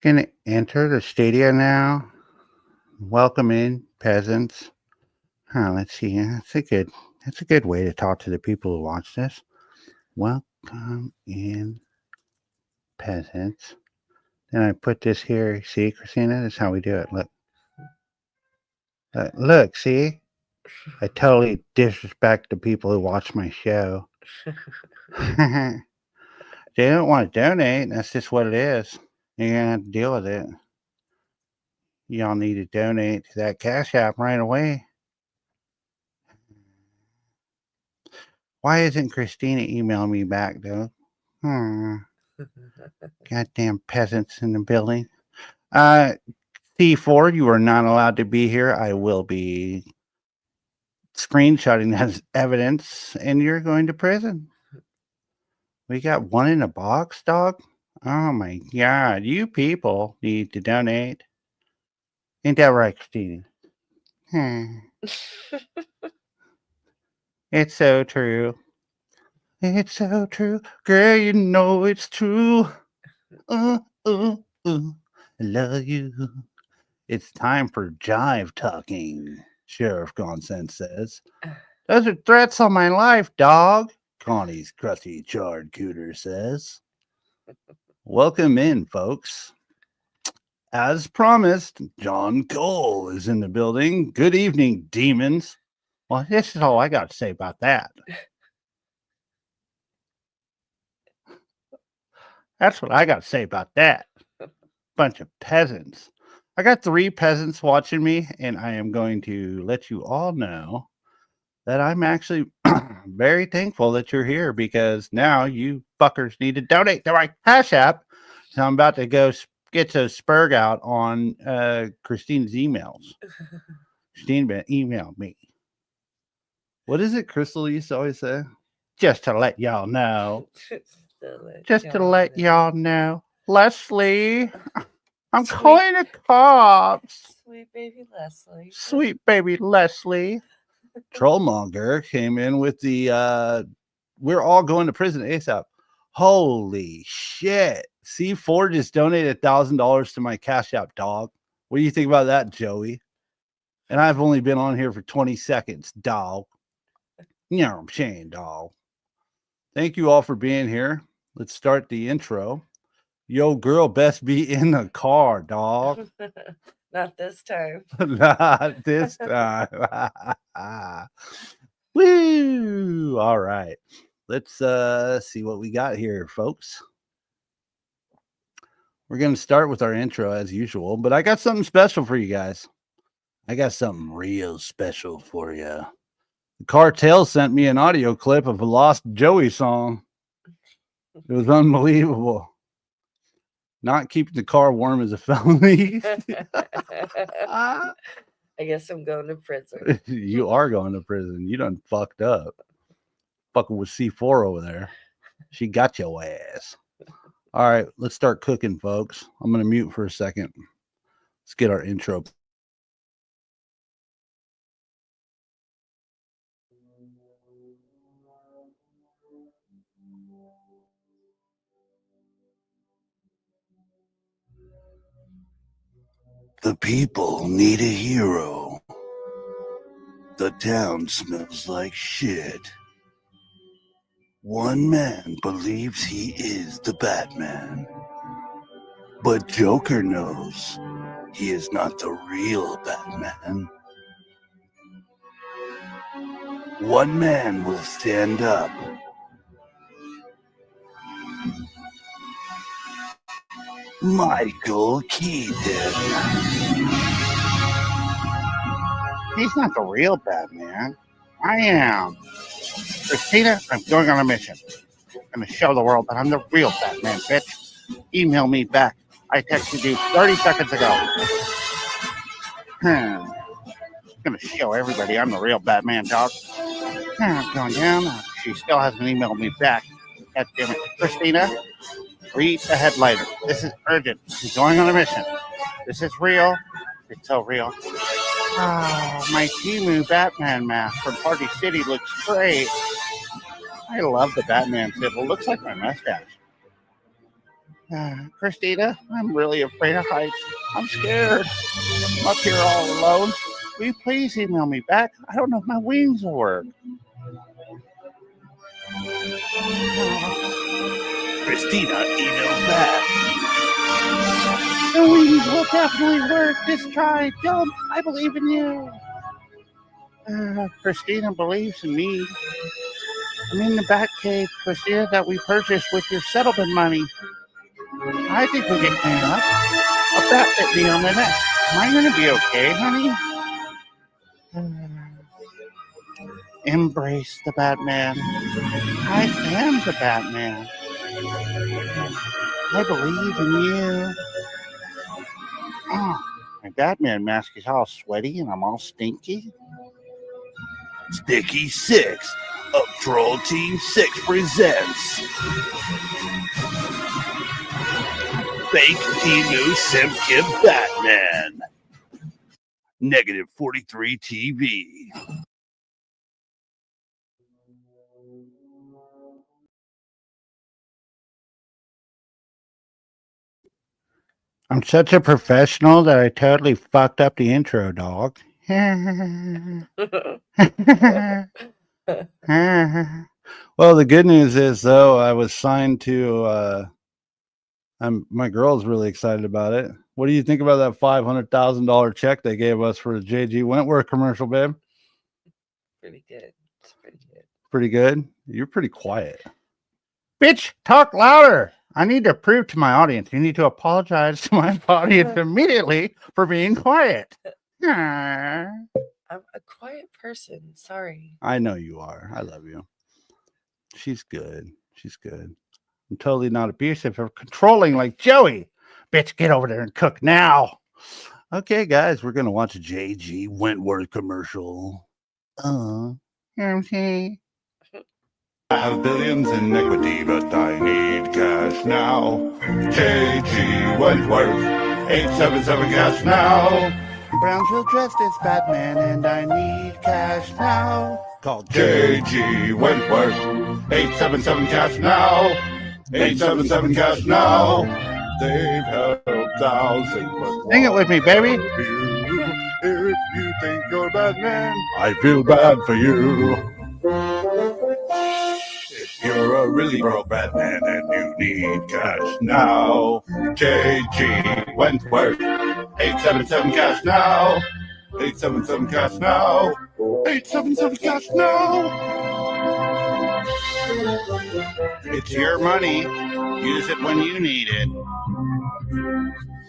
Gonna enter the studio now. Welcome in, peasants. Let's see. That's a good way to talk to the people who watch this. Welcome in, peasants. Then I put this here. See, Christina, that's how we do it. Look. See, I totally disrespect the people who watch my show. They don't want to donate. That's just what it is. You're gonna have to deal with it. Y'all need to donate to that Cash App right away. Why isn't Christina emailing me back, though? Goddamn peasants in the building. C4, you are not allowed to be here. I will be screenshotting as evidence, and you're going to prison. We got one in a box, dog? Oh my God. You people need to donate. Ain't that right, Christina? It's so true. It's so true. Girl, you know it's true. I love you. It's time for jive talking, Sheriff Gonsense says. Those are threats on my life, dog, Connie's crusty charred cooter says. Welcome in, folks. As promised, John Cole is in the building. Good evening, demons. Well, this is all I got to say about that. That's what I got to say about that. Bunch of peasants. I got 3 peasants watching me, and I am going to let you all know that I'm actually very thankful that you're here, because now you fuckers need to donate to my Cash App. So I'm about to go get to Spurg out on Christina's emails. Christina emailed me. What is it Crystal used to always say? Just to let y'all know. Just to let y'all know. Leslie, I'm calling the cops. Sweet baby Leslie. Sweet baby Leslie. Trollmonger came in with the we're all going to prison ASAP. Holy shit. C4 just donated $1,000 to my Cash App, dog. What do you think about that, Joey? And I've only been on here for 20 seconds, dog. You know what I'm saying, dog. Thank you all for being here. Let's start the intro. Yo, girl, best be in the car, dog. Not this time. Not this time. Woo! All right. Let's see what we got here, folks. We're going to start with our intro as usual, but I got something special for you guys. I got something real special for you. The Cartel sent me an audio clip of a Lost Joey song. It was unbelievable. Not keeping the car warm is a felony. I guess I'm going to prison. You are going to prison. You done fucked up. Fucking with C4 over there. She got your ass. All right, let's start cooking, folks. I'm going to mute for a second. Let's get our intro. The people need a hero. The town smells like shit. One man believes he is the Batman. But Joker knows he is not the real Batman. One man will stand up. Michael Keaton. He's not the real Batman. I am. Christina, I'm going on a mission. I'm going to show the world that I'm the real Batman, bitch. Email me back. I texted you 30 seconds ago. I'm going to show everybody I'm the real Batman, dog. I'm going down. She still hasn't emailed me back. God damn it. Christina, read the headliner. This is urgent. I'm going on a mission. This is real. It's so real. Oh, my Timu Batman mask from Party City looks great. I love the Batman symbol. Looks like my mustache. Christina, I'm really afraid of heights. I'm scared. I'm up here all alone. Will you please email me back? I don't know if my wings will work. Christina emails back. The wings will definitely work. Just try. Tell them I believe in you. Christina believes in me. I'm in the back cave, Christina, that we purchased with your settlement money. I think we can clean up. A bat bit me on the neck. Am I going to be okay, honey? Embrace the Batman. I am the Batman. I believe in you. Oh, my Batman mask is all sweaty and I'm all stinky. Sticky 6 of Troll Team 6 presents Fake Emu Simp GIMPS Batman. Negative 43 TV. I'm such a professional that I totally fucked up the intro, dog. Well, the good news is, though, I was signed to. My girl's really excited about it. What do you think about that $500,000 check they gave us for the JG Wentworth commercial, babe? Pretty good. It's pretty good. Pretty good. You're pretty quiet. Bitch, talk louder. I need to prove to my audience. You need to apologize to my audience immediately for being quiet. I'm a quiet person. Sorry. I know you are. I love you. She's good. She's good. I'm totally not abusive or controlling like Joey. Bitch, get over there and cook now. Okay, guys, we're going to watch a JG Wentworth commercial. Okay. I have billions in equity, but I need cash now. JG Wentworth, 877 cash now. Brownsville dressed as Batman, and I need cash now. Call JG Wentworth, 877 cash now. 877 cash now. They've helped thousands. Sing it with me, baby. If you think you're Batman, I feel bad for you. If you're a really broke Batman and you need cash now, JG Wentworth, 877 cash now. 877 cash now. 877 cash now. It's your money. Use it when you need it.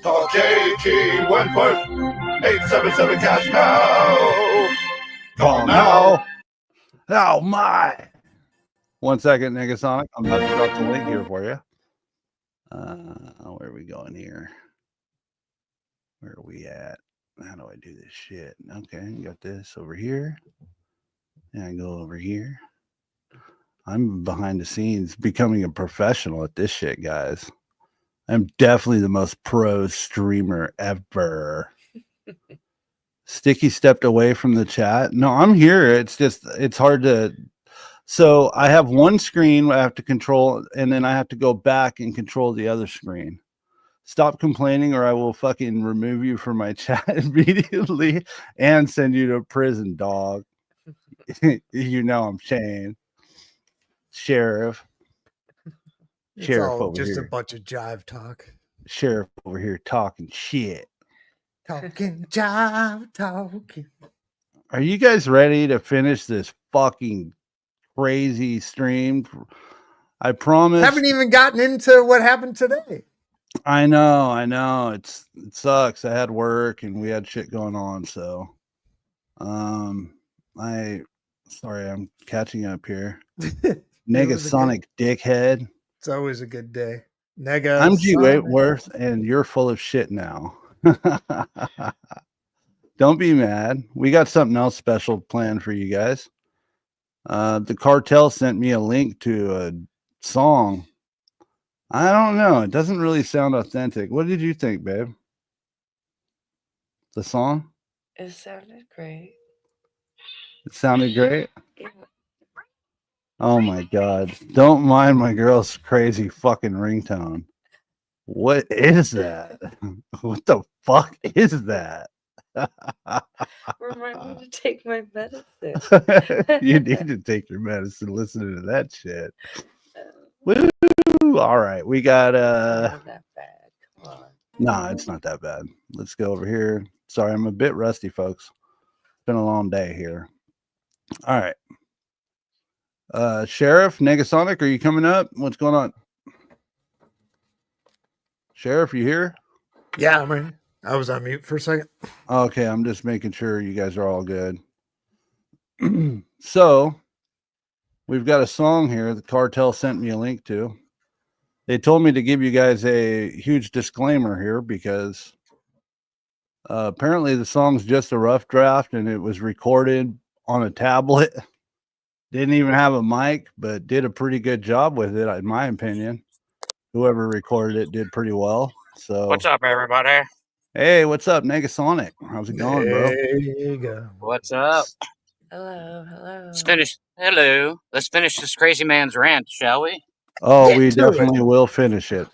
Call JG Wentworth, 877 cash now. Call now. Oh my. 1 second, Negasonic. I'm about to drop the link here for you. Where are we going here? Where are we at? How do I do this shit? Okay, got this over here. And I go over here. I'm behind the scenes becoming a professional at this shit, guys. I'm definitely the most pro streamer ever. Sticky stepped away from the chat. No, I'm here. It's just, it's hard to. So I have one screen I have to control, and then I have to go back and control the other screen. Stop complaining or I will fucking remove you from my chat immediately and send you to prison, dog. You know I'm saying. Sheriff. It's Sheriff all over just here. a bunch of jive talk. Sheriff over here talking shit. Talking jive talking. Are you guys ready to finish this fucking crazy stream? I promise. Haven't even gotten into what happened today. I know. It sucks. I had work and we had shit going on, so sorry, I'm catching up here. Negasonic dickhead. It's always a good day. Nega. I'm G Wentworth, and you're full of shit now. Don't be mad. We got something else special planned for you guys. The cartel sent me a link to a song. I don't know. It doesn't really sound authentic. What did you think, babe? The song? It sounded great. It sounded great? Yeah. Oh my God. Don't mind my girl's crazy fucking ringtone. What is that? What the fuck is that? Remind me to take my medicine. You need to take your medicine listening to that shit. Woo! All right, we got Not that bad. Come on. Nah, it's not that bad. Let's go over here. Sorry, I'm a bit rusty, folks. It's been a long day here. All right. Sheriff Negasonic, are you coming up? What's going on? Sheriff, you here? Yeah, I'm ready. I was on mute for a second. Okay, I'm just making sure you guys are all good. So, we've got a song here the cartel sent me a link to. They told me to give you guys a huge disclaimer here because apparently the song's just a rough draft and it was recorded on a tablet. Didn't even have a mic, but did a pretty good job with it, in my opinion. Whoever recorded it did pretty well. So, what's up, everybody? Hey, what's up, Negasonic? How's it going, bro? There you go. What's up? Hello. Let's finish. Hello. Let's finish this crazy man's rant, shall we? Oh, Get we to definitely will finish it.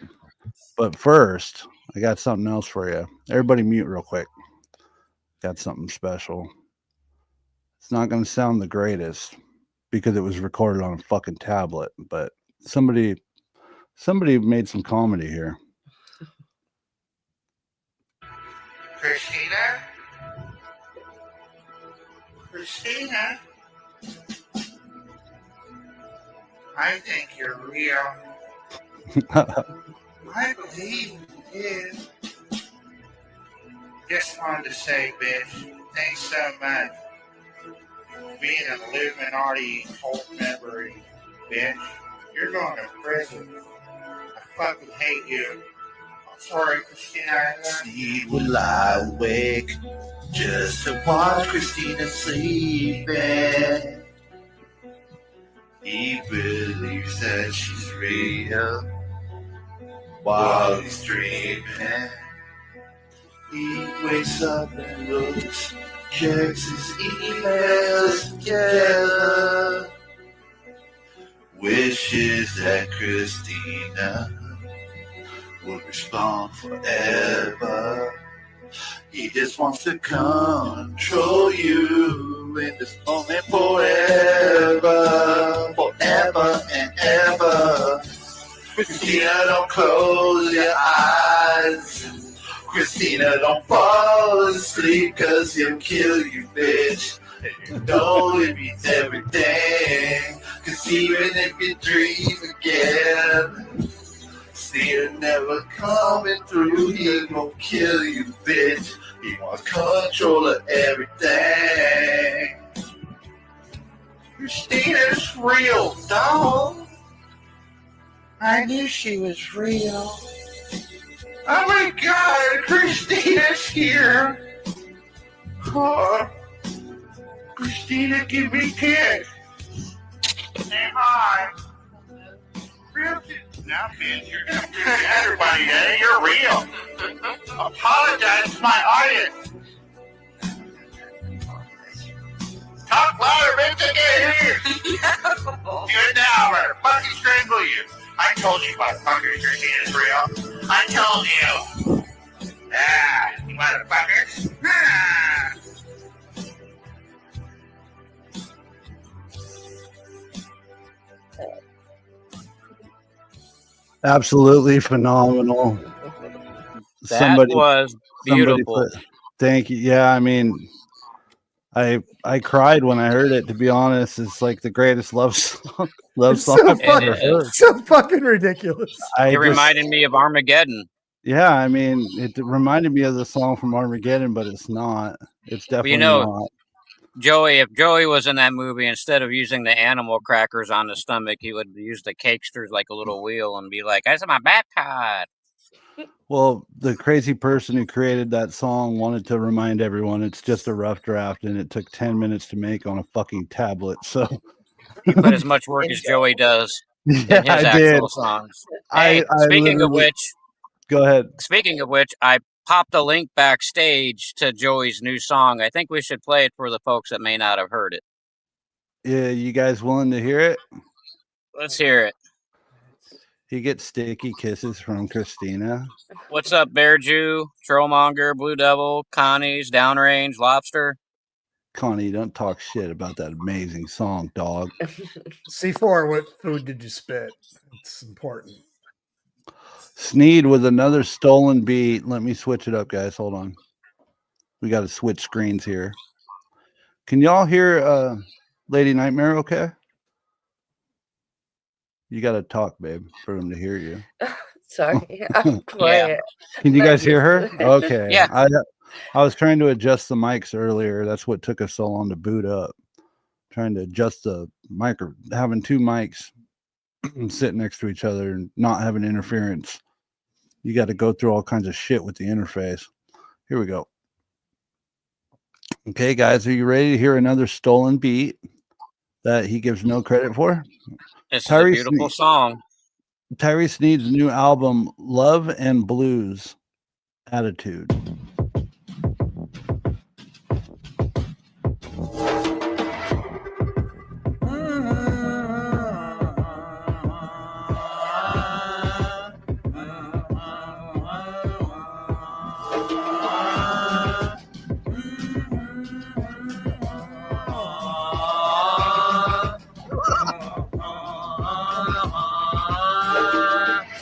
But first, I got something else for you. Everybody mute real quick. Got something special. It's not going to sound the greatest because it was recorded on a fucking tablet, but somebody made some comedy here. Christina, I think you're real. I believe you is. Just wanted to say, bitch, thanks so much. Being an Illuminati cult member, bitch, you're going to prison. I fucking hate you. I'm sorry, Christina. He will lie awake just to watch Christina sleeping. He believes that she's real while he's dreaming. He wakes up and looks, checks his emails together. Wishes that Christina would respond forever. He just wants to control you in this moment forever, forever and ever. Christina, don't close your eyes. Christina, don't fall asleep, 'cause he'll kill you, bitch. And you know it means everything, 'cause even if you dream again, Christina never coming through. He gon' kill you, bitch. He wants control of everything. Christina's real, dog. I knew she was real. Oh my God, Christina's here. Oh, Christina, give me a kiss. Say hi. Real kiss. Now, bitch, you're gonna kiss everybody, eh? You're real. Apologize to my audience. Talk louder, bitch, I can't hear you. Good now, I'm gonna fucking strangle you. I told you about fucking Christina's real. I told you. Ah, you motherfuckers. Ah. Absolutely phenomenal. That was beautiful. Thank you. Yeah, I mean, I cried when I heard it. To be honest, it's like the greatest love song I've ever heard. So fucking ridiculous. It reminded me of Armageddon. Yeah, I mean, it reminded me of the song from Armageddon, but it's not. It's definitely not. Joey, if Joey was in that movie, instead of using the animal crackers on the stomach, he would use the cakesters like a little wheel and be like, "That's my baptide." Well, the crazy person who created that song wanted to remind everyone it's just a rough draft and it took 10 minutes to make on a fucking tablet. So you put as much work as Joey does in his actual songs. Hey, speaking of which, go ahead. Speaking of which, I popped a link backstage to Joey's new song. I think we should play it for the folks that may not have heard it. Yeah, you guys willing to hear it? Let's hear it. He gets sticky kisses from Christina. What's up, Bear Jew, Trollmonger, Blue Devil, Connie's, Downrange, Lobster? Connie, don't talk shit about that amazing song, dog. C4, what food did you spit? It's important. Sneed with another stolen beat. Let me switch it up, guys. Hold on. We got to switch screens here. Can y'all hear Lady Nightmare okay? You got to talk, babe, for him to hear you. Sorry, I'm quiet. Can you guys hear her? Okay. Yeah. I was trying to adjust the mics earlier. That's what took us so long to boot up. Trying to adjust the mic, having two mics sitting next to each other and not having interference. You got to go through all kinds of shit with the interface. Here we go. Okay, guys, are you ready to hear another stolen beat that he gives no credit for? This is a Tyree beautiful Sneed. song. Tyree Sneed's new album, Love and Blues Attitude.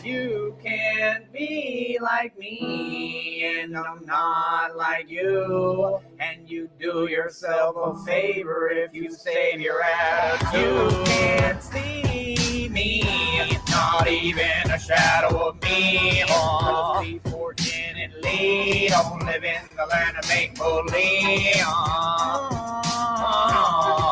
You can't be like me, and I'm not like you. And you do yourself a favor if you save your attitude. You can't see me, not even a shadow of me. Oh, we fortunately don't live in the land of make-believe.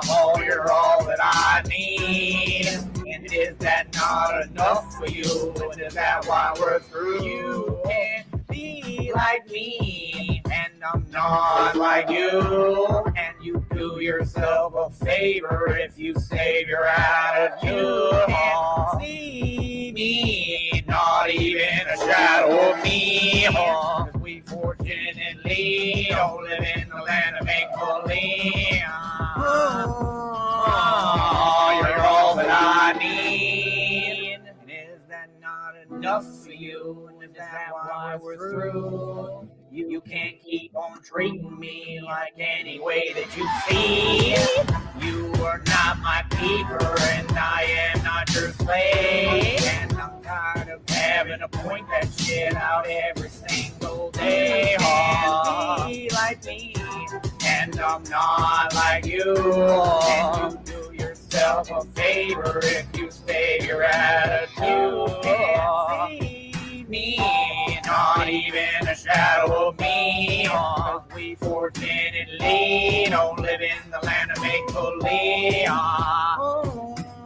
Oh, you're all that I need. And is that not enough for you? And is that why we're through? You can't be like me, and I'm not like you. And you do yourself a favor if you save your attitude. You can't see me, not even a shadow of me. Cause we fortunately don't live in the land of make-believe. You're all that I need. And is that not enough for you? And is that why we're through? You can't keep on treating me like any way that you see. You are not my keeper, and I am not your slave. And I'm tired of having to point that shit out every single day. Oh, be like me, and I'm not like you. And you do yourself a favor if you save your attitude. Can't see me, not even a shadow of me. Cause we fortunately don't live in the land of make-believe.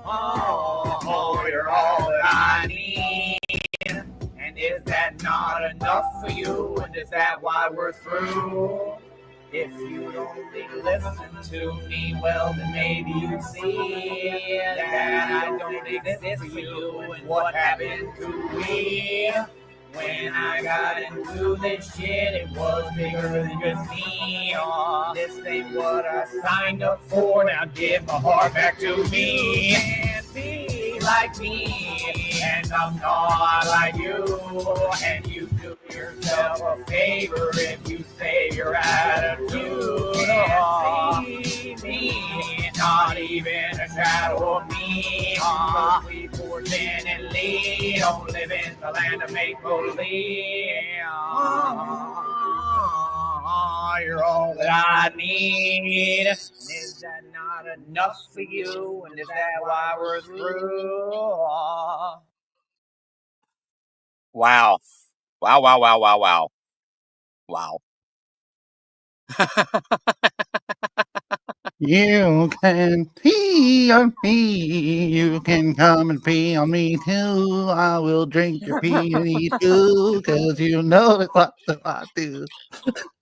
Oh, you're all that I need. And is that not enough for you? And is that why we're through? If you only listen to me, well, then maybe you see that I don't exist for you. And what happened to me? When I got into this shit, it was bigger than just me. Oh, this ain't what I signed up for. Now give my heart back to me. Can't be like me, and I'm not like you. And you do yourself a favor if you save your attitude. Can't see me, not even a shadow of me. We fortunately don't live in the land of make-believe. You're all that I need. Is that not enough for you? And is that why we're through? Wow. Wow, wow, wow, wow, wow. Wow. You can pee on me. You can come and pee on me too. I will drink your pee too, because you know that's what I do.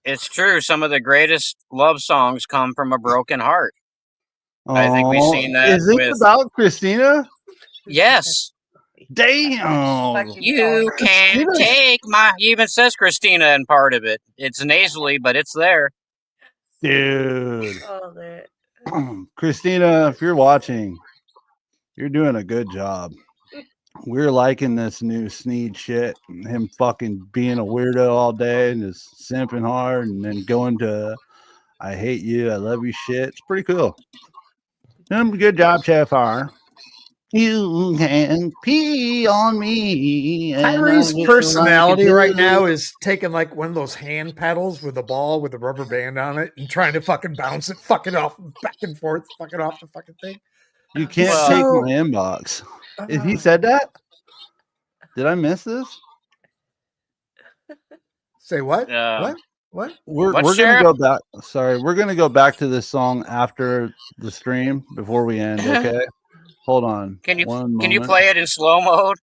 It's true. Some of the greatest love songs come from a broken heart. I think we've seen that Is this with... about Christina? Yes. Damn. Fucking You call her. can't take my... He even says Christina in part of it. It's nasally, but it's there. Dude. Called it. Christina, if you're watching, you're doing a good job. we're liking this new Sneed shit. Him fucking being a weirdo all day and just simping hard and then going to I hate you, I love you shit. It's pretty cool. Good job, Chef R. You can pee on me. And Tyree's I just personality like it right too. now is taking like one of those hand paddles with a ball with a rubber band on it and trying to fucking bounce it, fucking off back and forth, fucking off the fucking thing. You can't Well- take my inbox. If he said that? Did I miss this? Say what? Yeah. What? We're What, gonna Sheriff? go back. Sorry, we're gonna go back to this song after the stream before we end. Okay, hold on. Can you one can you moment. play it in slow mode?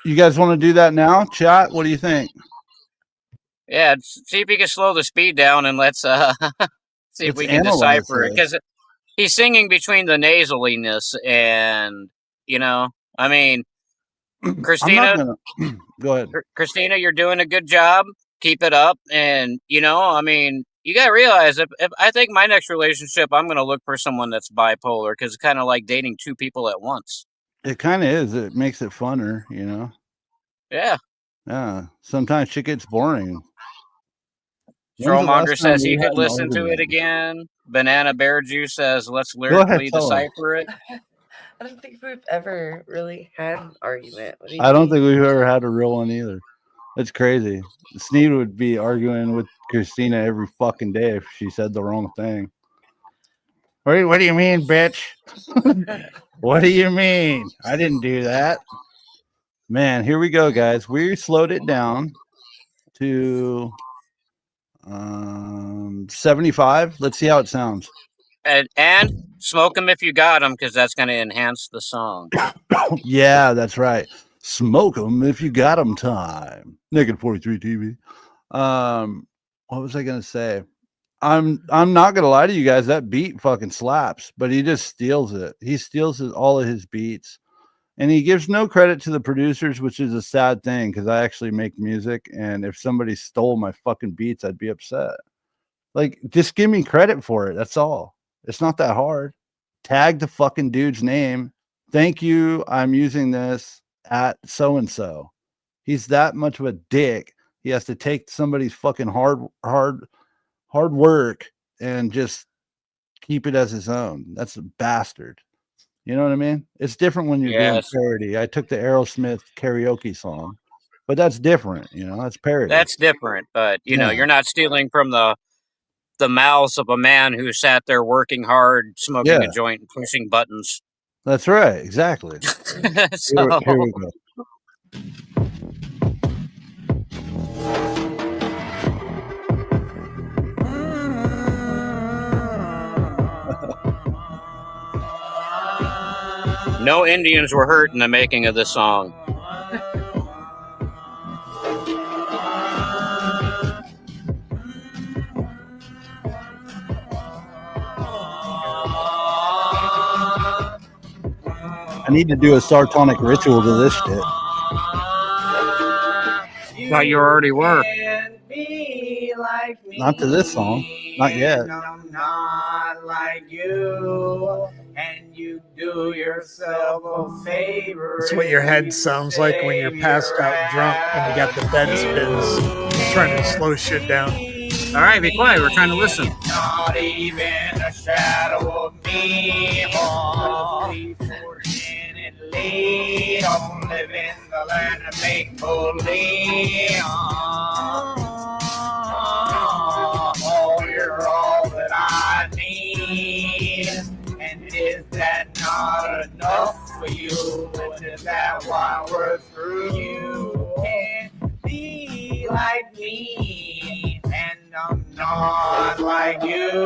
You guys want to do that now? Chat. What do you think? Yeah, see if you can slow the speed down and let's see if Let's we can analyze decipher it. this. Because he's singing between the nasaliness and, I mean, I'm Christina, not gonna go ahead. Christina, you're doing a good job. Keep it up. And, I mean, you got to realize if I think my next relationship, I'm going to look for someone that's bipolar because it's kind of like dating two people at once. It kind of is. It makes it funner, you know. Yeah. Yeah. Sometimes shit gets boring. When's the Trollmonger last time says he we had could an listen to it argument? again. Banana Bear Juice says let's Go ahead, lyrically tell him. decipher it. I don't think we've ever really had an argument. What do you I don't think we've ever had a real one either. It's crazy. Sneed would be arguing with Christina every fucking day if she said the wrong thing. What do you mean, bitch? What do you mean? I didn't do that. Man, here we go, guys. We slowed it down to 75. Let's see how it sounds. And smoke them if you got them, because that's going to enhance the song. Yeah, that's right. Smoke them if you got them time. Naked 43 TV. What was I gonna say? I'm not gonna lie to you guys. That beat fucking slaps, but he just steals it. He steals all of his beats, and he gives no credit to the producers, which is a sad thing because I actually make music, and if somebody stole my fucking beats, I'd be upset. Like, just give me credit for it. That's all. It's not that hard. Tag the fucking dude's name. Thank you. I'm using this at so and so. He's that much of a dick. He has to take somebody's fucking hard work and just keep it as his own. That's a bastard. You know what I mean? It's different when you're doing parody. I took the Aerosmith karaoke song, but that's different. You know, that's parody. That's different, but you're not stealing from the mouths of a man who sat there working hard, smoking a joint and pushing buttons. That's right. Exactly. So, here we go. no Indians were hurt in the making of this song. I need to do a sartonic ritual to this shit. Thought you already were. Not to this song. Not yet. I'm not like you, and you do yourself a favor. That's what your head sounds like when you're passed out drunk and you got the bed spins trying to slow shit down. All right, be quiet. We're trying to listen. Not even a shadow of me. Unfortunately, don't live in the land of make believe. Oh, you're all that I need. And is that not enough for you? And is that why we're through? You can't be like me, and I'm not like you.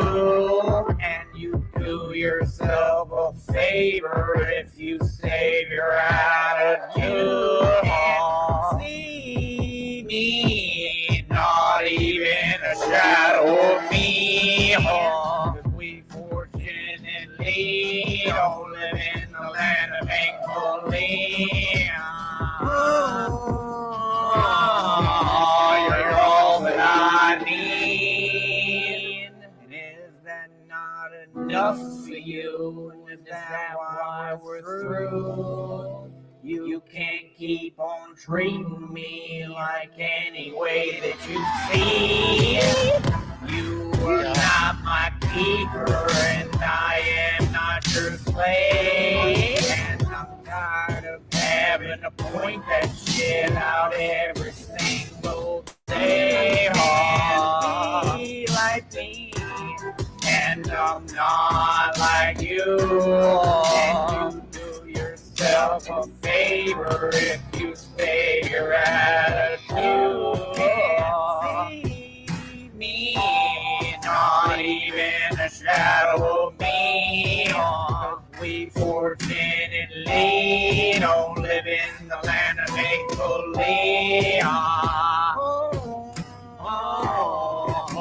And you do yourself a favor if you save your attitude. And see me, not even a shadow of me. Cause we fortunately don't live in the land of make believe. You're all that I need. And is that not enough for you? And is that why we're through? You can't keep on treating me like any way that you see. You are not my keeper, and I am not your slave. And I'm tired of having to point that shit out every single day. Oh, be like me, and I'm not like you. And you do yourself a favor if you stay your attitude. Can't see me, not even a shadow of me. We fortunately don't live in the land of make-believe.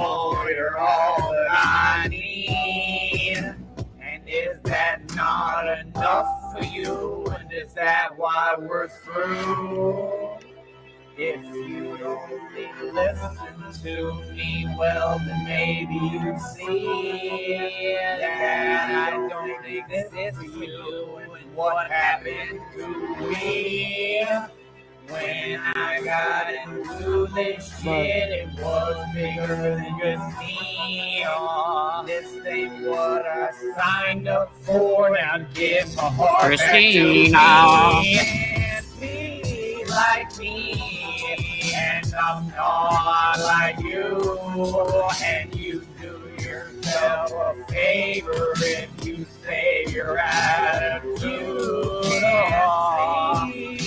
Oh, you're all that I need. And is that not enough for you? And is that why we're through? If you only listen to me, well, then maybe you see that I don't exist for you. And what happened to me? When I got into this shit, it was bigger than just me. Oh, this ain't what I signed up for. Now give my heart Christina. back to me. Can't be like me, and I'm not like you. And you do yourself a favor if you save your attitude. Oh, me,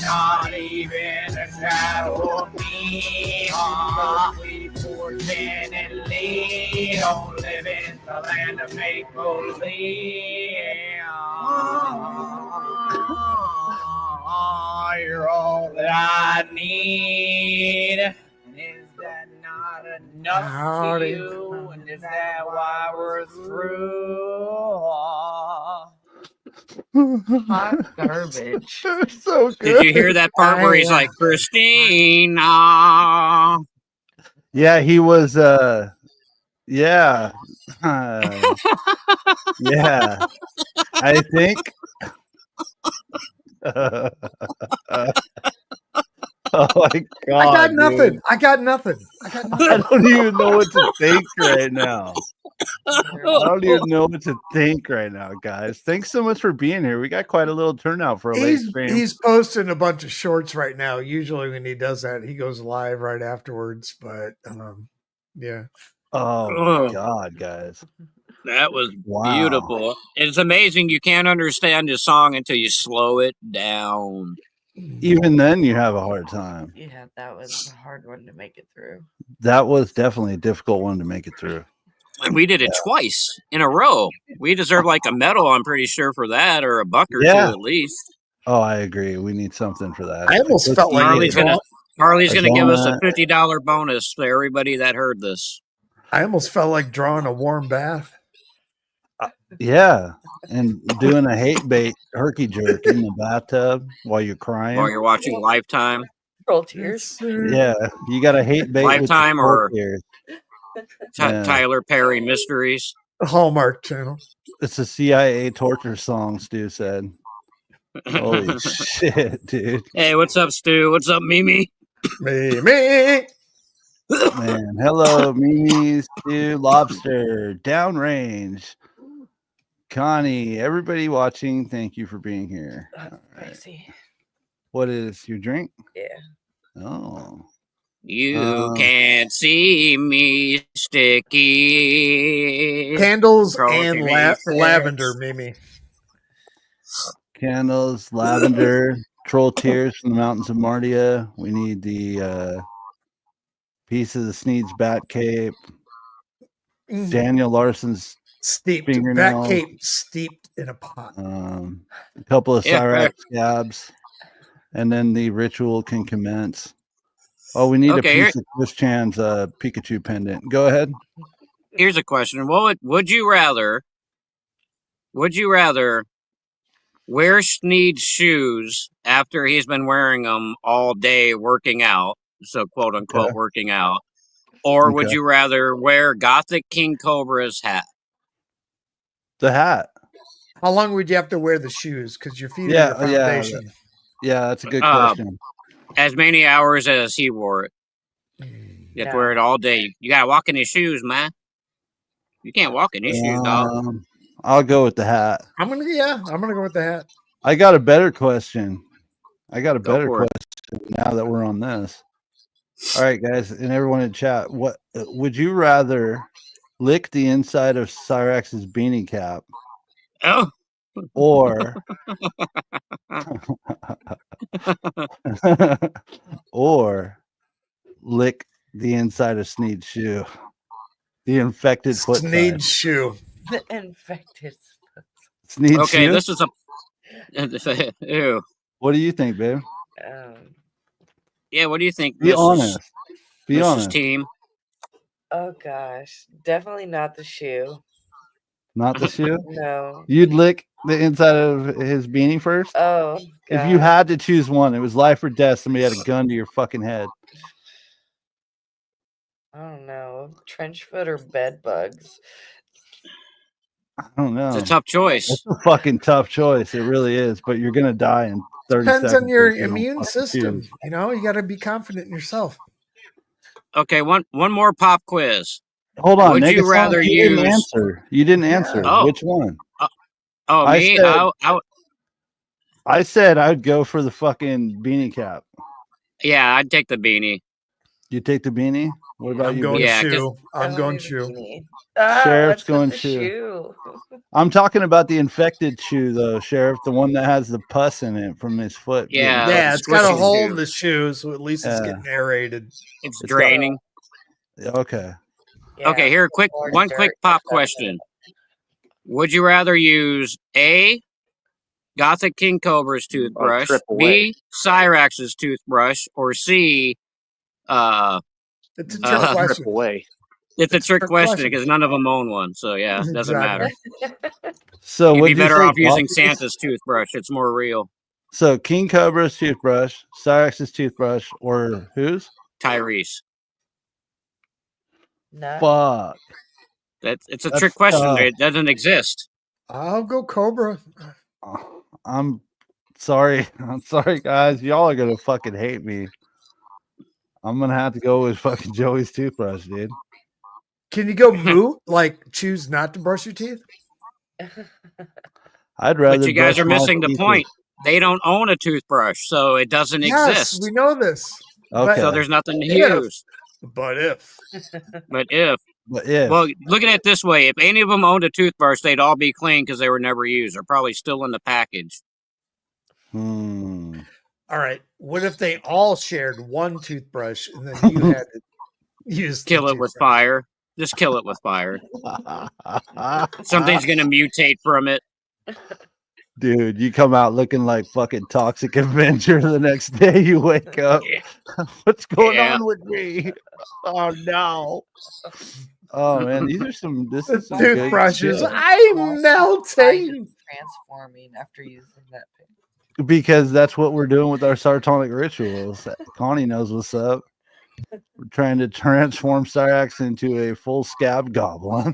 not even a shadow of me. We fortunately don't live in the land of make-believe. You're all that I need. And is that not enough for you? And is that why we're through? Hot garbage. They're so good. Did you hear that part where he's like, Christina? Yeah, he was. Yeah. Yeah. I think. Oh my god! I got nothing. dude. I got nothing. I got nothing. I don't even know what to think right now. I don't even know what to think right now, guys. Thanks so much for being here. We got quite a little turnout for a late stream. He's posting a bunch of shorts right now. Usually when he does that, he goes live right afterwards. But yeah. Oh my god, guys. That was Wow. beautiful. It's amazing you can't understand his song until you slow it down. Even then, you have a hard time. Yeah, that was a hard one to make it through. That was definitely a difficult one to make it through. And we did it twice in a row. We deserve like a medal, I'm pretty sure, for that, or a buck or two at least. Oh, I agree. We need something for that. I almost felt like Harley's gonna give us a $50 bonus for everybody that heard this. I almost felt like drawing a warm bath. Yeah, and doing a hate bait herky jerk in the bathtub while you're crying. While you're watching Lifetime. Troll tears. Yeah, you got a hate bait Lifetime with or tears. Tyler Perry Mysteries. The Hallmark Channel. It's a CIA torture song, Stu said. Holy shit, dude. Hey, what's up, Stu? What's up, Mimi? Mimi. Man, hello, Mimi, Stu, Lobster, Downrange, Connie, everybody watching, thank you for being here. That's crazy. What is your drink? Yeah. Oh. You can't see me, sticky. Candles Troll and TV lavender, Mimi. Candles, lavender, troll tears from the mountains of Mardia. We need the piece of the Sneed's bat cape. Daniel Larson's steeped fingernails. bat cape steeped in a pot. A couple of Cyrax scabs, and then the ritual can commence. Oh, we need a piece of Chris Chan's Pikachu pendant. Go ahead. Here's a question: would you rather wear Sneed's shoes after he's been wearing them all day working out, so quote unquote working out, or would you rather wear Gothic King Cobra's hat? The hat. How long would you have to wear the shoes? Because your feet are Yeah, your foundation. Yeah, that's a good question. As many hours as he wore it. You have to wear it all day. You gotta walk in his shoes, man. You can't walk in his shoes, dog. I'll go with the hat. I'm gonna go with the hat. I got a better question. Go for it. Now that we're on this. All right, guys, and everyone in chat, what would you rather lick the inside of Cyrax's beanie cap Oh. or or lick the inside of Sneed's shoe? The infected foot. Sneed's shoe. The infected. Sneed's Okay, shoe? this is a ew. What do you think, babe? Yeah, what do you think? Be honest. Be honest. Team. Oh gosh, definitely not the shoe. Not the shoe? No. You'd lick the inside of his beanie first? Oh, if you had to choose one, it was life or death. Somebody had a gun to your fucking head. I don't know. Trench foot or bed bugs. I don't know. It's a tough choice. It's a fucking tough choice. It really is. But you're gonna die in 30 seconds. Depends on your if you don't immune fucking system. choose. You know, you got to be confident in yourself. Okay, one more pop quiz. Hold on. Would you rather you didn't use? answer. You didn't answer. Oh. Which one? Me? I said I'd go for the fucking beanie cap. Yeah, I'd take the beanie. You take the beanie? What about I'm you? going babe? shoe. I'm going shoe. Sheriff's what's with going the shoe. I'm talking about the infected shoe, though, Sheriff. The one that has the pus in it from his foot. Yeah. Yeah, it's got a squishy hole shoe. in the shoe, so at least it's Yeah. getting aerated. It's draining. Okay. Okay, here, one quick pop question. Would you rather use A, Gothic King Cobra's toothbrush, B, Cyrax's toothbrush, or C, It's a trick question. away. It's a trick question question. because none of them own one, so yeah, it doesn't matter. So You'd would be you better say off using Gothic- Santa's toothbrush. It's more real. So King Cobra's toothbrush, Cyrax's toothbrush, or whose? Tyrese. No. Fuck. It's a That's trick question. tough. It doesn't exist. I'll go Cobra. I'm sorry. I'm sorry, guys. Y'all are gonna fucking hate me. I'm gonna have to go with fucking Joey's toothbrush, dude. Can you go moot? Like choose not to brush your teeth? I'd rather. But you guys brush are my missing the teeth point. They don't own a toothbrush, so it doesn't Yes, exist. we know this. Okay. So there's nothing to Yeah. use. But if But if, But if well, look at it this way: if any of them owned a toothbrush, they'd all be clean because they were never used. They're probably still in the package. all right, what if they all shared one toothbrush and then you had to use the Kill it with toothbrush? fire. Just kill it with fire. Something's gonna mutate from it. dude, you come out looking like fucking Toxic Avenger the next day you wake up. What's going Yeah. on with me? Oh no. Oh man, these are some this The is some good toothbrushes. shit. I'm melting. Transforming after using that. Because that's what we're doing with our Sartonic rituals. Connie knows what's up. We're trying to transform Cyrax into a full scab goblin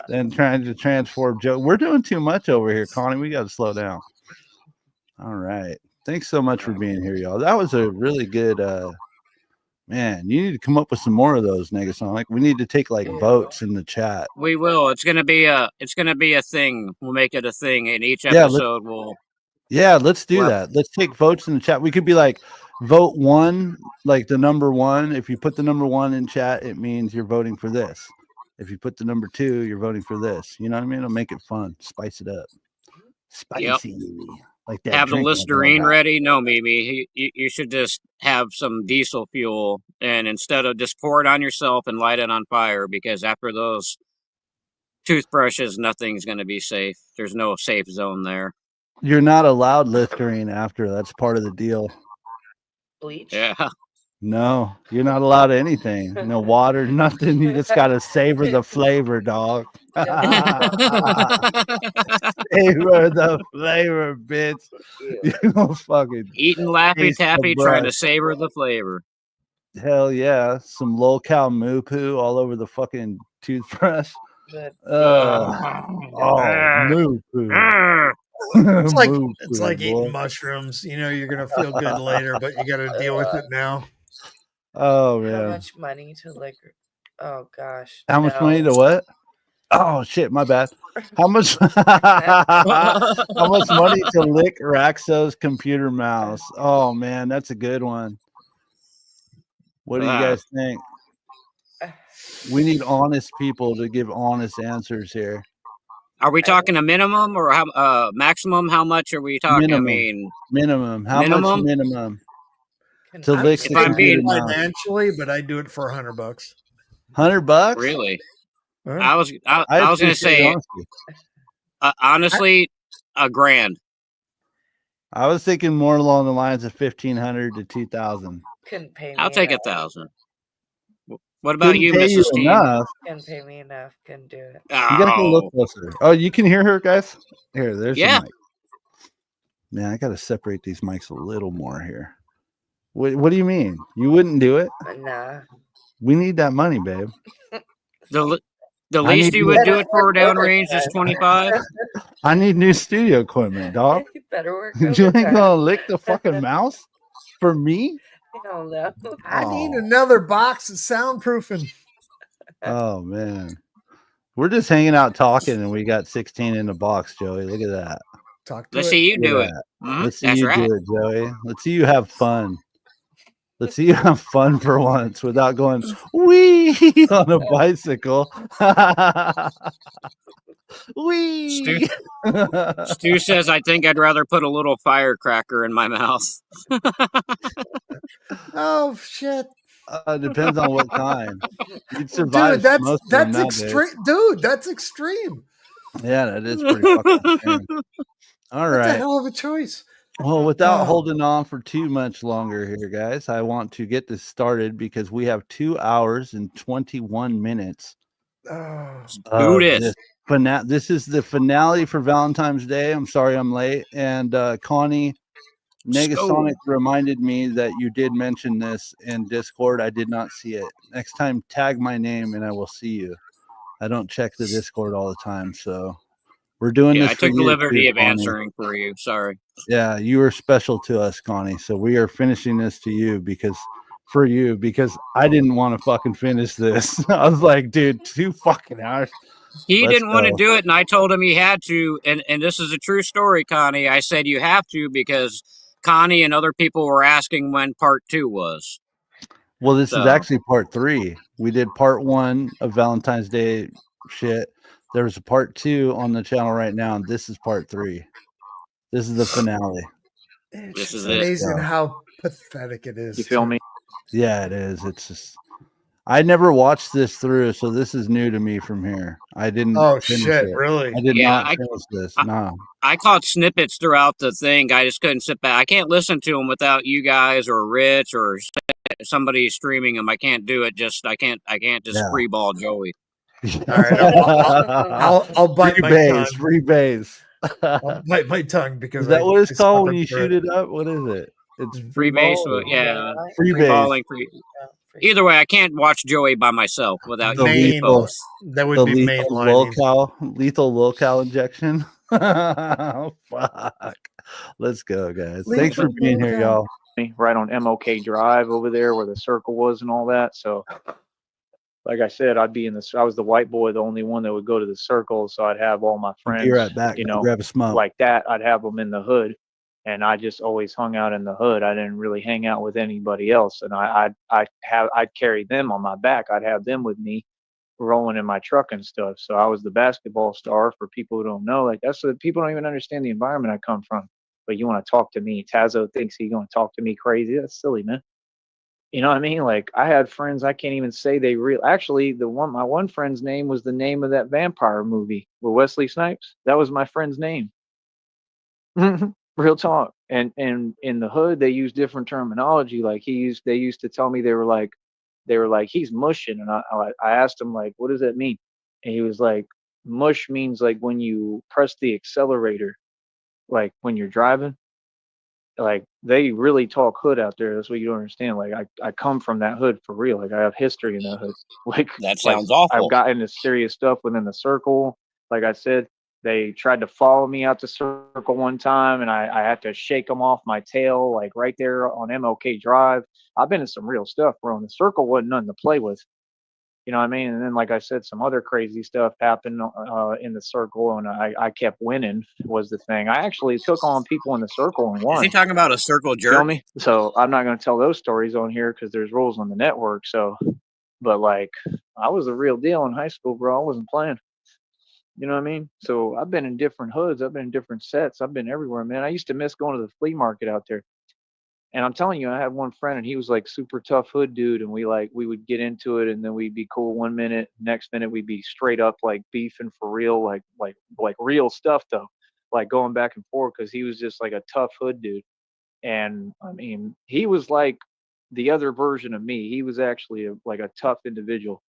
and trying to transform Joe. We're doing too much over here, Connie. We got to slow down. All right. Thanks so much for being here, y'all. That was a really good man. You need to come up with some more of those, Negasonic. We need to take like votes in the chat. We will. It's gonna be a thing. We'll make it a thing in each Yeah, episode. We'll Yeah, let's do Well- that. Let's take votes in the chat. We could be like vote one, like the number one. If you put the number one in chat, it means you're voting for this. If you put the number two, you're voting for this. You know what I mean? It'll make it fun. Spice it up. Spicy. Like that. have the drink I Listerine brought. ready. No, Mimi, you should just have some diesel fuel, and instead of just pour it on yourself and light it on fire, because after those toothbrushes, nothing's going to be safe. There's no safe zone there. You're not allowed Listerine after. That's part of the deal. Bleach. Yeah. No, you're not allowed anything. No water, nothing. You just got to savor the flavor, dog. Savor the flavor, bitch. You know, fucking Eating Laffy taste the Taffy, trying to brush. savor the flavor. Hell yeah. Some lolcow moo poo all over the fucking toothbrush. But moo poo. It's like Moo it's poo, like boy. eating mushrooms. You know, you're gonna feel good later, but you got to deal with it now. Oh how man. much money to lick? Oh gosh. How much money to no. what? Oh shit, my bad. How much how much money to lick Raxo's computer mouse? Oh man, that's a good one. What do you guys think? We need honest people to give honest answers here. Are we talking a minimum or how maximum? How much are we talking? Minimum. I mean, Minimum. How much minimum? minimum Can to I lick would the say I'm computer being- mouse? financially, but I'd do it for $100. $100? really? Huh? I was going to appreciate say honesty. honestly, $1,000. I was thinking more along the lines of 1,500 to 2,000. couldn't pay me I'll take enough. 1,000. What about Couldn't you, pay you Mrs. T? enough. Couldn't pay me enough. Couldn't do it. You gotta go look Oh, closer. Oh, you can hear her, guys. Here, there's Yeah. the mic. Man, I gotta separate these mics a little more here. What do you mean? You wouldn't do it? Nah. We need that money, babe. the I least need you would to- do it for downrange is 25. I need new studio equipment, dog. You better work You ain't overtime. gonna lick the fucking mouse for me? Hell no. I need Oh. another box of soundproofing. Oh man. We're just hanging out talking and we got 16 in the box, Joey. Look at that. Talk to Let's it. see you Look at do it. that. Mhm, Let's see that's you right. do it, Joey. Let's see you have fun. Let's see you have fun for once without going wee on a bicycle. Wee. Stu says, I think I'd rather put a little firecracker in my mouth. Oh shit, Depends on what kind. You'd survive dude! most of them That's nowadays. extreme, dude. That's extreme. Yeah, that is pretty fucking extreme. All That's a right. hell of a choice. Well, without Oh. holding on for too much longer here, guys, I want to get this started because we have 2 hours and 21 minutes. Oh. of this. this this is the finale for Valentine's Day. I'm sorry I'm late. And Connie Negasonic reminded me that you did mention this in Discord. I did not see it. Next time, tag my name and I will see you. I don't check the Discord all the time, so we're doing Yeah, this I for took the you liberty too, of Connie. answering for you. Sorry. Yeah, you are special to us, Connie. So we are finishing this to you because I didn't want to fucking finish this. I was like, dude, 2 fucking hours. He Let's didn't want to go. do it, and I told him he had to. And this is a true story, Connie. I said you have to because Connie and other people were asking when part 2 was. Well, this is So- actually part 3. We did part 1 of Valentine's Day shit. There's a part 2 on the channel right now, and this is part 3. This is the finale. It's This just is it. amazing Yeah. how pathetic it is. You feel too. me? Yeah, it is. It's just I never watched this through, so this is new to me from here. I didn't Oh finish shit! it. Really? I did Yeah, not I- finish this. I- No. I caught snippets throughout the thing. I just couldn't sit back. I can't listen to them without you guys or Rich or somebody streaming them. I can't do it. I can't just Yeah. free ball Joey. All right, I'll bite my tongue. Free base. I'll bite my tongue because Is that what it's I called when you suffered shoot through it up? What is it? It's Free base, ball or- yeah. Free Free base. balling, free. Either way, I can't watch Joey by myself without The you lethal- both. That would The be mainlining. lethal locale injection. Fuck. Let's go, guys. Thanks for Lethal being here, locale. y'all. Right on MOK Drive over there where the circle was and all that. So, like I said, I was the white boy, the only one that would go to the circle. So I'd have all my friends, Be right back. you man. know, Grab a smoke. like that. I'd have them in the hood, and I just always hung out in the hood. I didn't really hang out with anybody else, and I'd carry them on my back. I'd have them with me, rolling in my truck and stuff. So I was the basketball star. For people who don't know, like that's what people don't even understand the environment I come from. But you want to talk to me? Tazo thinks he's going to talk to me crazy. That's silly, man. You know what I mean? Like I had friends I can't even say they real. Actually, my one friend's name was the name of that vampire movie with Wesley Snipes. That was my friend's name. Real talk. And in the hood they use different terminology. Like they used to tell me they were like he's mushing, and I asked him like, what does that mean? And he was like, mush means like when you press the accelerator, like when you're driving. like they really talk hood out there. That's what you don't understand. Like I come from that hood for real. Like I have history in that hood. That Like sounds I've awful. gotten into serious stuff within the circle. Like I said, they tried to follow me out the circle one time, and I had to shake them off my tail, like right there on MLK Drive. I've been in some real stuff, bro. And the circle wasn't nothing to play with. You know what I mean? And then, like I said, some other crazy stuff happened in the circle, and I kept winning was the thing. I actually took on people in the circle and Is he won. talking about a circle You feel jerk? me? So I'm not going to tell those stories on here because there's rules on the network. So, but like, I was the real deal in high school, bro. I wasn't playing. You know what I mean? So I've been in different hoods. I've been in different sets. I've been everywhere, man. I used to miss going to the flea market out there. And I'm telling you, I had one friend and he was like super tough hood dude. And we would get into it and then we'd be cool one minute, next minute we'd be straight up like beefing for real, like real stuff though, like going back and forth because he was just like a tough hood dude. And I mean, he was like the other version of me. He was actually like a tough individual,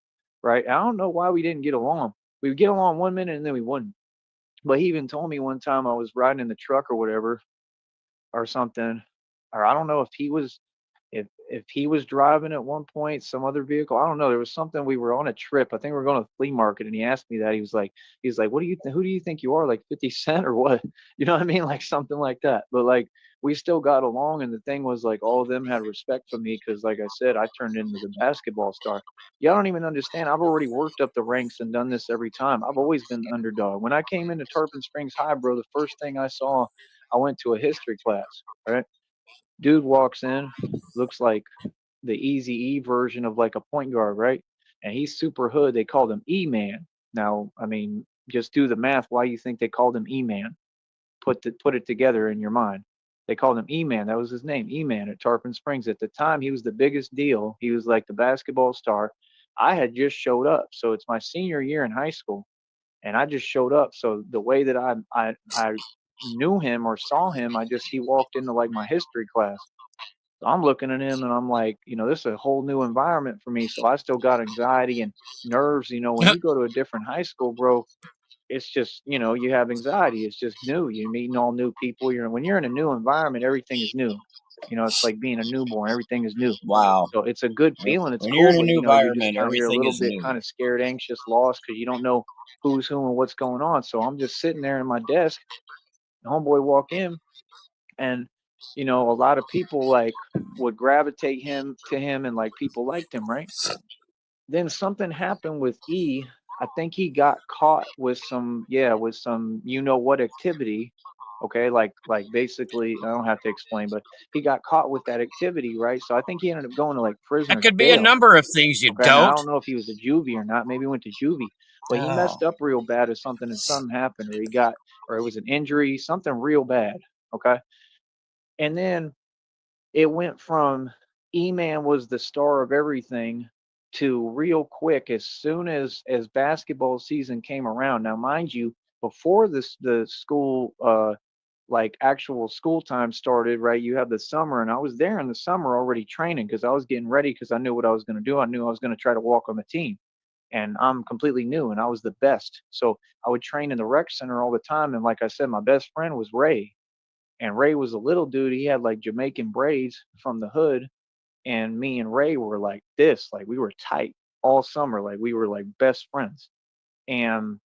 right? I don't know why we didn't get along. We would get along one minute and then we wouldn't. But he even told me one time I was riding in the truck or whatever or something, or I don't know if he was if he was driving at one point some other vehicle. I don't know. There was something. We were on a trip. I think we were going to the flea market, and he asked me that. He was like, "What do you who do you think you are? Like 50 Cent or what?" You know what I mean? Like something like that. But like we still got along, and the thing was like all of them had respect for me because, like I said, I turned into the basketball star. Y'all don't even understand. I've already worked up the ranks and done this every time. I've always been the underdog. When I came into Tarpon Springs High, bro, the first thing I saw, I went to a history class. Right, dude walks in, looks like the Easy E version of like a point guard, right? And he's super hood. They called him E Man. Now, I mean, just do the math. Why you think they called him E Man? Put it together in your mind. They called him E Man. That was his name, E Man at Tarpon Springs. At the time, he was the biggest deal. He was like the basketball star. I had just showed up, so it's my senior year in high school, and I just showed up. So the way that I knew him or saw him, he walked into like my history class. So I'm looking at him and I'm like, this is a whole new environment for me. So I still got anxiety and nerves. When you go to a different high school, bro, it's just, you have anxiety. It's just new. You're meeting all new people. When you're in a new environment, everything is new. It's like being a newborn. Everything is new. Wow. So it's a good feeling. It's When you're cool, in a but new you're just environment, you're a everything little is bit new. kind of scared, anxious, lost because you don't know who's who and what's going on. So I'm just sitting there in my desk. Homeboy walk in, and a lot of people like would gravitate to him and like people liked him, right? Then something happened with E. I think he got caught with some what activity. Okay, like basically I don't have to explain, but he got caught with that activity, right? So I think he ended up going to like prison That or could be a jail. number of things you Okay, now I don't. don't know if he was a juvie or not. Maybe he went to juvie, but he Oh. messed up real bad or something, and something happened, or it was an injury, something real bad. Okay, and then it went from E-Man was the star of everything to real quick as soon as basketball season came around. Now, mind you, before the school like actual school time started, right? You have the summer, and I was there in the summer already training because I was getting ready because I knew what I was going to do. I knew I was going to try to walk on the team, and I'm completely new, and I was the best. So I would train in the rec center all the time, and like I said, my best friend was Ray, and Ray was a little dude. He had like Jamaican braids from the hood, and me and Ray were like this, like we were tight all summer, like we were like best friends, and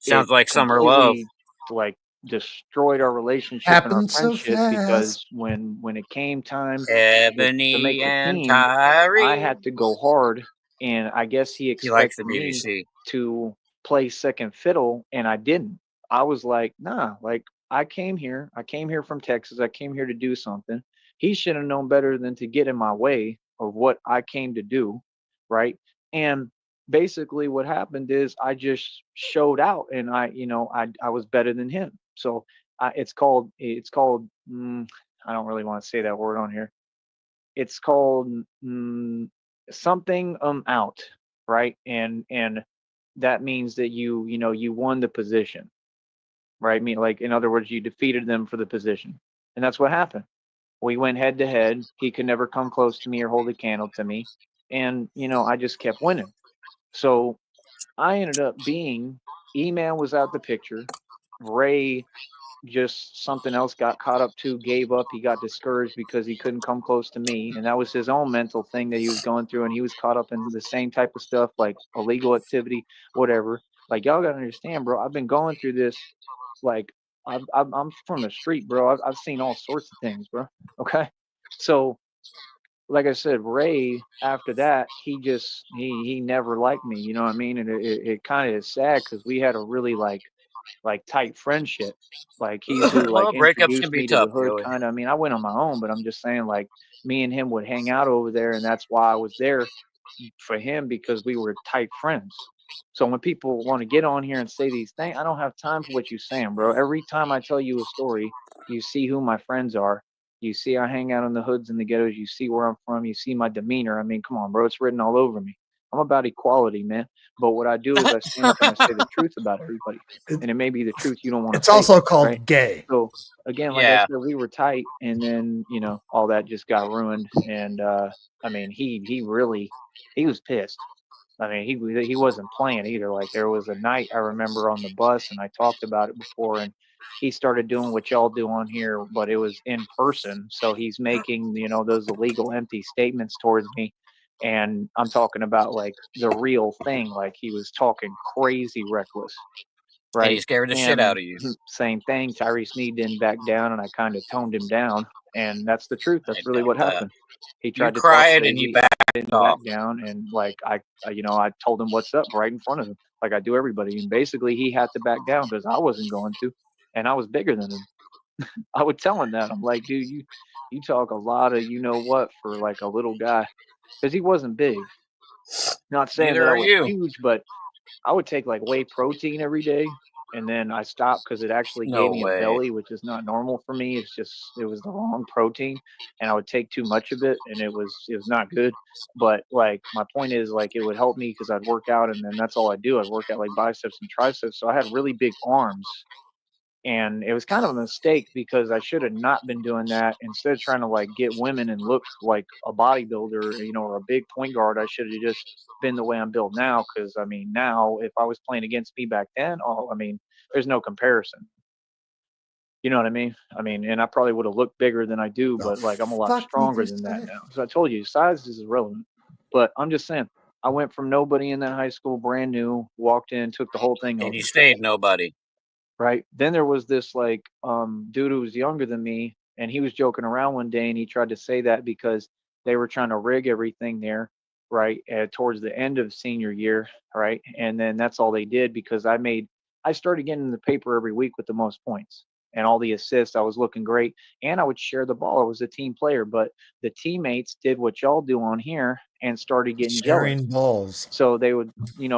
it Sounds like summer love. completely like destroyed our relationship and our Happened so friendship fast. because when it came time to make Ebony the and team, I Tyree. had to go hard, and I guess he He likes the expected me BBC. to play second fiddle, and I didn't. I was like, nah, like I came here from Texas. I came here to do something. He should have known better than to get in my way of what I came to do, right? And basically what happened is I just showed out, and I was better than him. So I don't really want to say that word on here. It's called something out, right? And that means that you won the position, right? I mean, like in other words, you defeated them for the position, and that's what happened. We went head to head. He could never come close to me or hold a candle to me, and I just kept winning. So I ended up being E-Man was out the picture. Ray just something else got caught up to, gave up. He got discouraged because he couldn't come close to me. And that was his own mental thing that he was going through. And he was caught up in the same type of stuff, like illegal activity, whatever. Like, y'all got to understand, bro. I've been going through this. Like, I'm from the street, bro. I've seen all sorts of things, bro. Okay. So, like I said, Ray, after that, he never liked me. You know what I mean? And it kind of is sad because we had a really like tight friendship. Like, he's who like Well, breakups can introduced be me to the tough, hood, Joey. kind of. I mean, I went on my own, but I'm just saying, like, me and him would hang out over there, and that's why I was there for him, because we were tight friends. So when people want to get on here and say these things, I don't have time for what you're saying, bro. Every time I tell you a story, you see who my friends are. You see I hang out in the hoods and the ghettos. You see where I'm from. You see my demeanor. I mean, come on, bro. It's written all over me. I'm about equality, man. But what I do is I stand up and I say the truth about everybody. And it may be the truth you don't want to It's face, also called right? gay. So again, like I Yeah. said, we were tight, and then all that just got ruined. And I mean, he really was pissed. I mean, he wasn't playing either. Like, there was a night I remember on the bus, and I talked about it before, and he started doing what y'all do on here, but it was in person. So he's making those illegal empty statements towards me, and I'm talking about like the real thing. Like, he was talking crazy reckless, And he right? scared the shit out And of you. same thing, Tyree Sneed didn't back down, and I kind of toned him down, and that's the truth. I That's really doubt what that. happened. He You tried to talk cried and you crazy. I backed didn't off. back down, and like I told him what's up right in front of him, like I do everybody. And basically, he had to back down because I wasn't going to, and I was bigger than him. I would tell him that. I'm like, dude, you talk a lot of what for like a little guy, because he wasn't big. Not saying Neither that I are was you. huge, but I would take like whey protein every day, and then I stopped because it actually gave No me a way. belly, which is not normal for me. It was the wrong protein, and I would take too much of it, and it was not good. But like, my point is, like, it would help me because I'd work out, and then that's all I do. I'd work out like biceps and triceps, so I had really big arms. And it was kind of a mistake because I should have not been doing that. Instead of trying to like get women and look like a bodybuilder, or a big point guard, I should have just been the way I'm built now. Because I mean, now if I was playing against me back then, I mean, there's no comparison. You know what I mean? I mean, and I probably would have looked bigger than I do, but like, I'm a lot Fuck you stronger just than that said. now. So I told you, size is irrelevant. But I'm just saying, I went from nobody in that high school, brand new, walked in, took the whole thing And over. you stayed nobody. Right. Then there was this like dude who was younger than me, and he was joking around one day, and he tried to say that because they were trying to rig everything there, right, towards the end of senior year, right? And then that's all they did, because I started getting in the paper every week with the most points and all the assists. I was looking great, and I would share the ball. I was a team player, but the teammates did what y'all do on here and started getting jealous. Sharing balls. So they would,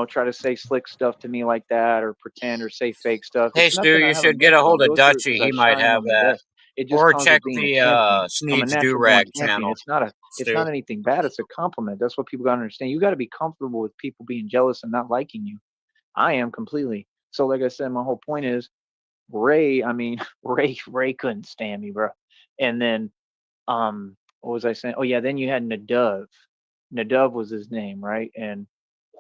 try to say slick stuff to me like that, or pretend or say fake stuff. Hey, It's Stu, nothing I you haven't should been get a through. I hold of go through it Dutchy. because I He might shine have on the that. best. It just Or comes with check being a the champion. I'm a Sneed's natural born Durag champion. channel. It's not anything bad. It's a compliment. That's what people got to understand. You got to be comfortable with people being jealous and not liking you. I am completely. So like I said, my whole point is Ray. I mean, Ray couldn't stand me, bro. And then what was I saying? Oh yeah, then you had Nadav. Nadav was his name, right? And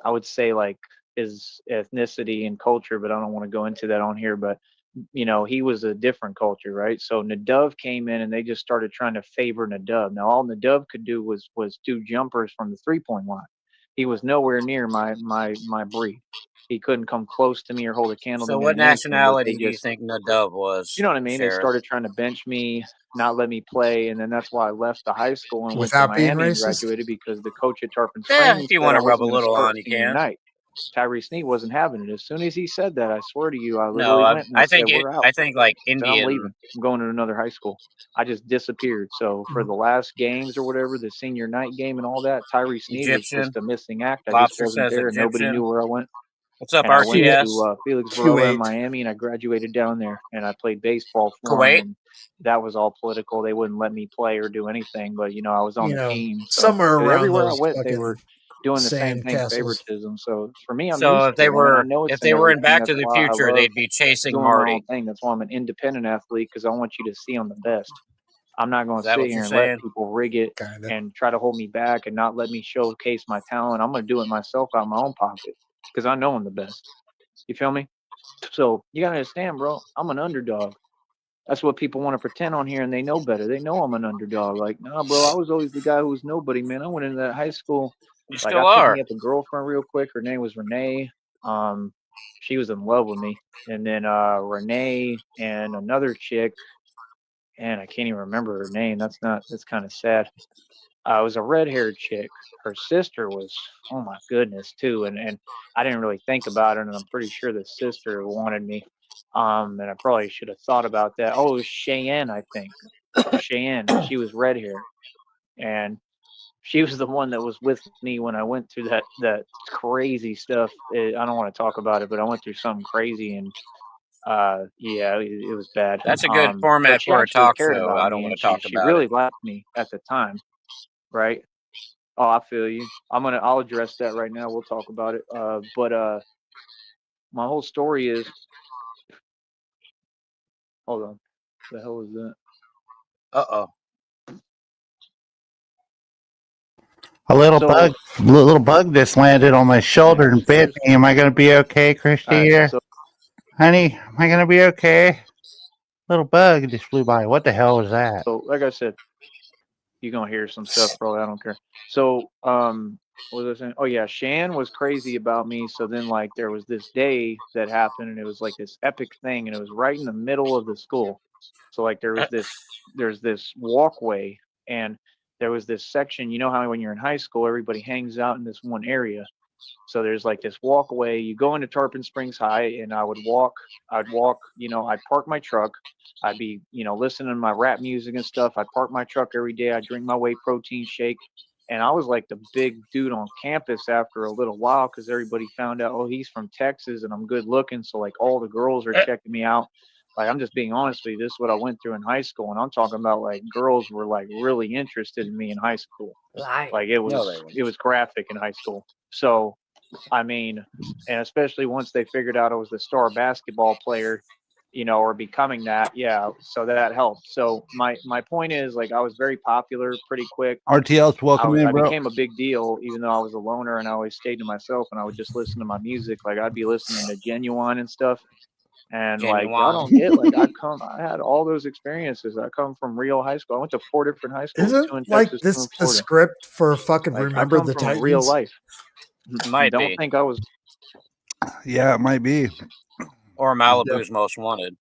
I would say like his ethnicity and culture, but I don't want to go into that on here. But he was a different culture, right? So Nadav came in, and they just started trying to favor Nadav. Now all Nadav could do was do jumpers from the 3-point line. He was nowhere near my breed. He couldn't come close to me or hold a candle to So me what on anything. But nationality they do you just, think Nadav you was, know what I mean? They Sheriff? started trying to bench me, not let me play, and then that's why I left the high school and went to Without being Miami and racist? graduated, because the coach at Tarpon Yeah, if Springs you said want I to rub a wasn't going to little start on, you senior can. night. Tyree Sneed wasn't having it. As soon as he said that, I swear to you, I No, literally went and I said, "We're out." I think like I said, "I'm Indian leaving. I'm going to another high school." I just disappeared. So for the last games or whatever, the senior night game and all that, Tyree Sneed was Egyptian. just a missing act. I just Lobster wasn't says there, and nobody Egyptian. knew where I went. What's up, And I went Q8. RCS? to Felix Varela in Q8. Miami, and I graduated down there, and I played baseball for him, Kuwait? and that was all political. They wouldn't let me play or do anything, but I was on the team. So Somewhere 'cause around everywhere I those went, they were fucking doing the same sand thing, castles. favoritism. So for me, I'm So used to it, man. I know if it's in they were in everything. Back That's to the why I Future, love they'd be chasing doing my own Marty. thing. That's why I'm an independent athlete, because I want you to see I'm the best. I'm not going Is to that sit what you're here and let saying? people rig it Kinda. and try to hold me back and not let me showcase my talent. I'm going to do it myself out of my own pocket, because I know I'm the best. You feel me? So you gotta understand, bro. I'm an underdog. That's what people want to pretend on here, and they know better. They know I'm an underdog. Like, nah, bro, I was always the guy who was nobody, man. I went into that high school. You Like, I still picked are. me up a girlfriend real quick. Her name was Renee. She was in love with me. And then Renee and another chick, and I can't even remember her name. That's kind of sad. It was a red-haired chick. Her sister was, oh my goodness, too. And I didn't really think about it, and I'm pretty sure the sister wanted me. And I probably should have thought about that. Oh, it was Cheyenne, I think. Cheyenne. She was red-haired, and she was the one that was with me when I went through that crazy stuff. I don't want to talk about it, but I went through something crazy, and yeah, it was bad. That's a good But format she for a actually talk cared show. about I don't me, want and to talk she about really it. liked me at the time, right? Oh, I feel you. I'll address that right now. We'll talk about it. But my whole story is, hold on, the hell was that? Uh-oh. A little So, bug just landed on my shoulder and bit me. Am I gonna be okay, Christy? all right, Here, so honey, am I gonna be okay? Little bug just flew by. What the hell was that? like I said, you're gonna hear some stuff, probably. I don't care. So, what was I saying? Oh yeah, Shan was crazy about me. So then, like, there was this day that happened, and it was like this epic thing, and it was right in the middle of the school. So like, there's this walkway, and there was this section. You know how when you're in high school, everybody hangs out in this one area. So there's like this walkway. You go into Tarpon Springs High, and I'd walk, I'd park my truck. I'd be, listening to my rap music and stuff. I'd park my truck every day. I'd drink my whey protein shake. And I was like the big dude on campus after a little while because everybody found out, oh, he's from Texas and I'm good looking. So like all the girls are checking me out. Like, I'm just being honest with you. This is what I went through in high school. And I'm talking about like girls were like really interested in me in high school. Like it was graphic in high school. So I mean, and especially once they figured out I was the star basketball player, or becoming that, yeah. So that helped. So my point is, like, I was very popular pretty quick. RTL's welcome in, I bro. became a big deal, even though I was a loner and I always stayed to myself and I would just listen to my music. Like I'd be listening to Genuine and stuff. And like, y'all don't get, like, I had all those experiences. I come from real high school. I went to 4 different high schools, 2 in Isn't like Texas, 2 this in the Florida. script for fucking Like, I Remember come the from real Titans? life. Might Don't be. think I was. Yeah, it might be. Or Malibu's Most Wanted.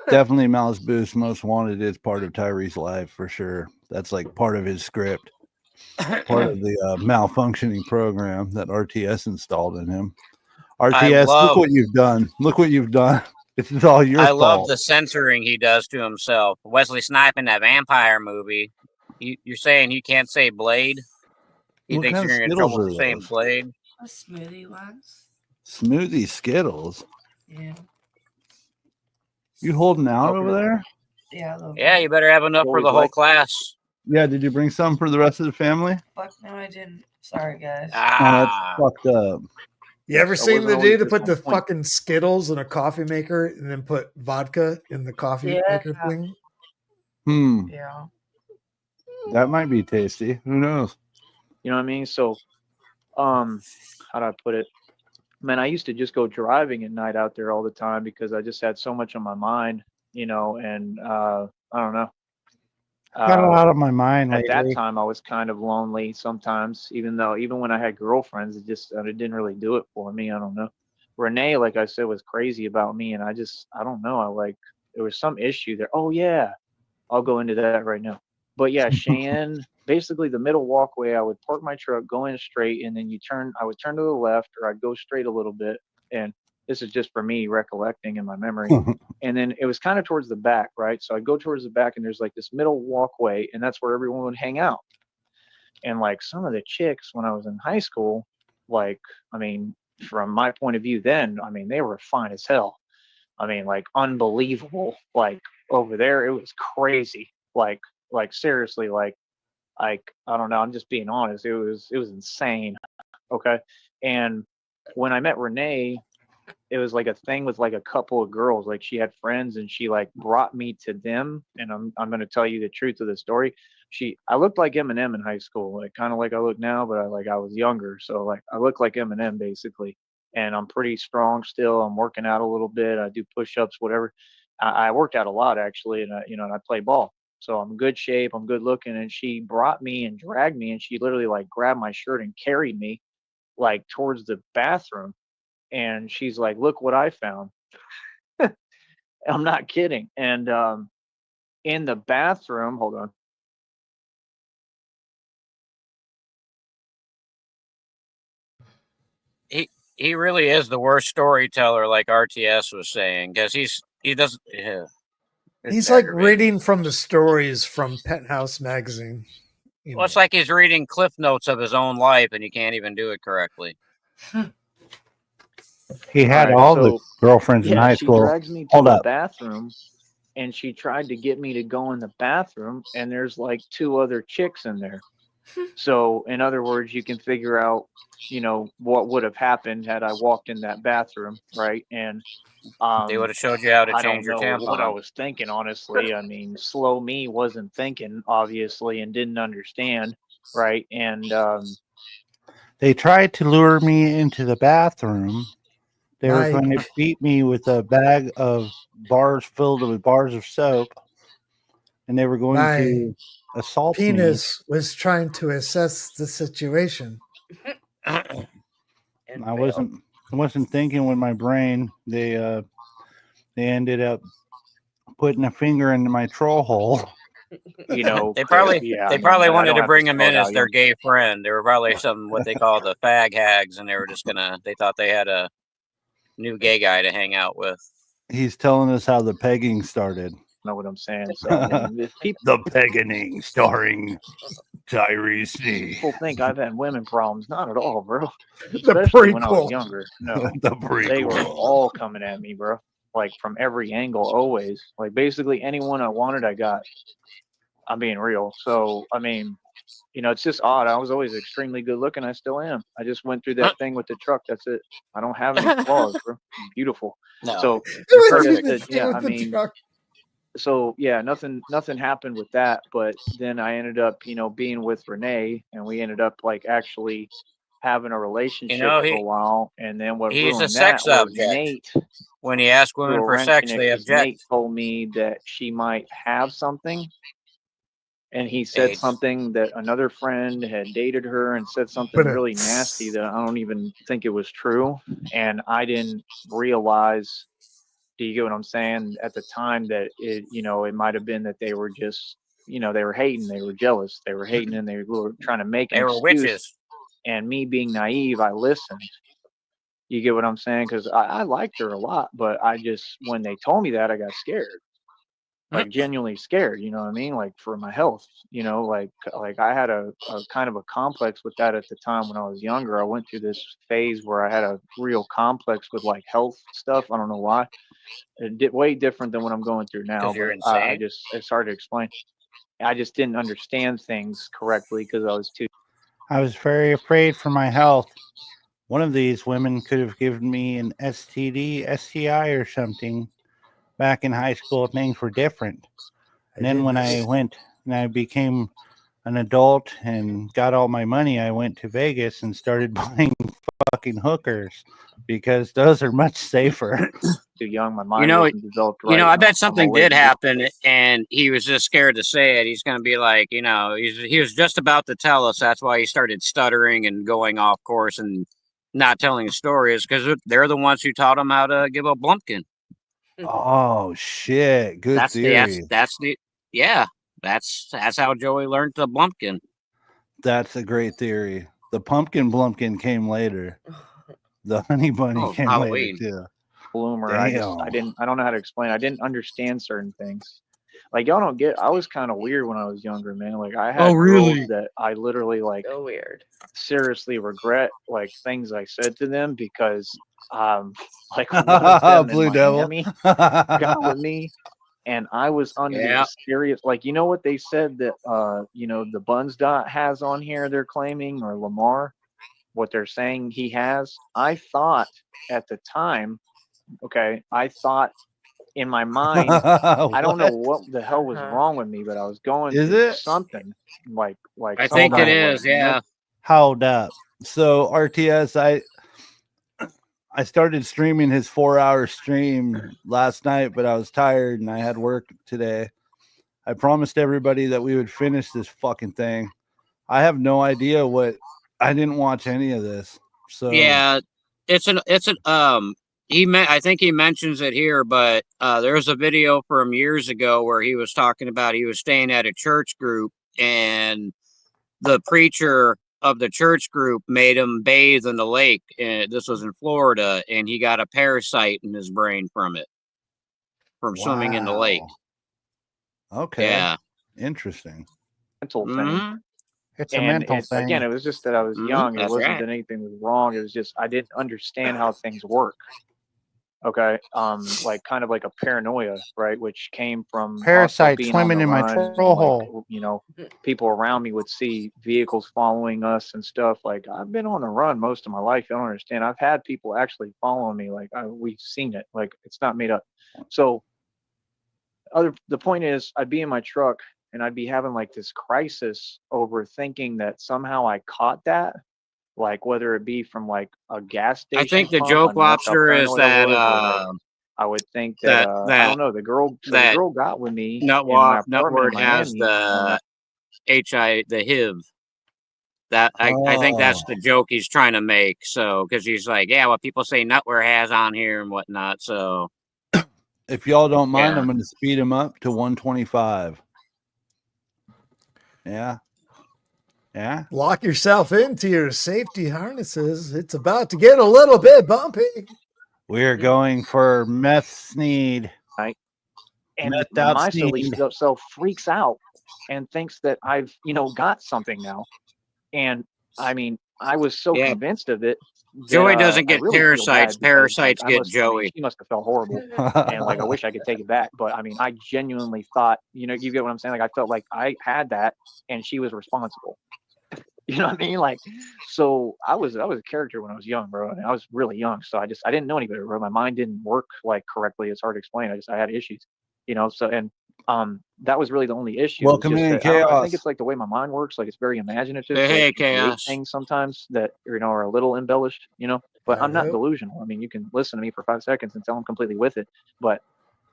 Definitely Malibu's Most Wanted is part of Tyree's life for sure. That's like part of his script. Part of the malfunctioning program that RTS installed in him. RTS, look what you've done. Look what you've done. It's all your fault. I love the censoring he does to himself. Wesley Snipe in that vampire movie. You're saying he can't say Blade? He What thinks kind you're of going to get in Skittles trouble are for saying those? Blade? A smoothie ones. Smoothie Skittles. Yeah. You holding out Okay. over there? Yeah, a little Yeah, bit. you better have enough for Always the whole like- class. Yeah, did you bring some for the rest of the family? Fuck no, I didn't. Sorry, guys. Oh, that's fucked up. You ever I seen the wasn't dude always that put the disappointed. fucking Skittles in a coffee maker and then put vodka in the coffee maker thing? Yeah. That might be tasty. Who knows? You know what I mean? So, how do I put it? Man, I used to just go driving at night out there all the time because I just had so much on my mind, and I don't know. Got a lot on my mind At that lately. time, I was kind of lonely sometimes, even when I had girlfriends, it didn't really do it for me. I don't know. Renee, like I said, was crazy about me, and I don't know. There was some issue there. Oh yeah, I'll go into that right now. But yeah, Cheyenne, basically the middle walkway, I would park my truck, go in straight, and then I would turn to the left, or I'd go straight a little bit. And this is just for me recollecting in my memory. And then it was kind of towards the back, right? So I'd go towards the back, and there's like this middle walkway, and that's where everyone would hang out. And like some of the chicks when I was in high school, like, I mean, from my point of view then, I mean, they were fine as hell. I mean, like, unbelievable. Like, over there, it was crazy. Like seriously, like, I don't know. I'm just being honest. It was insane. Okay. And when I met Renee, it was like a thing with like a couple of girls. Like, she had friends and she like brought me to them. And I'm going to tell you the truth of the story. I looked like Eminem in high school, like kind of like I look now, but I was younger. So like I look like Eminem basically. And I'm pretty strong still. I'm working out a little bit. I do push-ups, whatever. I worked out a lot actually, and and I play ball, so I'm in good shape, I'm good looking, and she brought me and dragged me, and she literally like grabbed my shirt and carried me like towards the bathroom, and she's like, "Look what I found." I'm not kidding. And in the bathroom, hold on. He really is the worst storyteller, like RTS was saying, because he doesn't. Yeah, He's like reading from the stories from Penthouse magazine. Well, it's like he's reading cliff notes of his own life, and he can't even do it correctly. He had all the girlfriends in high She school. drags me to the bathroom, and she tried to get me to go in the bathroom, and there's like 2 other chicks in there. So, in other words, you can figure out, what would have happened had I walked in that bathroom, right? And they would have showed you how to I change don't your know what I tampon. was thinking, honestly. I mean, slow me wasn't thinking, obviously, and didn't understand, right? And they tried to lure me into the bathroom. They were going to beat me with a bag of bars filled with bars of soap, and they were going to assault me. Penis was trying to assess the situation. I wasn't thinking with my brain. They ended up putting a finger into my troll hole. They probably wanted to bring him in as their gay friend. They were probably some what they call the fag hags, and they were just they thought they had a new gay guy to hang out with. He's telling us how the pegging started. Know what I'm saying? So if the pegging starring Tyree. People think I've had women problems. Not at all, bro. Especially when I was younger. No, they were all coming at me, bro. Like from every angle, always. Like basically anyone I wanted, I got. I'm being real. So I mean, it's just odd. I was always extremely good looking. I still am. I just went through that thing with the truck. That's it. I don't have any flaws, bro. I'm beautiful. No. So I mean. So yeah, nothing happened with that, but then I ended up, being with Renee, and we ended up like actually having a relationship for a while, and then what he's ruined a sex that was object. Nate. When you ask women for sex, they object. Nate told me that she might have something, and he said something that another friend had dated her and said something really nasty that I don't even think it was true, and I didn't realize. Do you get what I'm saying? At the time that it might have been that they were just, they were hating, they were jealous, they were hating, and they were trying to make an excuse. Witches. And me being naive, I listened. You get what I'm saying? Because I liked her a lot, but when they told me that, I got scared, like genuinely scared. You know what I mean? Like for my health. Like I had a kind of a complex with that at the time when I was younger. I went through this phase where I had a real complex with like health stuff. I don't know why. Way different than what I'm going through now. You're but insane. It's hard to explain. I just didn't understand things correctly because I was too. I was very afraid for my health. One of these women could have given me an STD, STI, or something. Back in high school, things were different. And then when I went and I became an adult and got all my money, I went to Vegas and started buying fucking hookers because those are much safer. Too young, my mind wasn't developed right. I bet something did happen, and he was just scared to say it. He's going to be like, he was just about to tell us. That's why he started stuttering and going off course and not telling stories, because they're the ones who taught him how to give a blumpkin. Oh shit! Good theory. That's how Joey learned the blumpkin. That's a great theory. The pumpkin blumpkin came later. The honey bunny came Halloween. later too. Bloomer. I don't know how to explain. I didn't understand certain things. Like y'all don't get. I was kind of weird when I was younger, man. Like I had girls that I literally like. So weird. Seriously regret like things I said to them because like one of them Blue in Devil Miami got with me, and I was under the serious, like, what they said that the Buns Dot has on here, they're claiming, or Lamar, what they're saying he has. I thought at the time, I thought in my mind, I don't know what the hell was wrong with me, but I was going through something like I think it is, yeah. Hold up. So RTS, I started streaming his 4-hour stream last night, but I was tired and I had work today. I promised everybody that we would finish this fucking thing. I have no idea what. I didn't watch any of this. So Yeah, it's an I think he mentions it here, but there's a video from years ago where he was talking about he was staying at a church group and the preacher of the church group made him bathe in the lake. And this was in Florida, and he got a parasite in his brain from it, from swimming in the lake. Okay. Yeah. Interesting. Mental thing. Mhm. It's a And mental it's, thing. again, it was just that I was young. It That's wasn't right. that anything was wrong. It was just I didn't understand how things work. Okay, like kind of like a paranoia, right? Which came from also Parasite being on swimming the in my run. troll Like, hole. you know, people around me would see vehicles following us and stuff. Like I've been on the run most of my life. You don't understand. I've had people actually following me. Like we've seen it. Like it's not made up. So the point is, I'd be in my truck and I'd be having like this crisis over thinking that somehow I caught that. Like whether it be from like a gas station. I think the pump. joke, I mean, that's how Lobster, is paranoid I that was, or, like, I would think that, I don't know, the girl got with me in my apartment in Nutward has Miami. the the HIV. That I think that's the joke he's trying to make. So because he's like, yeah, what people say Nutware has on here and whatnot. So if y'all don't mind, Yeah. I'm going to speed him up to 125. Yeah. Yeah. Lock yourself into your safety harnesses. It's about to get a little bit bumpy. We're going for meth sneed. Right. And Methed out my sneed. silly self freaks out and thinks that I've, got something now. And I mean, I was so Yeah. convinced of it. Joey that, doesn't I get really feel parasites. bad because, Parasites I get must- I mean, Joey. she must have felt horrible. And like I wish I could take it back, but I mean I genuinely thought, you get what I'm saying? Like I felt like I had that and she was responsible. You know what I mean? Like, so I was a character when I was young, bro. And I was really young, so I didn't know any better, bro. My mind didn't work like correctly. It's hard to explain. I had issues, so and that was really the only issue. Welcome just in, that, I don't know, I think Chaos. it's like the way my mind works. Like it's very imaginative. Hey, so hey, I can create Chaos. things sometimes that are a little embellished, but I'm not Yep. delusional. I mean, you can listen to me for 5 seconds and tell I'm completely with it, but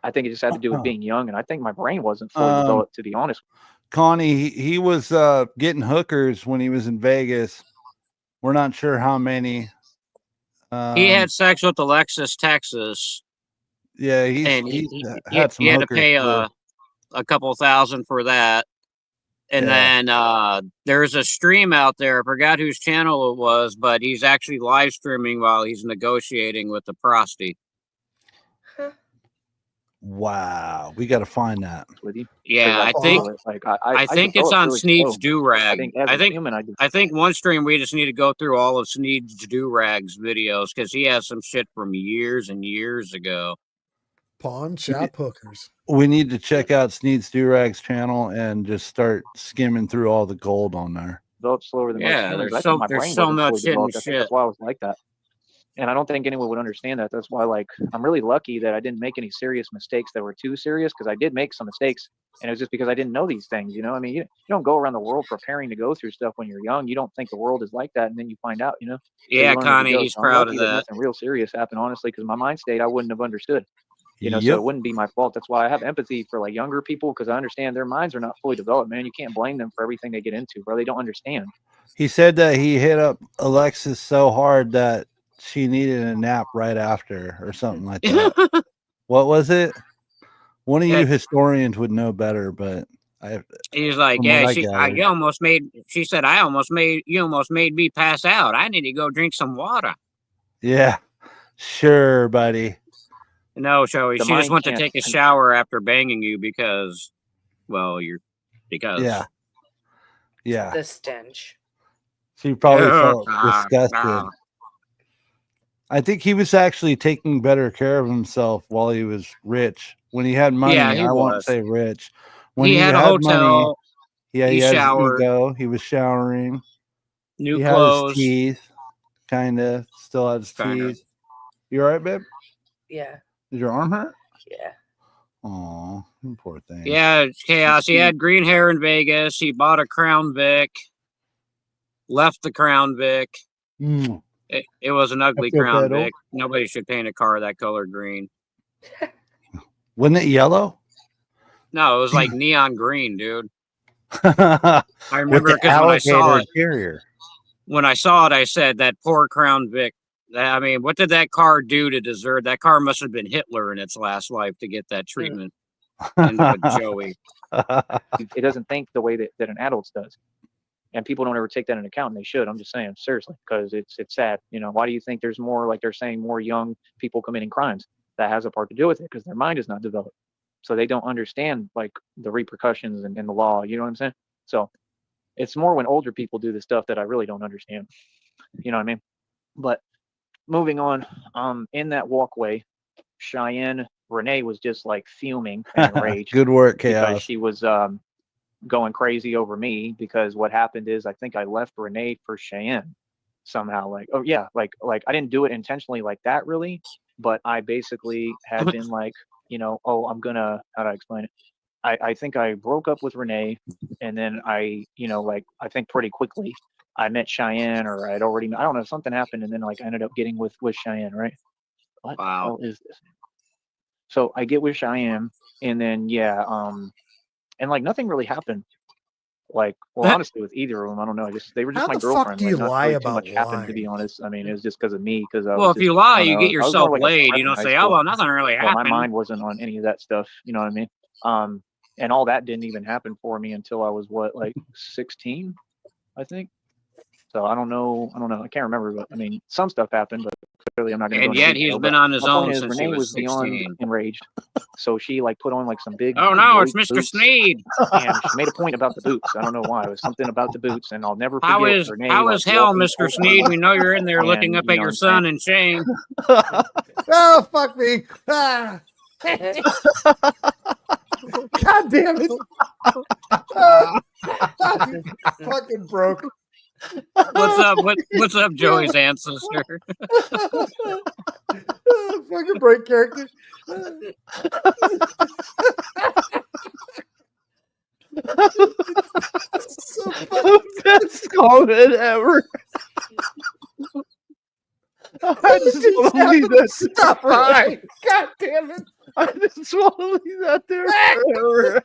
I think it just had to do with being young, and I think my brain wasn't fully developed, to be honest. Connie, he was getting hookers when he was in Vegas. We're not sure how many. He had sex with Alexis, Texas, Yeah, and he's he had some had to hookers pay too. a couple $1,000 for that. And Yeah. then there's a stream out there. I forgot whose channel it was, but he's actually live streaming while he's negotiating with the prosty. Wow, we got to find that. With you. Yeah, I can think feel it. Like I think it's developed on really Sneed's slow. Do Rag. I think as a human, I think one stream we just need to go through all of Sneed's Do Rag's videos because he has some shit from years and years ago. Pawn shop hookers. We need to check out Sneed's Durag's channel and just start skimming through all the gold on there. Developed slower than most Yeah, humans. there's I think my there's brain so wasn't much fully hidden developed. I think shit. that's why I was like that. And I don't think anyone would understand that. That's why, like, I'm really lucky that I didn't make any serious mistakes that were too serious, because I did make some mistakes, and it was just because I didn't know these things. I mean, you don't go around the world preparing to go through stuff when you're young. You don't think the world is like that, and then you find out. So Yeah, you learn as you Connie, go. he's So I'm proud lucky of that. Nothing real serious happened, honestly, because my mind state I wouldn't have understood. So Yep. it wouldn't be my fault. That's why I have empathy for like younger people, because I understand their minds are not fully developed, man. You can't blame them for everything they get into, bro. They don't understand. He said that he hit up Alexis so hard that she needed a nap right after or something like that. What was it? One of you historians would know better, but he's like, from yeah, what I she gathered. said, you almost made me pass out. I need to go drink some water. Yeah, sure, buddy. No, Joey, The she just mind went to can't- take a shower after banging you because Yeah. The stench. She probably felt disgusted. I think he was actually taking better care of himself while he was rich. When he had money, Yeah, he I won't was. say rich. When He had a hotel. Money, he had his showered. ego. He was showering. New he clothes. Had his teeth. Kinda. Still had his teeth. You all right, babe? Yeah. Did your arm hurt? Yeah. Oh, poor thing. Yeah, Chaos. He had green hair in Vegas. He bought a Crown Vic. Left the Crown Vic. It was an ugly feel Crown bad, oh. Vic. Nobody should paint a car that color green. Wasn't it yellow? No, it was like neon green, dude. I I remember because when I saw it, interior. when I saw it, I said that poor Crown Vic. I mean, what did that car do to deserve? That car must have been Hitler in its last life to get that treatment. End up with Joey. It doesn't think the way that an adult does. And people don't ever take that into account, and they should. I'm just saying, seriously, because it's sad. You know, why do you think there's more, like they're saying, more young people committing crimes? That has a part to do with it, because their mind is not developed. So they don't understand, like, the repercussions and the law. You know what I'm saying? So it's more when older people do the stuff that I really don't understand. You know what I mean? But moving on, in that walkway, Cheyenne Renee was just like fuming and enraged. Good work, because Chaos. she was going crazy over me, because what happened is I think I left Renee for Cheyenne somehow. Like, oh yeah, like I didn't do it intentionally like that really, but I basically had been like, you know, oh, I'm gonna, how do I explain it? I think I broke up with Renee, and then I, you know, like I think pretty quickly I met Cheyenne, or I'd already, I don't know, something happened, and then like I ended up getting with Cheyenne, right? What the hell is this? So I get with Cheyenne, and then yeah, and like nothing really happened. Like, well, honestly, with either of them, I don't know. They were just How my the girlfriend. fuck do you like, not lie really about too much happened, to be lying? honest. I mean, it was just because of me. Because Well, if you lie, you get yourself laid. You don't say, "Oh, well, nothing really Well, my happened." mind wasn't on any of that stuff. You know what I mean? And all that didn't even happen for me until I was what, like 16, I think. So I don't know. I can't remember, but I mean, some stuff happened, but clearly I'm not going to go And into yet detail. he's been on his My point own is, since Renee he was was beyond 16. enraged, so she like put on like some big. Oh no, it's white Mr. boots, Sneed. and she made a point about the boots. I don't know why. It was something about the boots, and I'll never forget. How is Renee, how like, is hell, walking Mr. over Sneed? me, We know you're in there looking and, up you at know your what I'm saying? son in shame. Oh, fuck me. Ah. God damn it. Fucking broke. What's up? What's up, Joey's ancestor? Fucking break character. So Best comment ever. I just want to leave that Stop right. God damn it. I just want to leave that there forever.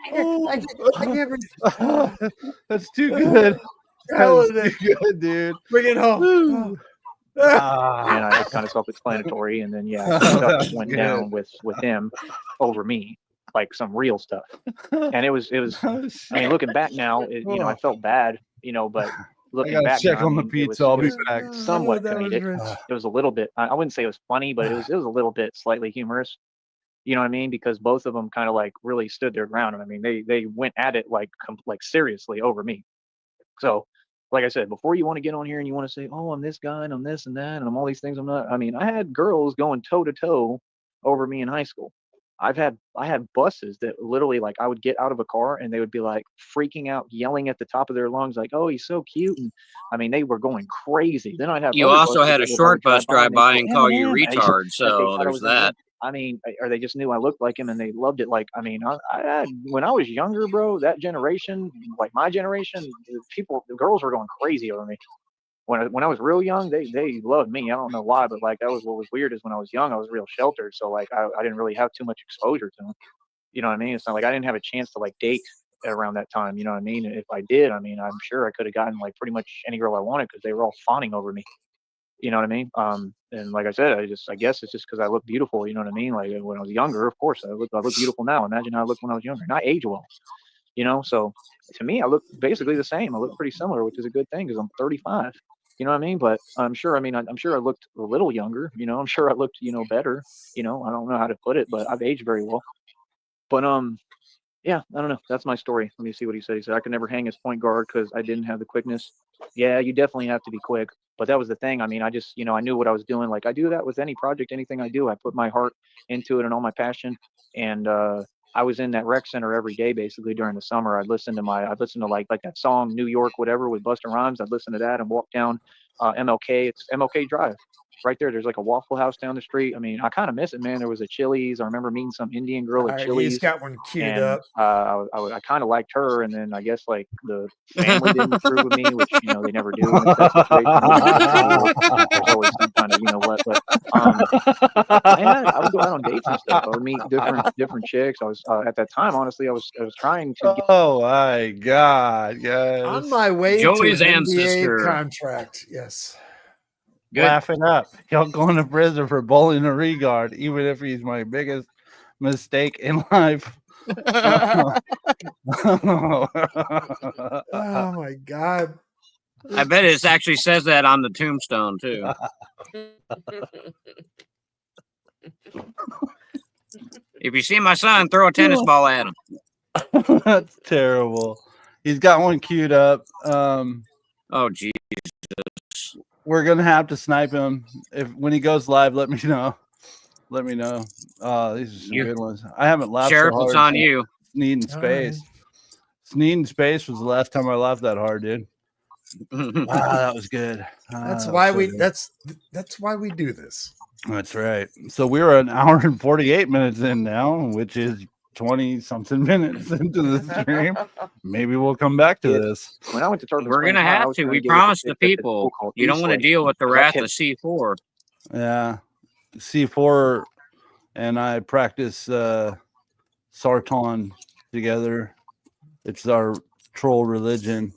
I can't That's too good. Hell That's of it. too good, dude. Bring it home. Woo. And it's kind of self-explanatory. And then yeah, some stuff went Good. down with him over me, like some real stuff. And it was. Oh, I mean, looking back now, you know, I felt bad, you know, but looking gotta back check now, on I the mean, pizza. I'll be it was back. somewhat that was comedic. rich. It was a little bit. I wouldn't say it was funny, but it was a little bit slightly humorous. You know what I mean? Because both of them kind of like really stood their ground. And I mean, they went at it like seriously over me. So, like I said, before you want to get on here and you want to say, oh, I'm this guy and I'm this and that and I'm all these things, I'm not. I mean, I had girls going toe to toe over me in high school. I had buses that literally, like, I would get out of a car and they would be like freaking out, yelling at the top of their lungs, like, "Oh, he's so cute!" And I mean, they were going crazy. Then I'd have You other also buses had a that would, short like, bus drive they'd by go, and call you "Eminem," retard. that they So thought I there's was in love. that. I mean, or they just knew I looked like him and they loved it. Like, I mean, I had, when I was younger, bro, that generation, like my generation, the girls were going crazy over me. When I was real young, they loved me. I don't know why, but like that was what was weird is when I was young, I was real sheltered. So like I didn't really have too much exposure to them. You know what I mean? It's not like I didn't have a chance to like date around that time. You know what I mean? If I did, I mean, I'm sure I could have gotten like pretty much any girl I wanted because they were all fawning over me. You know what I mean? And like I said, I guess it's just because I look beautiful. You know what I mean? Like when I was younger, of course, I look beautiful now. Imagine how I looked when I was younger. And I age well. You know, so to me, I look basically the same. I look pretty similar, which is a good thing because I'm 35. You know what I mean? But I'm sure. I mean, I'm sure I looked a little younger. You know, I'm sure I looked, better. You know, I don't know how to put it, but I've aged very well. But yeah, I don't know. That's my story. Let me see what he said. He said I could never hang as point guard because I didn't have the quickness. Yeah, you definitely have to be quick. But that was the thing. I mean, I just, I knew what I was doing. Like I do that with any project, anything I do. I put my heart into it and all my passion. And I was in that rec center every day, basically during the summer. I'd listen to like that song New York, whatever with Busta Rhymes. I'd listen to that and walk down MLK. It's MLK Drive. right there. There's like a Waffle House down the street. I mean, I kind of miss it, man. There was a Chili's. I remember meeting some Indian girl at Chili's. He's got one queued and up. I kind of liked her, and then I guess like the family didn't approve of me, which they never do in that situation. There's always some kind of what. But man, I would go out on dates and stuff. I would meet different chicks. I was at that time, honestly, I was trying to. Oh my God, guys! On my way Joey's to an ancestor. NBA contract. Yes. Good. Laughing up. He'll go into prison for bullying a regard, even if he's my biggest mistake in life. Oh my God. I bet it actually says that on the tombstone too. If you see my son, throw a tennis ball at him. That's terrible. He's got one queued up. Oh, geez. We're gonna have to snipe him when he goes live. Let me know. Let me know. These are some good ones. I haven't laughed. Sheriff, so hard it's on you. Sneed in space. Sneed in space was the last time I laughed that hard, dude. That was good. That's why that's why we do this. That's right. So we're an hour and 48 minutes in now, which is 20 something minutes into the stream. Maybe we'll come back to this. When I went to Turtles, we're gonna have to. We promised the people. You don't want to deal with the wrath of C4. Yeah, C4 and I practice Sarton together. It's our troll religion,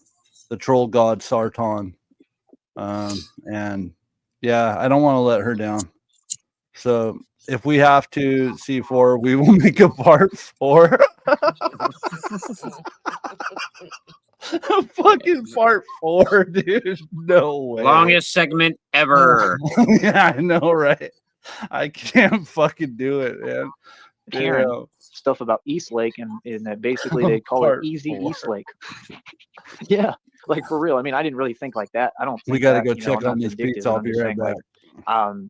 the troll god Sarton. And yeah, I don't want to let her down. So if we have to C4, we will make a part 4. Fucking part 4, dude. No way. Longest segment ever. Yeah, I know, right? I can't fucking do it, man. Karen, stuff about East Lake, and that basically they call it Easy 4. East Lake. Yeah, like for real. I mean, I didn't really think like that. I don't think we got to go that, check on this pizza. I'll be right back.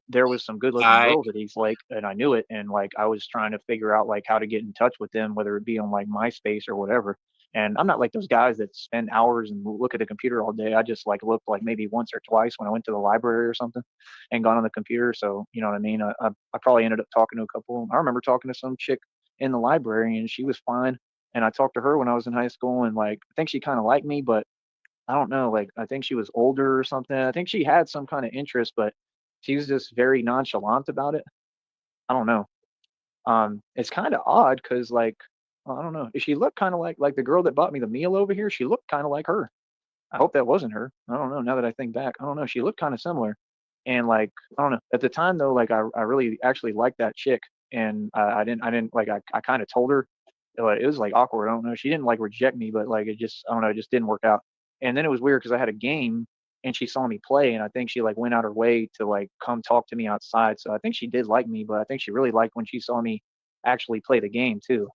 There was some good looking girls at East Lake, and I knew it, and like I was trying to figure out like how to get in touch with them, whether it be on like MySpace or whatever. And I'm not like those guys that spend hours and look at the computer all day. I just like looked like maybe once or twice when I went to the library or something and gone on the computer. So, you know what I mean? I probably ended up talking to a couple of them. I remember talking to some chick in the library, and she was fine. And I talked to her when I was in high school, and like I think she kind of liked me, but I don't know. Like I think she was older or something. I think she had some kind of interest, but she was just very nonchalant about it. I don't know. It's kind of odd because like, I don't know. She looked kind of like the girl that bought me the meal over here. She looked kind of like her. I hope that wasn't her. I don't know. Now that I think back, I don't know. She looked kind of similar. And like, I don't know. At the time though, like I really actually liked that chick, and I didn't like. I kind of told her. It was like awkward. I don't know. She didn't like reject me, but like it just, I don't know. It just didn't work out. And then it was weird because I had a game, and she saw me play, and I think she like went out her way to like come talk to me outside. So I think she did like me, but I think she really liked when she saw me actually play the game too.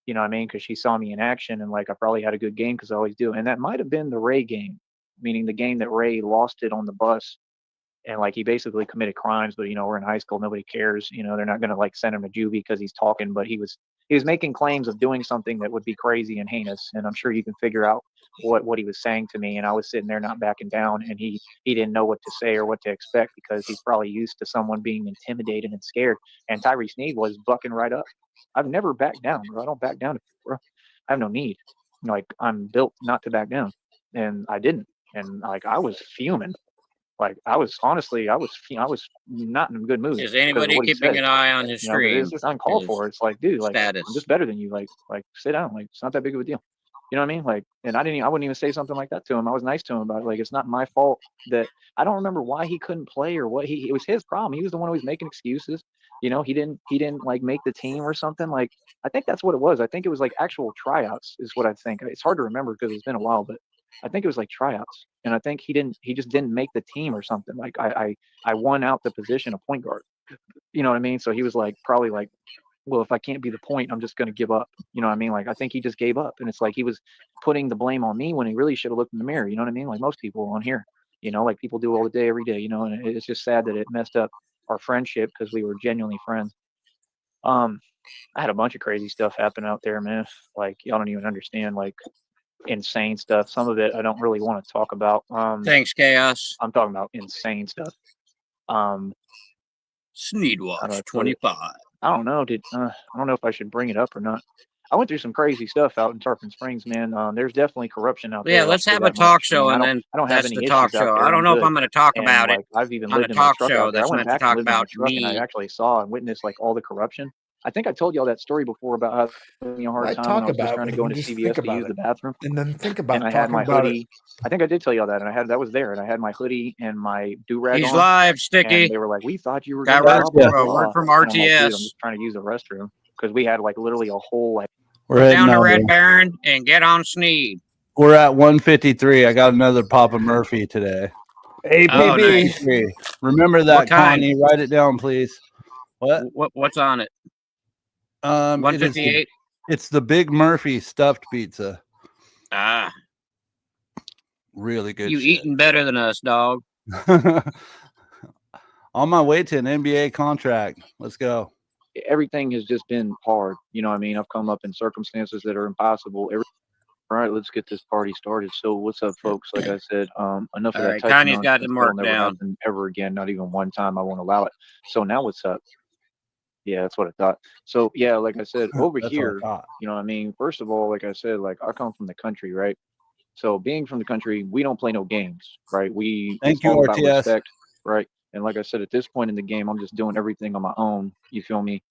You know what I mean? Because she saw me in action, and like I probably had a good game because I always do. And that might have been the Ray game, meaning the game that Ray lost it on the bus, and like he basically committed crimes. But you know, we're in high school, nobody cares. You know, they're not gonna like send him to juvie because he's talking, but he was making claims of doing something that would be crazy and heinous. And I'm sure you can figure out what he was saying to me. And I was sitting there not backing down, and he didn't know what to say or what to expect because he's probably used to someone being intimidated and scared. And Tyree Sneed was bucking right up. I've never backed down, bro. I don't back down, bro. I have no need. Like I'm built not to back down, and I didn't. And like I was fuming. Like I was honestly, I was not in a good mood. Is anybody keeping an eye on his stream? It's just uncalled for. It's like, dude, like status. I'm just better than you. Like sit down. Like it's not that big of a deal. You know what I mean? Like, and I wouldn't even say something like that to him. I was nice to him about it. Like, it's not my fault that I don't remember why he couldn't play or what it was his problem. He was the one who was making excuses. You know, he didn't like make the team or something. Like, I think that's what it was. I think it was like actual tryouts is what I think. It's hard to remember because it's been a while, but I think it was like tryouts. And I think he just didn't make the team or something. Like I won out the position of point guard. You know what I mean? So he was like, probably like, well, if I can't be the point, I'm just going to give up. You know what I mean? Like, I think he just gave up. And it's like he was putting the blame on me when he really should have looked in the mirror. You know what I mean? Like most people on here, you know, like people do all the day, every day, you know, and it's just sad that it messed up our friendship because we were genuinely friends. I had a bunch of crazy stuff happen out there, man. Like, y'all don't even understand, like, insane stuff. Some of it I don't really want to talk about. Thanks, Chaos. I'm talking about insane stuff. Sneed how do I Watch put it? 25. I don't know. I don't know if I should bring it up or not. I went through some crazy stuff out in Tarpon Springs, man. There's definitely corruption out Yeah, there. I'll let's say have a that talk much. I show, mean, and then I don't have that's the any talk issues out show. there. I don't I'm know if good. I'm going to talk And about it like, I've even on a lived in my talk truck show out there. I that's went meant to back and talk lived in my about truck, and I me. actually saw and witnessed like all the corruption. I think I told y'all that story before about how giving me a hard I time when I talk was just about trying to it, go and into just CVS think to about use it, the bathroom. and then think And about I had talking my about it. hoodie. I think I did tell y'all that, and that was there, and I had my hoodie and my do-rag He's on, live, and Sticky. they were like, "We thought you were Got gonna word, blah blah Gotcha. blah." word from And I'm like, "Dude, I'm RTS. just trying to use the restroom," because we had like literally a whole like. We're Put heading down the over. Red Baron and get on Sneed. We're at 153. I got another Papa Murphy today. Oh, nice. 153. Remember that, What kind? Connie. Write it down, please. What? What's on it? It is 158. it's the Big Murphy stuffed pizza. Ah, Really good you shit. eating better than us, dog. On my way to an NBA contract. Let's go. Everything has just been hard. You know what I mean? I've come up in circumstances that are impossible. All right, let's get this party started. So what's up, folks? Like I said, enough of All that right, type of Connie's got nonsense. the That'll mark never down. happen ever again. Not even one time. I won't allow it. So now what's up? Yeah, that's what I thought. So yeah, like I said, over That's what I here, thought. you know what I mean? First of all, like I said, like I come from the country, right? So being from the country, we don't play no games, right? Thank It's you, all about RTS. respect, right? And like I said, at this point in the game, I'm just doing everything on my own. You feel me?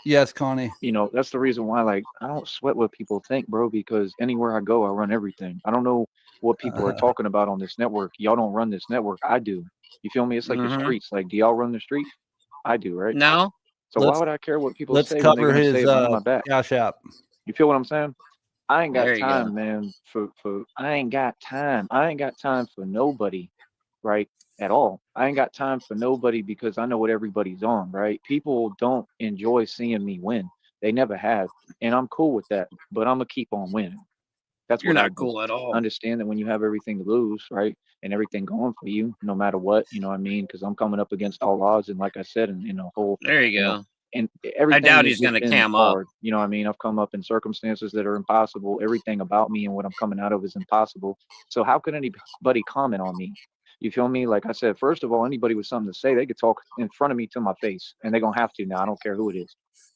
Yes, Connie. You know, that's the reason why, like, I don't sweat what people think, bro, because anywhere I go, I run everything. I don't know what people are talking about on this network. Y'all don't run this network. I do. You feel me? It's like the streets. Like, do y'all run the street? I do, right? No. So why would I care what people Let's say when they're cover gonna his say it behind my back? cash app. You feel what I'm saying? I ain't got There you time, go. man, for I ain't got time. I ain't got time for nobody, right? At all. I ain't got time for nobody because I know what everybody's on, right? People don't enjoy seeing me win. They never have. And I'm cool with that, but I'm gonna keep on winning. That's You're what I not do. cool at all. Understand that when you have everything to lose, right? And everything going for you, no matter what, you know what I mean? Because I'm coming up against all odds, and like I said, in a whole, There you you know, go. and I everything doubt has he's just going to been cam up. hard. You know what I mean? I've come up in circumstances that are impossible. Everything about me and what I'm coming out of is impossible. So how could anybody comment on me? You feel me? Like I said, first of all, anybody with something to say, they could talk in front of me to my face, and they're gonna have to now. I don't care who it is.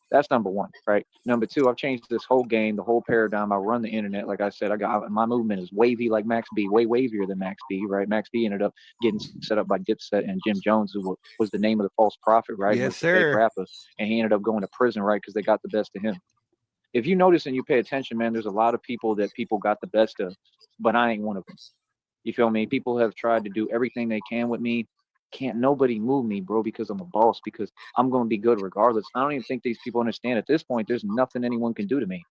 That's number one, right? Number two, I've changed this whole game, the whole paradigm. I run the internet. Like I said, I got my movement is wavy like Max B, way wavier than Max B, right? Max B ended up getting set up by Dipset and Jim Jones, who was the name of the false prophet, right? Yes, Was the fake sir. rapper, and he ended up going to prison, right? Because they got the best of him. If you notice and you pay attention, man, there's a lot of people that people got the best of, but I ain't one of them. You feel me? People have tried to do everything they can with me. Can't nobody move me, bro, because I'm a boss, because I'm going to be good regardless. I don't even think these people understand at this point, there's nothing anyone can do to me.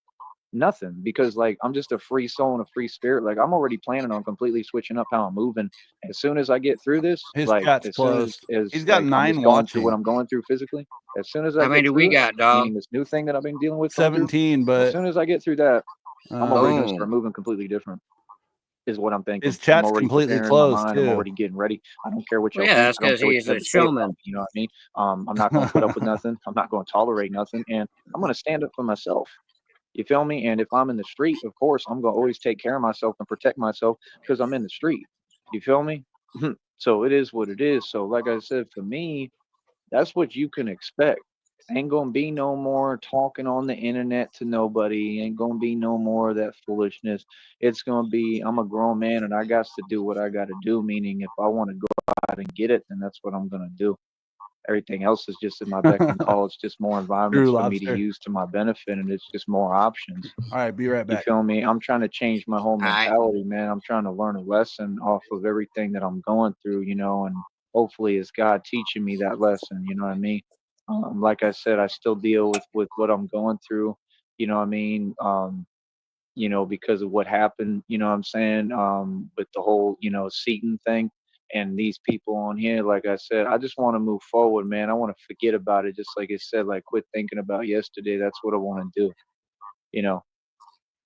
Nothing, because like I'm just a free soul and a free spirit. Like I'm already planning on completely switching up how I'm moving. As soon as I get through this, His like chat's as soon closed. as He's got like I'm 9 just going through watching. what I'm going through physically, as soon as I How many get do we through it, got, dog? meaning this new thing that I've been dealing with, going through, 17, as but soon as I get through that, I'm already gonna Boom. start moving completely different. Is what I'm thinking. his I'm chat's already completely preparing my closed mind. I'm too. already getting ready. I don't care what Well, y'all yeah, think. that's I don't because care what he's you have a to say about showman. me. You know what I mean? I'm not going to put up with nothing. I'm not going to tolerate nothing, and I'm going to stand up for myself. You feel me? And if I'm in the street, of course, I'm going to always take care of myself and protect myself because I'm in the street. You feel me? So it is what it is. So like I said, for me, that's what you can expect. Ain't gonna be no more talking on the internet to nobody. Ain't gonna be no more of that foolishness. It's gonna be I'm a grown man and I got to do what I got to do. Meaning, if I want to go out and get it, then that's what I'm gonna do. Everything else is just in my beck and call. It's just more environments True for me to lobster. use to my benefit, and it's just more options. All right, be right You back. feel me? I'm trying to change my whole right. mentality, man. I'm trying to learn a lesson off of everything that I'm going through, you know, and hopefully it's God teaching me that lesson, you know what I mean? Like I said, I still deal with what I'm going through, you know what I mean? You know, because of what happened, you know what I'm saying? With the whole, you know, Seaton thing and these people on here, like I said, I just want to move forward, man. I want to forget about it, just like I said, like quit thinking about yesterday. That's what I want to do, you know.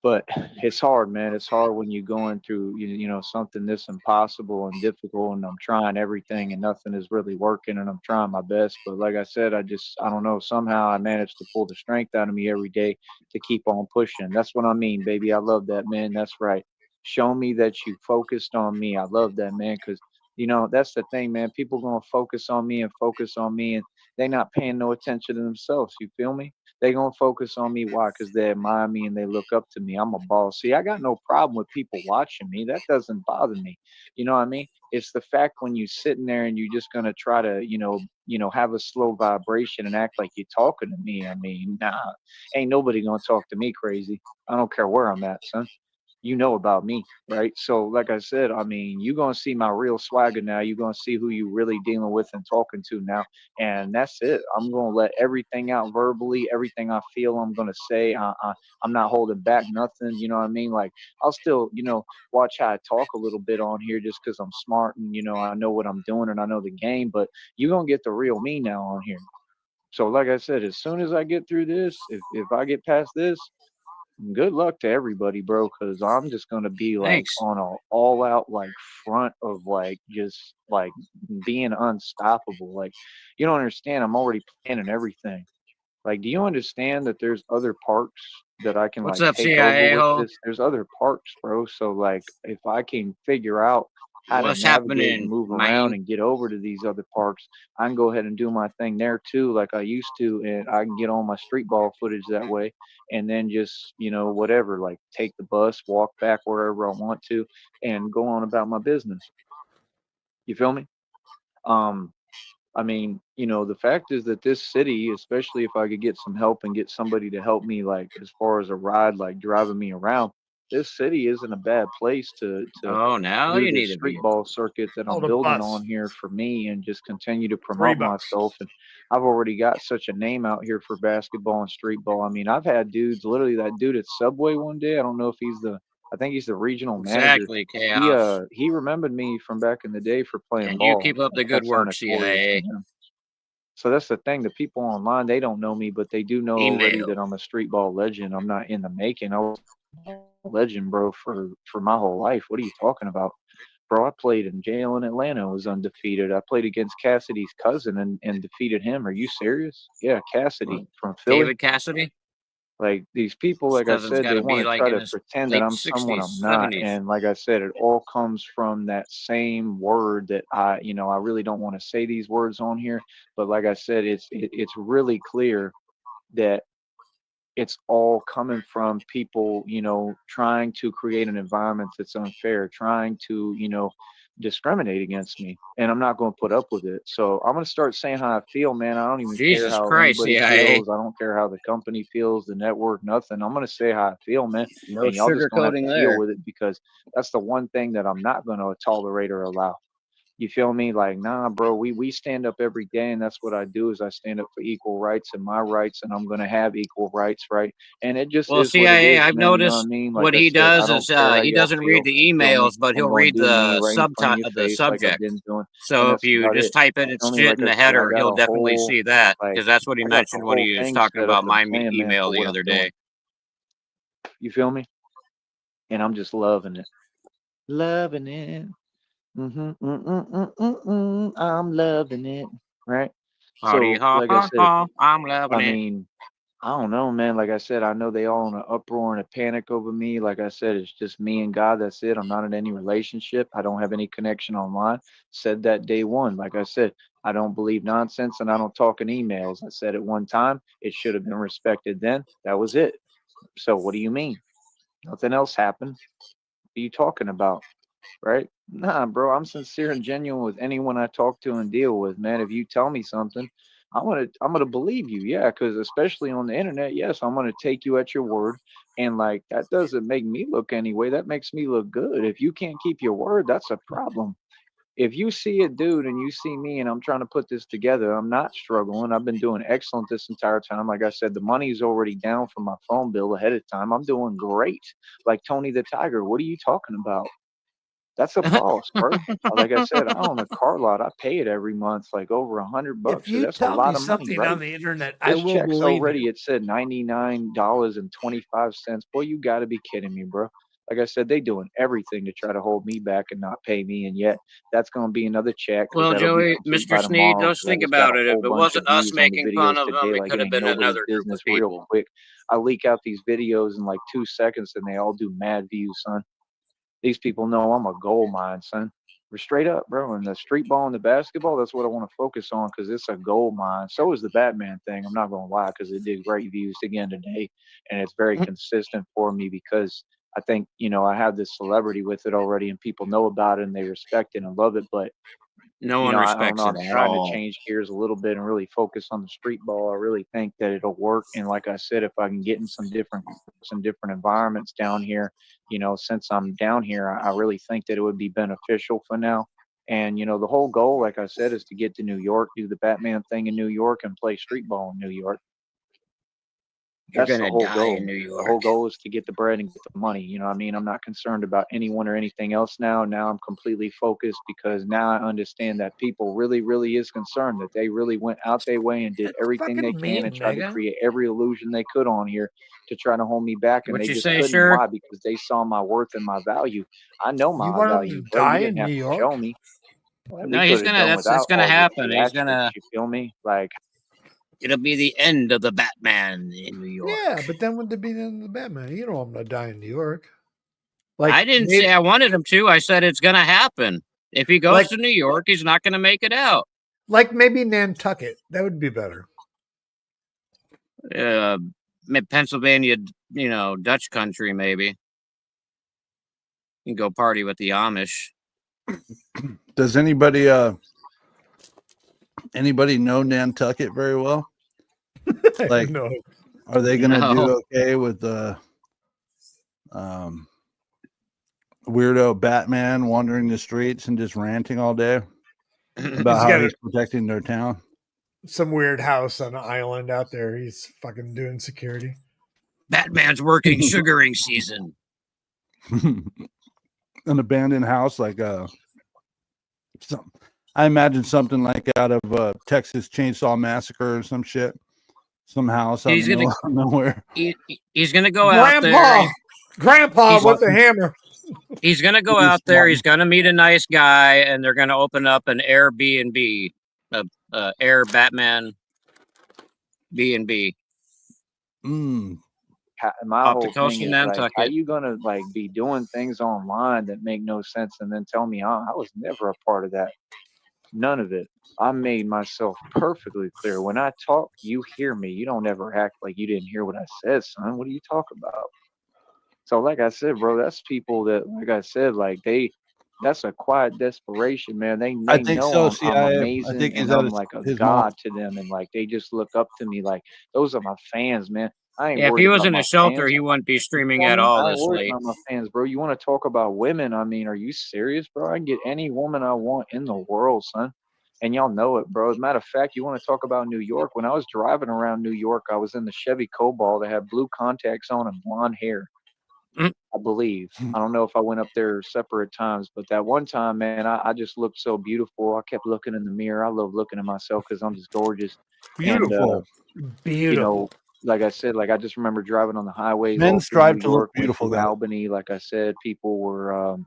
But it's hard, man. It's hard when you're going through, you know, something this impossible and difficult, and I'm trying everything and nothing is really working, and I'm trying my best. But like I said, I don't know. Somehow I managed to pull the strength out of me every day to keep on pushing. That's what I mean, baby. I love that, man. That's right. Show me that you focused on me. I love that, man, because You know, that's the thing, man. People gonna focus on me and they not paying no attention to themselves. You feel me? They gonna focus on me. Why? Because they admire me and they look up to me. I'm a boss. See, I got no problem with people watching me. That doesn't bother me. You know what I mean? It's the fact when you sitting there and you just gonna try to, have a slow vibration and act like you're talking to me. I mean, nah, ain't nobody gonna talk to me crazy. I don't care where I'm at, son. You know about me, right? So, like I said, I mean, you're gonna see my real swagger now. You're gonna see who you really dealing with and talking to now, and that's it. I'm gonna let everything out verbally, everything I feel. I'm gonna say. I'm not holding back nothing. You know what I mean? Like I'll still, watch how I talk a little bit on here, just because I'm smart and I know what I'm doing and I know the game. But you're gonna get the real me now on here. So, like I said, as soon as I get through this, if I get past this, good luck to everybody, bro, because I'm just gonna be like Thanks. on a all out like front of like just like being unstoppable. Like you don't understand. I'm already planning everything. Like, do you understand that there's other parks that I can What's like up, take over CIA with ho? this? There's other parks, bro. So like if I can figure out how to What's navigate and happening, move around man? and get over to these other parks, I can go ahead and do my thing there too, like I used to, and I can get on my street ball footage that way, and then just, whatever, like take the bus, walk back wherever I want to, and go on about my business. You feel me? Um, I mean, the fact is that this city, especially if I could get some help and get somebody to help me, like as far as a ride, like driving me around, this city isn't a bad place to Oh, now do you this need a street vehicle. ball circuit that I'm Hold a building bus. on here for me and just continue to promote $3. myself. And I've already got such a name out here for basketball and street ball. I mean, I've had dudes, literally that dude at Subway one day. I don't know if I think he's the regional manager. Exactly, He chaos. he remembered me from back in the day for playing And you ball. keep up the good That's how work, notorious I CIA. am. So that's the thing. The people online, they don't know me, but they do know already Email. that I'm a street ball legend. I'm not in the making. I was a legend, bro, for my whole life. What are you talking about? Bro, I played in jail in Atlanta, was undefeated. I played against Cassidy's cousin and defeated him. Are you serious? Yeah, Cassidy from Philly. David Cassidy? Like these people, His like I cousin's said, got they to want be to like try in to his pretend that late I'm someone 60s, I'm not. 70s. And like I said, it all comes from that same word that I really don't want to say these words on here, but like I said, it's really clear that it's all coming from people, trying to create an environment that's unfair, trying to, discriminate against me. And I'm not going to put up with it. So I'm going to start saying how I feel, man. I don't even care Jesus how Christ, anybody CIA. feels. I don't care how the company feels, the network, nothing. I'm going to say how I feel, man. No And y'all just going to have sugarcoating to deal there. with it because that's the one thing that I'm not going to tolerate or allow. You feel me? Like, nah, bro, we stand up every day, and that's what I do is I stand up for equal rights and my rights, and I'm gonna have equal rights, right? And it just Well, is what it CIA, is, I've man. You know what I noticed mean? Like what I he said, I does don't is care how he y'all doesn't read feel. the You feel me? emails, but I'm he'll gonna read do me the right in front of your the face like I've subject. been doing, and So if that's you about just it. type in You its feel me? shit Like in I the said, header, he'll definitely see that because that's what he I got the mentioned when whole he was thing talking set up about and my planned, man, email for the what other I'm doing. day. You feel me? And I'm just loving it, loving it. I'm loving it, right? Party So, ha like I ha said, ha, I'm loving I it. mean, I don't know, man. Like I said, I know they all in an uproar and a panic over me. Like I said, it's just me and God. That's it. I'm not in any relationship. I don't have any connection online. Said that day one. Like I said, I don't believe nonsense and I don't talk in emails. I said it one time. It should have been respected then. That was it. So what do you mean? Nothing else happened. What are you talking about? Right? Nah, bro, I'm sincere and genuine with anyone I talk to and deal with, man. If you tell me something, I'm gonna believe you, yeah, because especially on the internet, yes, I'm gonna take you at your word. And like that doesn't make me look anyway. That makes me look good. If you can't keep your word, that's a problem. If you see a dude and you see me and I'm trying to put this together, I'm not struggling. I've been doing excellent this entire time. Like I said, the money's already down for my phone bill ahead of time. I'm doing great. Like Tony the Tiger. What are you talking about? That's a boss, bro. Like I said, I own a car lot. I pay it every month, like over If $100. So you that's a tell me lot of money, something on right? the internet, I This will check's believe it. already, it said $99.25. Boy, you got to be kidding me, bro. Like I said, they doing everything to try to hold me back and not pay me. And yet that's going to be another check because Well, that'll be Joey, complete Mr. by Sneed, tomorrow just because I think just got about a it. If whole it bunch of wasn't us views on the making fun videos of him, today. it Like could it have ain't been nobody's another group of business real people. quick. I leak out these videos in like 2 seconds and they all do mad views, son. These people know I'm a gold mine, son. We're straight up, bro. And the street ball and the basketball, that's what I want to focus on because it's a gold mine. So is the Batman thing. I'm not going to lie because it did great views again today. And it's very consistent for me because I think, you know, I have this celebrity with it already and people know about it and they respect it and love it. But No you one know, I don't respects know. it I'm at trying to all. change gears a little bit and really focus on the street ball. I really think that it'll work. And like I said, if I can get in some different environments down here, you know, since I'm down here, I really think that it would be beneficial for now. And you know, the whole goal, like I said, is to get to New York, do the Batman thing in New York, and play street ball in New York. You're That's the gonna whole die goal. in New The whole York. goal is to get the bread and get the money. You know what I mean? I'm not concerned about anyone or anything else now. Now I'm completely focused because now I understand that people really, really is concerned that they really went out their way and did That's everything they fucking can and mean, tried to Mega. create every illusion they could on here to try to hold me back. And What they you just say, couldn't. sure? Why? Because they saw my worth and my value. I know You my want him value, to bro. You die didn't in have New to York? show me. Like, No, we he's could have gonna. done It's without gonna all the happen. He's theatrics. gonna. You feel me? Like, It'll be the end of the Batman in New York. Yeah, but then would there be the Batman? You don't want him to die in New York. Like I didn't maybe, say I wanted him to. I said it's gonna happen. If he goes Like- to New York, he's not gonna make it out. like maybe Nantucket. That would be better. Pennsylvania, you know, Dutch country, maybe. You can go party with the Amish. Does anybody know Nantucket very well? Like, no. are they gonna No. do okay with the weirdo Batman wandering the streets and just ranting all day about He's how got he's protecting their town? some weird house on an island out there. He's fucking doing security. Batman's working sugaring season. An abandoned house, like I imagine something like out of Texas Chainsaw Massacre or some shit. Some house out in He's the gonna- middle of nowhere. He's gonna go out there. Grandpa He's with the hammer. He's gonna go He's out there. smart. He's gonna meet a nice guy, and they're gonna open up an Airbnb, Air Batman B&B. My Off the whole coast thing of is like, Nantucket. how you gonna like be doing things online that make no sense and then tell me I was never a part of that? None of it. I made myself perfectly clear. When I talk, you hear me. You don't ever act like you didn't hear what I said, son. What are you talking about? So, like I said, bro, that's people that, like I said, like that's a quiet desperation, man. They I think know so. I'm, See, I'm I amazing think he's and at I'm like a his god to them, and like they just look up to me. Like those are my fans, man. I ain't Yeah, if worried he was about in my a shelter, fans. he wouldn't be streaming You know at what I mean? all I ain't this worried late. about my fans, bro. You want to talk about women? I mean, are you serious, bro? I can get any woman I want in the world, son. And y'all know it, bro. As a matter of fact, you want to talk about New York? When I was driving around New York, I was in the Chevy Cobalt that had blue contacts on and blonde hair. I believe. I don't know if I went up there separate times, but that one time, man, I just looked so beautiful. I kept looking in the mirror. I love looking at myself because I'm just gorgeous. Beautiful. And, Beautiful. you know, like I said, like I just remember driving on the highways. Men all through strive New to look York, went beautiful, through guys. Albany. Like I said, people were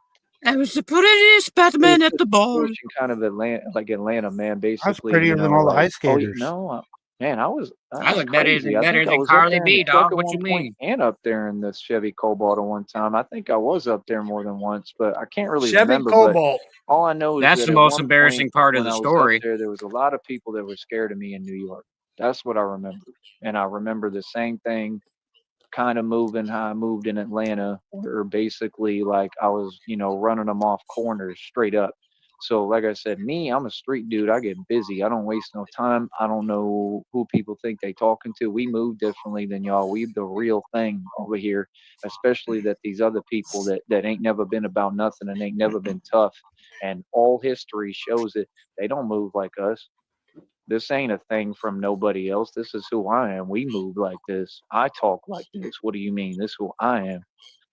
I was the prettiest Batman at the ball. pushing kind of Atlanta, man. I was Basically, prettier than all the ice oh, skaters. no, man, I was look better crazy. I than think I was Carly up there in B, the truck dog. at What one you point mean? and up there in this Chevy Cobalt at one time. I think I was up there more than once, but I can't really Chevy remember. Cobalt. But all I know is That's that the at most one embarrassing point part of when the I was story. up there was a lot of people that were scared of me in New York. That's what I remember. And I remember the same thing kind of moving how I moved in Atlanta, where basically like I was, running them off corners straight up. So like I said, I'm a street dude. I get busy. I don't waste no time. I don't know who people think they talking to. We move differently than y'all. We the real thing over here, especially that these other people that ain't never been about nothing and ain't never been tough. And all history shows it. They don't move like us. This ain't a thing from nobody else. This is who I am. We move like this. I talk like this. What do you mean? This is who I am.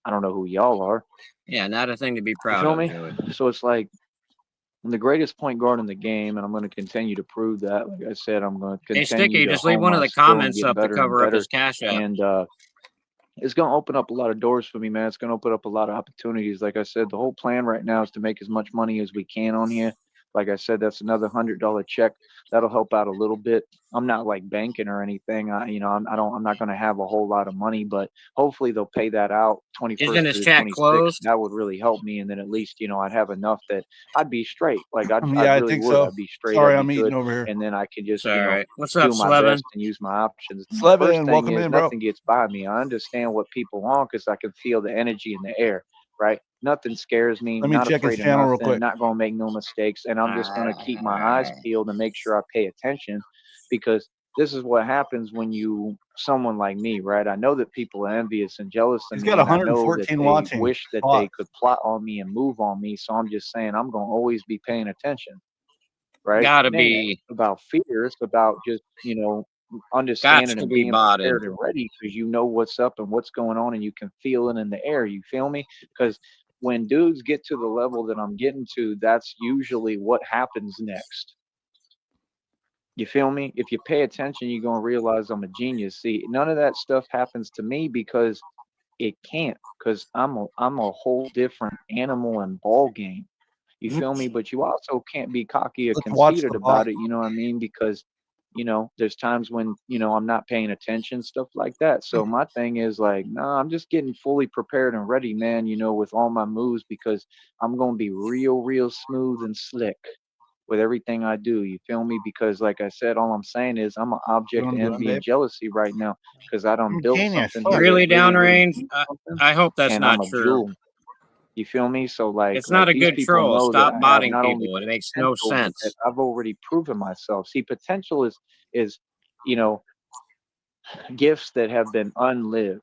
I don't know who y'all are. Yeah, not a thing to be You proud feel of, me? Joey. So it's like I'm the greatest point guard in the game, and I'm going to continue to prove that. Like I said, I'm going to Hey, continue Sticky, to just leave hone one of my the skill and comments get up to better and cover up better. his cash app. And it's going to open up a lot of doors for me, man. It's going to open up a lot of opportunities. Like I said, the whole plan right now is to make as much money as we can on here. Like I said, that's another $100 check. That'll help out a little bit. I'm not like banking or anything. I'm not going to have a whole lot of money, but hopefully they'll pay that out 21st Isn't to his the chat 26th. closed? That would really help me. And then at least, I'd have enough that I'd be straight. Like I Yeah, I really think would. so. I'd be straight. Sorry, I'd be I'm eating good. over here. And then I can It's just, all right. What's up, do my Slevin? best and use my options. And the Slevin, first thing welcome is in, bro. nothing gets by me. I understand what people want because I can feel the energy in the air, right? Nothing scares me. Let me Not check his afraid of channel real nothing. quick. Not going to make no mistakes. And I'm just going to keep my eyes peeled and make sure I pay attention, because this is what happens when someone like me, right? I know that people are envious and jealous of He's me, got and I know that 114 they watching. wish that they could plot on me and move on me. So I'm just saying I'm going to always be paying attention, right? Gotta And it ain't be. about fear. It's about just, Gots understanding to and be being botted. prepared and ready, because you know what's up and what's going on, and you can feel it in the air. You feel me? Because when dudes get to the level that I'm getting to, that's usually what happens next. You feel me? If you pay attention, you're going to realize I'm a genius. See, none of that stuff happens to me because it can't, because I'm a whole different animal and ball game. You feel me? But you also can't be cocky or Let's watch conceited the about bot. it, you know what I mean? Because, there's times when, I'm not paying attention, stuff like that. So my thing is like, nah, I'm just getting fully prepared and ready, man, with all my moves, because I'm going to be real, real smooth and slick with everything I do. You feel me? Because like I said, all I'm saying is I'm an object What of I'm doing, envy and babe? jealousy right now, because I done I'm built genius. something Fuck. here that Really really, really downrange? means something, I hope that's and not I'm a true. jewel. You feel me? So like It's not a these good people troll. know that Stop I have botting not only people. It makes no potential, but that sense. I've already proven myself. See, potential is you know gifts that have been unlived.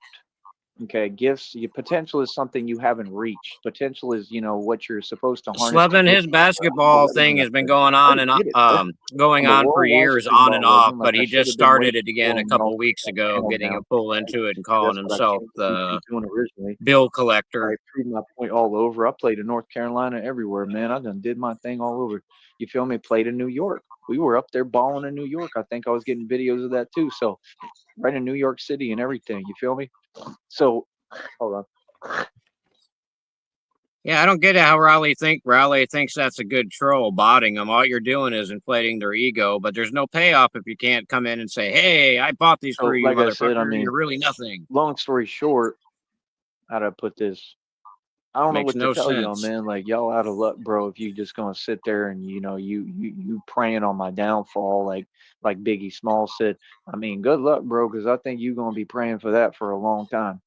Okay, gifts. Your potential is something you haven't reached. Potential is what you're supposed to harness to Slevin, get. his I'm basketball already thing got has been that. going I on already and get it, sir. going I'm a on for World years, Washington on and ball off. legend. Like But I he should just have been started waiting it again for a him, y'all couple put weeks that ago, channel getting a down. pull into it and calling That's what I himself came to the YouTube doing originally. bill collector. I proved my point all over. I played in North Carolina, everywhere, man. I done did my thing all over. You feel me? Played in New York. We were up there balling in New York. I think I was getting videos of that too. So right in New York City and everything. You feel me? So hold on. Yeah, I don't get it how Raleigh thinks that's a good troll, botting them. All you're doing is inflating their ego, but there's no payoff if you can't come in and say, "Hey, I bought these for So you, like I said, motherfucker. You're really nothing." long story short, how do I put this? I don't know Makes what to no tell y'all, sense. man. Like y'all out of luck, bro. If you just gonna sit there and you praying on my downfall, like Biggie Small said. I mean, good luck, bro, because I think you're gonna be praying for that for a long time.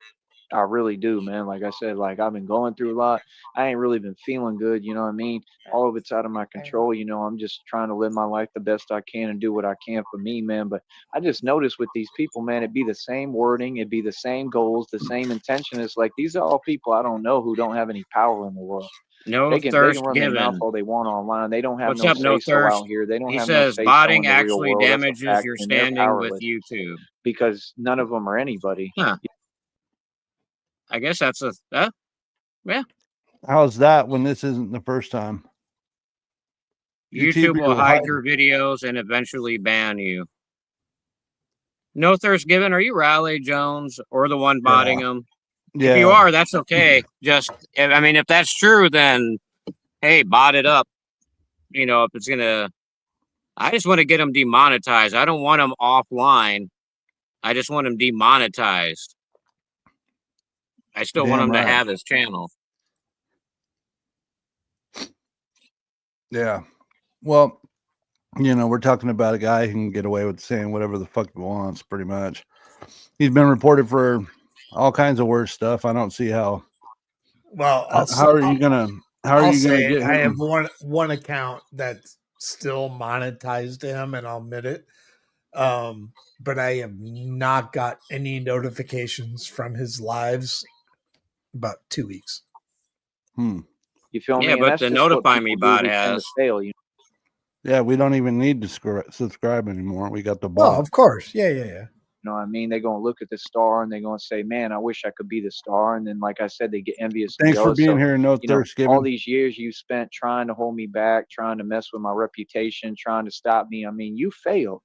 I really do, man. Like I said, like I've been going through a lot. I ain't really been feeling good, you know what I mean? All of it's out of my control, I'm just trying to live my life the best I can and do what I can for me, man. But I just noticed with these people, man, it'd be the same wording, it'd be the same goals, the same intention. It's like these are all people I don't know who don't have any power in the world. No They can thirst run their mouth given. all they want online. They don't have What's no up, no say so thirst? out here. They don't He have no says say so in botting the real actually world. That's a damages fact, your and they're standing with powerless YouTube. because none of them are anybody. Huh. I guess that's yeah. How's that when this isn't the first time? YouTube will hide your videos and eventually ban you. No thirst given. Are you Raleigh Jones or the one botting them? Yeah. If you are, that's okay. If that's true, then hey, bot it up. If it's gonna, I just want to get them demonetized. I don't want them offline. I just want him demonetized. I still want him to have his channel. Yeah. Well, we're talking about a guy who can get away with saying whatever the fuck he wants, pretty much. He's been reported for all kinds of worse stuff. I don't see how. Well, How are you gonna get I have him? one account that's still monetized him, and I'll admit it. But I have not got any notifications from his lives about 2 weeks. You feel me? Yeah, And but that's the just what notify people me do bot who tend to has. fail. Yeah, we don't even need to subscribe anymore. We got the Oh, bot. of course. Yeah. You know what I mean? They're going to look at the star and they're going to say, man, I wish I could be the star. And then, like I said, they get envious and Thanks for jealous. being So, here. No thirst all given. these years you spent trying to hold me back, trying to mess with my reputation, trying to stop me. I mean, you failed.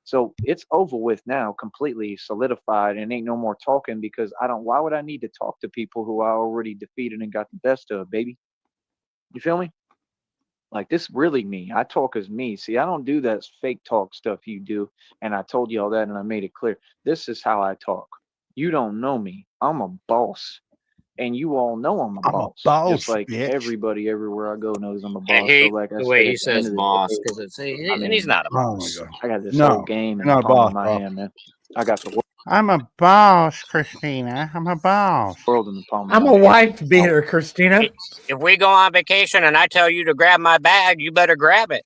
So it's over with now, completely solidified, and ain't no more talking because why would I need to talk to people who I already defeated and got the best of, baby? You feel me? Like, this really me. I talk as me. See, I don't do that fake talk stuff you do. And I told you all that and I made it clear. This is how I talk. You don't know me. I'm a boss. And you all know I'm a I'm a boss. boss, Just like bitch. everybody everywhere I go knows I'm a I boss. So hate like I the said, way he at the end says of the boss day, because I and he's mean, not a Oh my boss. god. I got this whole No, game in you're the not a palm boss, of my bro. hand, man. I got the I'm a boss, Christina. I'm a boss. world in the palm of I'm my a hand. wife beater, Christina. If we go on vacation and I tell you to grab my bag, you better grab it.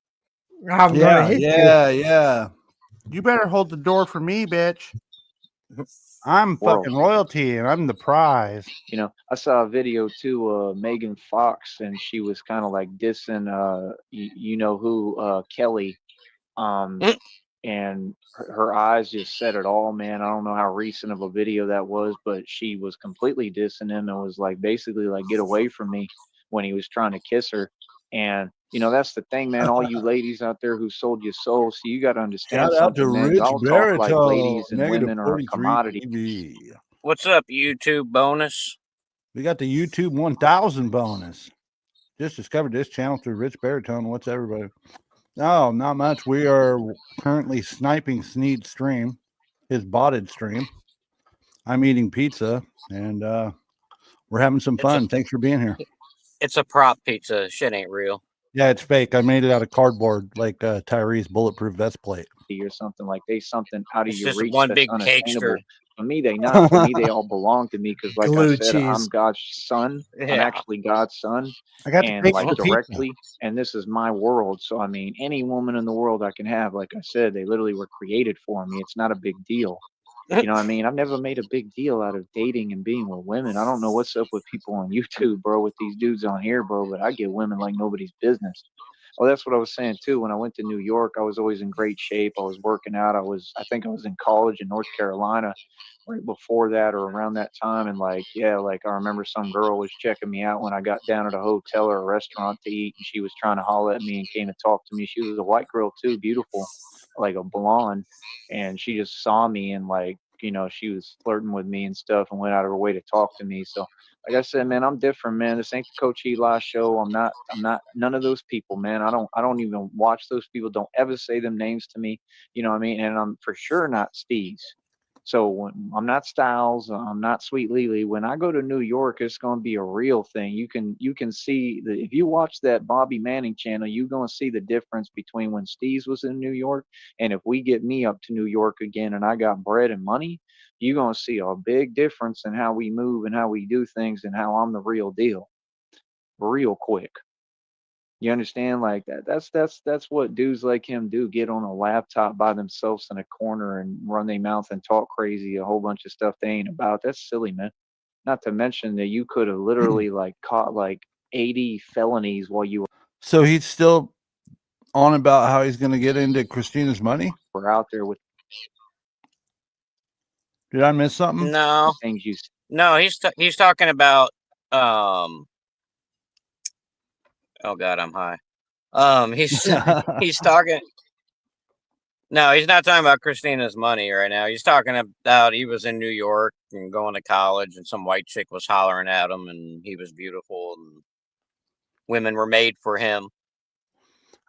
I'm gonna hit you. Yeah. You better hold the door for me, bitch. I'm World. fucking royalty and I'm the prize. You know, I saw a video too, Megan Fox, and she was kind of like dissing, you know who, Kelly, Mm. and her eyes just said it all, man. I don't know how recent of a video that was, but she was completely dissing him and was like, basically like, get away from me when he was trying to kiss her. And, you know, that's the thing, man. All you ladies out there who sold your soul, so you got to understand Shout out to something, man. Rich Y'all talk like Baritone, ladies and negative women are a 43 commodity. TV. What's up, YouTube bonus? We got the YouTube 1000 bonus. Just discovered this channel through Rich Baritone. What's everybody? No, not much. We are currently sniping Sneed's stream, his botted stream. I'm eating pizza and we're having some fun. Thanks for being here. It's a prop pizza. Shit ain't real. Yeah, it's fake. I made it out of cardboard, like Tyree's bulletproof vest plate. Or something like they something out of It's your just reach one that's big unattainable. cakester. For me, they not. For me, they all belong to me because, like I Glue said, I'm cheese. God's son. I'm Yeah. actually God's son, I got the and cake like for the pizza. directly. And this is my world. So I mean, any woman in the world I can have. Like I said, they literally were created for me. It's not a big deal. You know what I mean? I've never made a big deal out of dating and being with women. I don't know what's up with people on YouTube, bro, with these dudes on here, bro, but I get women like nobody's business. Oh, that's what I was saying too. When I went to New York, I was always in great shape. I was working out. I think I was in college in North Carolina right before that or around that time. And like, yeah, like I remember some girl was checking me out when I got down at a hotel or a restaurant to eat, and she was trying to holler at me and came to talk to me. She was a white girl too, beautiful, like a blonde. And she just saw me and like, you know, she was flirting with me and stuff and went out of her way to talk to me. So like I said, man, I'm different, man. This ain't the Coach Eli show. I'm not none of those people, man. I don't even watch those people. Don't ever say them names to me. You know what I mean? And I'm for sure not Steve's. So when I'm not Styles, I'm not Sweet Lily. When I go to New York, it's going to be a real thing. You can see that if you watch that Bobby Manning channel, you're going to see the difference between when Steve's was in New York and if we get me up to New York again and I got bread and money, you're going to see a big difference in how we move and how we do things and how I'm the real deal, real quick. You understand? Like that. That's what dudes like him do. Get on a laptop by themselves in a corner and run their mouth and talk crazy, a whole bunch of stuff they ain't about. That's silly, man. Not to mention that you could have literally like caught like 80 felonies while you So he's still on about how he's going to get into Christina's money. were out there with Did I miss something? No, things you no, he's talking about oh god, I'm high. He's talking. No, he's not talking about Christina's money right now. He's talking about he was in New York and going to college, and some white chick was hollering at him, and he was beautiful, and women were made for him.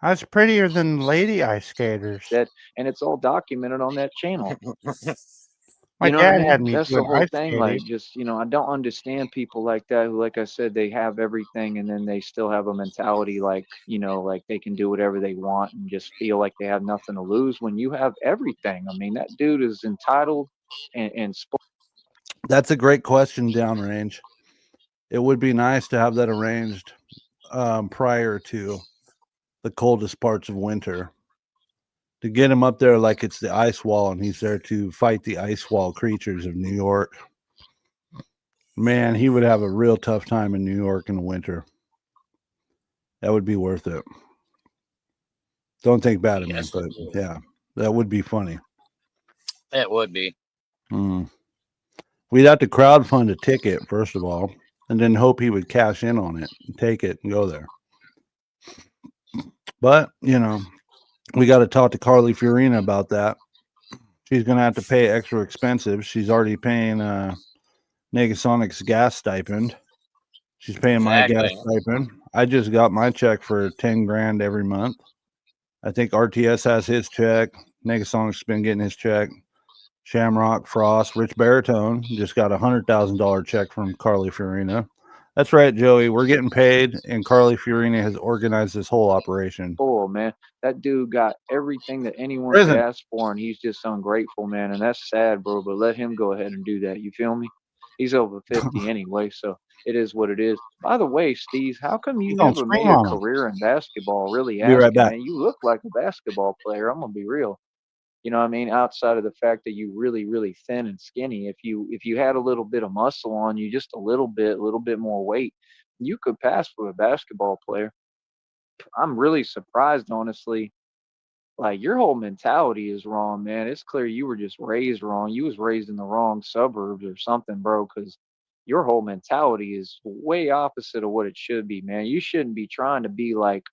I was prettier than lady ice skaters. that, and it's all documented on that channel. My You know what I dad mean? had me That's the doing whole ice thing. skating. Like, just, you know, I don't understand people like that who, like I said, they have everything and then they still have a mentality like, you know, like they can do whatever they want and just feel like they have nothing to lose when you have everything. I mean, that dude is entitled and That's a great question, Downrange. It would be nice to have that arranged prior to the coldest parts of winter. To get him up there like it's the ice wall and he's there to fight the ice wall creatures of New York. Man, he would have a real tough time in New York in the winter. That would be worth it. Don't think bad of me, but yeah, that would be funny. It would be. We'd have to crowdfund a ticket, first of all, and then hope he would cash in on it and take it and go there. But, you know, we got to talk to Carly Fiorina about that. She's going to have to pay extra expensive. She's already paying Negasonic's gas stipend. She's paying my gas stipend. I just got my check for 10 grand every month. I think RTS has his check. Negasong's been getting his check. Shamrock, Frost, Rich Baritone just got $100,000 check from Carly Fiorina. That's right, Joey. We're getting paid, and Carly Fiorina has organized this whole operation. Oh man, that dude got everything that anyone Prison. could ask for, and he's just ungrateful, man. And that's sad, bro. But let him go ahead and do that. You feel me? He's over 50 anyway, so it is what it is. By the way, Steve, how come you You gonna never scream made a on him. career in basketball? Really Be right asking, back. man. You look like a basketball player. I'm gonna be real. You know what I mean? Outside of the fact that you really, really thin and skinny, if you had a little bit of muscle on you, just a little bit more weight, you could pass for a basketball player. I'm really surprised, honestly. Like your whole mentality is wrong, man. It's clear you were just raised wrong. You was raised in the wrong suburbs or something, bro, because your whole mentality is way opposite of what it should be, man. You shouldn't be trying to be like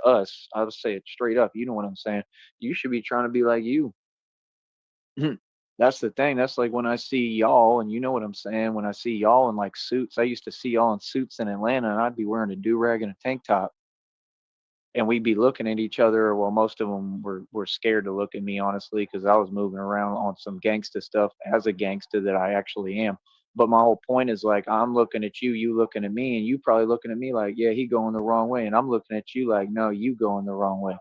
us. I'll say it straight up. You know what I'm saying? You should be trying to be like you. That's the thing. That's like when I see y'all, and you know what I'm saying, when I see y'all in like suits. I used to see y'all in suits in Atlanta, and I'd be wearing a do-rag and a tank top. And we'd be looking at each other. Well, most of them were scared to look at me, honestly, because I was moving around on some gangsta stuff as a gangsta that I actually am. But my whole point is like, I'm looking at you, you looking at me, and you probably looking at me like, yeah, he going the wrong way. And I'm looking at you like, no, you going the wrong way.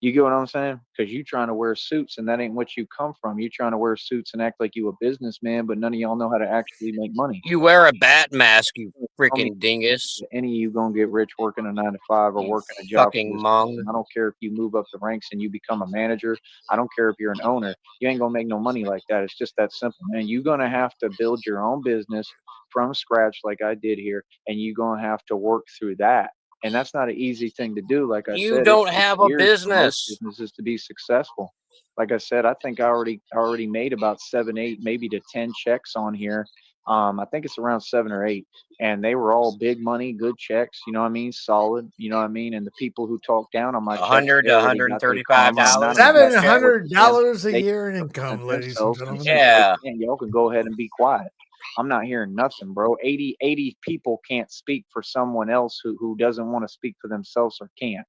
You get what I'm saying? Because you trying to wear suits, and that ain't what you come from. You trying to wear suits and act like you a businessman, but none of y'all know how to actually make money. You wear a bat mask, you Tell me freaking dingus. any of you gonna get rich working a 9 to 5 or You working a job for fucking this mong. company. I don't care if you move up the ranks and you become a manager. I don't care if you're an owner. You ain't gonna make no money like that. It's just that simple, man. You're gonna have to build your own business from scratch, like I did here, and you're gonna have to work through that. And that's not an easy thing to do. Like I You said, it don't takes have a years for most business. businesses to be successful. Like I said, I think I already made about 7, 8, maybe to 10 checks on here. I think it's around 7 or 8, and they were all big money, good checks. You know what I mean? Solid. You know what I mean? And the people who talk down on my checks, $100 they to already got their karma. And not $135. only that, guess what? $700 a They year in represent income, ladies and themselves and gentlemen. see what Yeah. they can. Y'all can go ahead and be quiet. I'm not hearing nothing, bro. 80 people can't speak for someone else who doesn't want to speak for themselves or can't.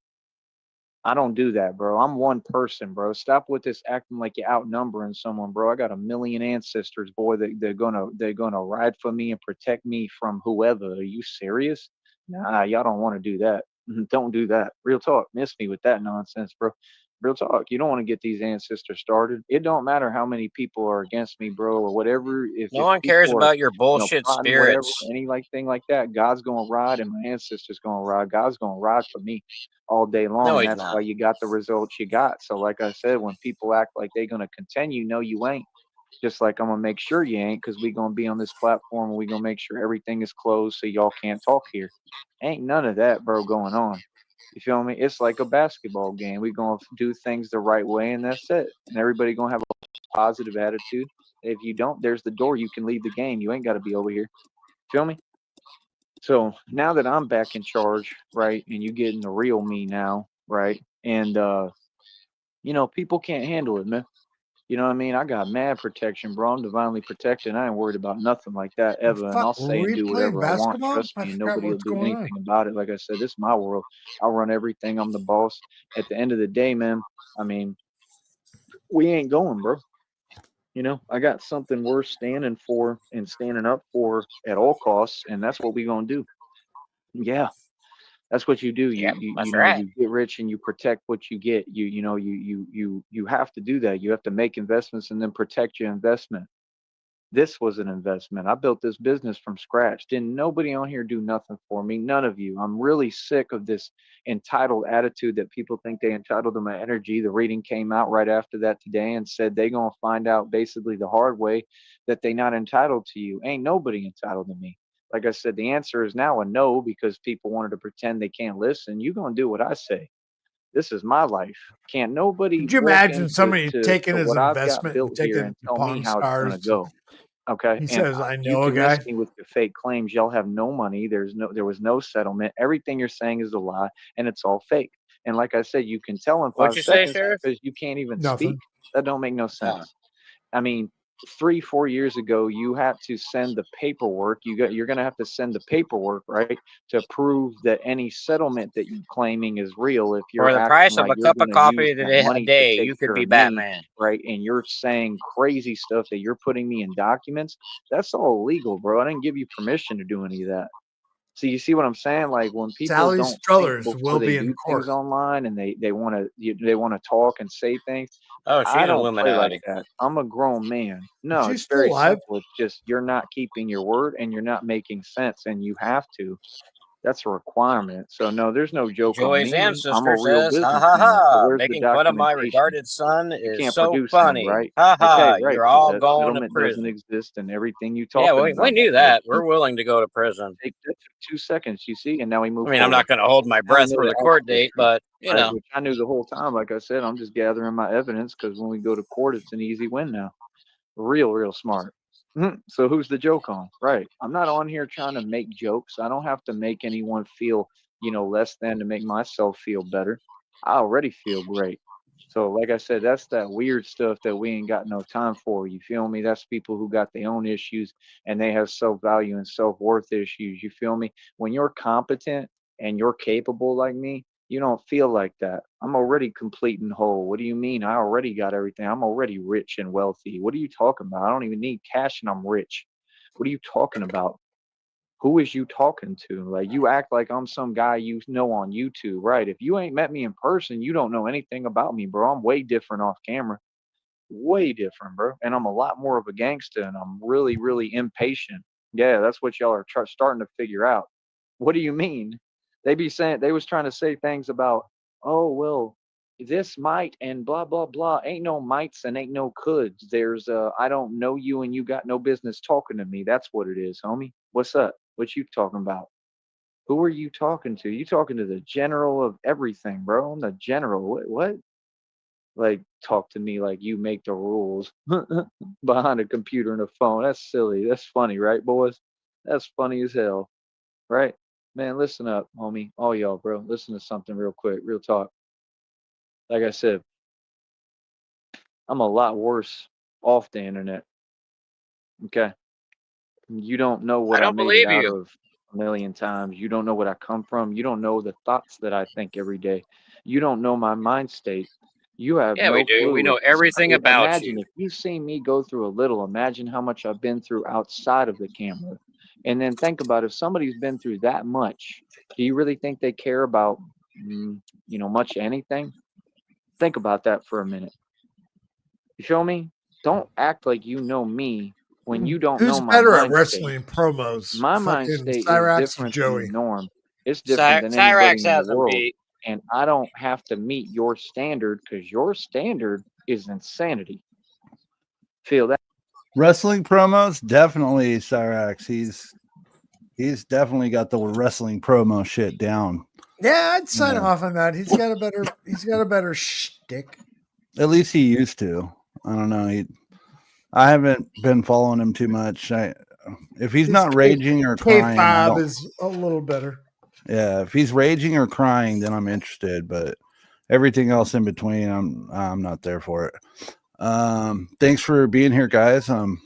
I don't do that, bro. I'm one person, bro. Stop with this acting like you're outnumbering someone, bro. I got a million ancestors, boy. They're gonna ride for me and protect me from whoever. Are you serious? Nah, y'all don't want to do that. Don't do that. Real talk. Miss me with that nonsense, bro. Real talk. You don't want to get these ancestors started. It don't matter how many people are against me, bro, or whatever. No one cares about your bullshit plotting whatever, spirits. any like thing like that, God's gonna ride and my ancestors gonna ride. God's gonna ride for me all day long, No, and he's that's not. why you got the results you got. So, like I said, when people act like they're gonna continue, no, you ain't. Just like I'm gonna make sure you ain't, because we gonna be on this platform and we gonna make sure everything is closed so y'all can't talk here. Ain't none of that, bro, going on. You feel me? It's like a basketball game. We gonna do things the right way, and that's it. And everybody gonna have a positive attitude. If you don't, there's the door. You can leave the game. You ain't got to be over here. Feel me? So now that I'm back in charge, right, and you getting the real me now, right, and people can't handle it, man. You know what I mean? I got mad protection, bro. I'm divinely protected. I ain't worried about nothing like that The ever, and fuck, I'll were say and we do playing whatever I want. basketball? Trust I me, and forgot nobody will what's do going on. anything about it. Like I said, this is my world. I'll run everything. I'm the boss. At the end of the day, man, I mean, we ain't going, bro. I got something worth standing for and standing up for at all costs, and that's what we gonna do. Yeah, that's what you do. You Yep, you that's you know right. you get rich and you protect what you get. You have to do that. You have to make investments and then protect your investment. This was an investment. I built this business from scratch. Didn't nobody on here do nothing for me? None of you. I'm really sick of this entitled attitude that people think they entitled to my energy. The reading came out right after that today and said they gonna find out basically the hard way that they not entitled to you. Ain't nobody entitled to me. Like I said, the answer is now a no because people wanted to pretend they can't listen. You gonna do what I say. This is my life. Can't nobody Could you walk imagine into somebody to taking his what I've got investment and built here taking and it to tell me Pawn how it's gonna Stars? go? Okay, He and says, "I you know a can miss guy." me with your fake claims. Y'all have no money. There was no settlement. Everything you're saying is a lie, and it's all fake. And like I said, you can tell in What'd 5 you say, seconds Sheriff? because you can't even Nothing. speak. That don't make no Oh. sense. I mean, 3-4 years ago, you had to send the paperwork. You're going to have to send the paperwork, right, to prove that any settlement that you're claiming is real. If you're For the acting price of like a you're cup going of to use coffee that a money to day, take you could care be of me, Batman. right, and you're saying crazy stuff that you're putting me in documents, that's all illegal, bro. I didn't give you permission to do any of that. So you see what I'm saying? Like when people Sally don't think Struthers before will they be in do court. things online, and they want to talk and say things. Oh, she's I don't play like Illuminati. that. I'm a grown man. No, She's it's still very alive. simple. It's just you're not keeping your word and you're not making sense, and you have to. That's a requirement. So no, there's no joke on Joey's me. I'm a ancestor real says, "Ha ha businessman. So ha! where's the Making fun of my documentation? regarded son You is can't so produce none, funny. right? Ha ha! Okay, right. You're So all that going to settlement doesn't prison." exist, and everything you Yeah, talking we about knew does. that. We're willing to go to prison. Take that took 2 seconds, you see, and now we move I mean, I'm forward. not going to hold my Now we breath know for the the court actual date, truth, but you right? know, Which I knew the whole time. Like I said, I'm just gathering my evidence because when we go to court, it's an easy win now. Real smart. So who's the joke on? Right. I'm not on here trying to make jokes. I don't have to make anyone feel, less than to make myself feel better. I already feel great. So like I said, that's that weird stuff that we ain't got no time for. You feel me? That's people who got their own issues and they have self-value and self-worth issues. You feel me? When you're competent and you're capable like me, you don't feel like that. I'm already complete and whole. What do you mean? I already got everything. I'm already rich and wealthy. What are you talking about? I don't even need cash and I'm rich. What are you talking about? Who is you talking to? Like you act like I'm some guy you know on YouTube, right? If you ain't met me in person, you don't know anything about me, bro. I'm way different off camera. Way different, bro. And I'm a lot more of a gangster and I'm really impatient. Yeah, that's what y'all are starting to figure out. What do you mean? They was trying to say things about, oh, well, this might and blah, blah, blah. Ain't no mights and ain't no coulds. There's, I don't know you and you got no business talking to me. That's what it is, homie. What's up? What you talking about? Who are you talking to? You talking to the general of everything, bro. I'm the general. What? Like talk to me like you make the rules behind a computer and a phone. That's silly. That's funny, right, boys? That's funny as hell, right? Man, listen up, homie. All y'all, bro. Listen to something real quick, real talk. Like I said, I'm a lot worse off the internet. Okay. You don't know I what I don't made it believe out you. of a million times. You don't know what I come from. You don't know the thoughts that I think every day. You don't know my mind state. You have Yeah, we no do. We clue. know everything about Imagine you. if you've seen me go through a little, imagine how much I've been through outside of the camera. And then think about if somebody's been through that much, do you really think they care about, much anything? Think about that for a minute. You feel me? Don't act like you know me when you don't know Who's my better at mind state. wrestling promos? My mind Fucking state is Cyrax or different than the Joey? norm. It's different than Cyrax anybody in the has him world. beat. And I don't have to meet your standard because your standard is insanity. Feel that? Wrestling promos, definitely Cyrax. He's definitely got the wrestling promo shit down. Yeah, I'd sign Yeah. off on that. He's got a better shtick. At least he used to. I don't know. I haven't been following him too much. If he's His not raging or crying, I K5 don't. is a little better. Yeah, if he's raging or crying, then I'm interested. But everything else in between, I'm not there for it. Thanks for being here, guys. I'm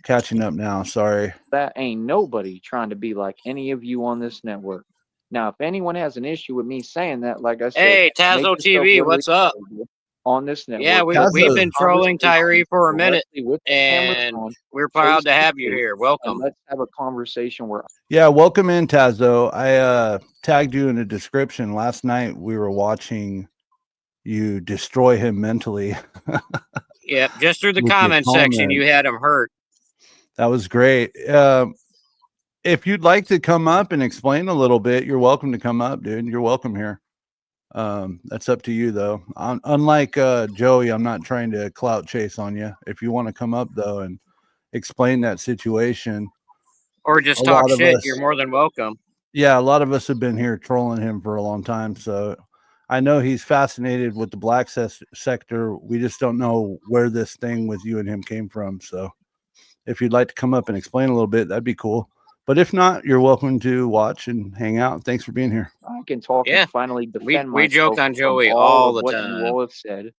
catching up now. Sorry. That ain't nobody trying to be like any of you on this network. Now, if anyone has an issue with me saying that, like I said, Hey, make Tazo yourself TV, readily what's up? available on this network. Yeah, Let's we've have Tazo. been a trolling Tyree conversation for a minute, directly with the cameras and on, we're proud to face have you face, here. and Welcome. let's have a conversation where Yeah, welcome in, Tazo. I tagged you in the description. Last night we were watching you destroy him mentally. Yep, just through the With your comment section, comment. you had him hurt. That was great. If you'd like to come up and explain a little bit, you're welcome to come up, dude. You're welcome here. That's up to you, though. Unlike Joey, I'm not trying to clout chase on you. If you want to come up, though, and explain that situation, Or just a talk lot of shit, us, you're more than welcome. yeah, a lot of us have been here trolling him for a long time. So I know he's fascinated with the black sector. We just don't know where this thing with you and him came from. So if you'd like to come up and explain a little bit, that'd be cool. But if not, you're welcome to watch and hang out. Thanks for being here. I can talk Yeah, and finally we defend joke myself on from Joey all all of the what you time. all have said.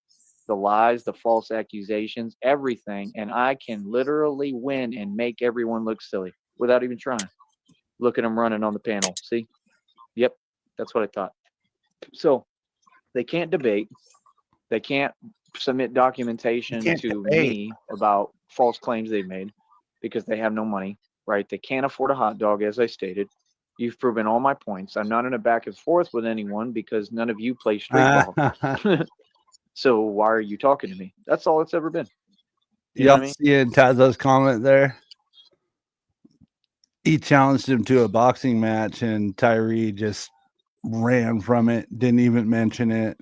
the lies, the false accusations, everything, and I can literally win and make everyone look silly without even trying. Look at them running on the panel. See? Yep, that's what I thought. So they can't debate. They can't submit documentation can't to debate. me about false claims they've made because they have no money, right? They can't afford a hot dog, as I stated. You've proven all my points. I'm not in a back and forth with anyone because none of you play street ball. So why are you talking to me? That's all it's ever been. You know what I mean? Seeing Tazo's comment there? He challenged him to a boxing match, and Tyree just ran from it, didn't even mention it.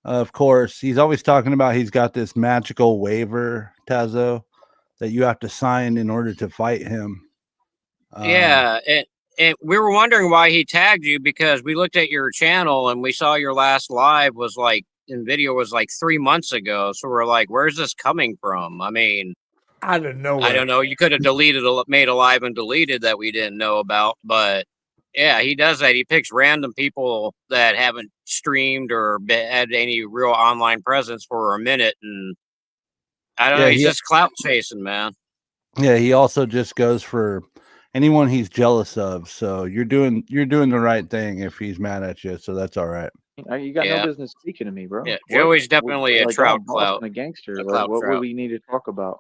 Of course, he's always talking about he's got this magical waiver, Tazo, that you have to sign in order to fight him. Yeah, and we were wondering why he tagged you, because we looked at your channel and we saw your last live was like in video was like 3 months ago. So we're like, where's this coming from? I mean, I don't know. I don't know. You could have made a live and deleted that we didn't know about, but yeah, he does that. He picks random people that haven't streamed or had any real online presence for a minute, and I don't know. He's just clout chasing, man. Yeah, he also just goes for anyone he's jealous of. So you're doing the right thing if he's mad at you. So that's all right. You got no business speaking to me, bro. Yeah, Joey's definitely a trout I'm clout. a gangster. A Like, clout what trout. would we need to talk about?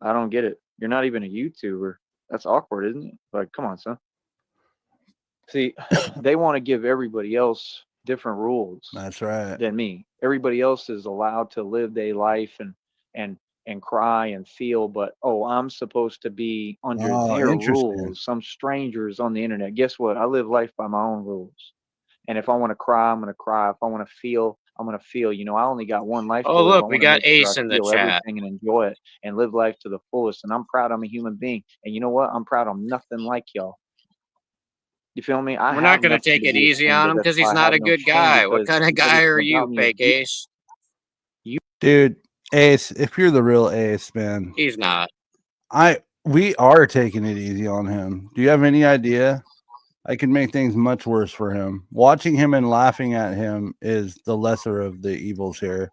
I don't get it. You're not even a YouTuber. That's awkward, isn't it? Like, come on, son. See, they want to give everybody else different rules. That's right. Than me. Everybody else is allowed to live their life and cry and feel, but I'm supposed to be under their rules. Some strangers on the internet. Guess what? I live life by my own rules. And if I want to cry, I'm going to cry. If I want to feel, I'm going to feel. You know, I only got one life. Oh, look, we got Ace in the chat. Everything and enjoy it and live life to the fullest. And I'm proud I'm a human being. And you know what? I'm proud I'm nothing like y'all. You feel me? We're not going to take it easy on him because he's not a good guy. What kind of guy are you, fake Ace? Dude, Ace, if you're the real Ace, man. He's not. We are taking it easy on him. Do you have any idea? I can make things much worse for him. Watching him and laughing at him is the lesser of the evils here,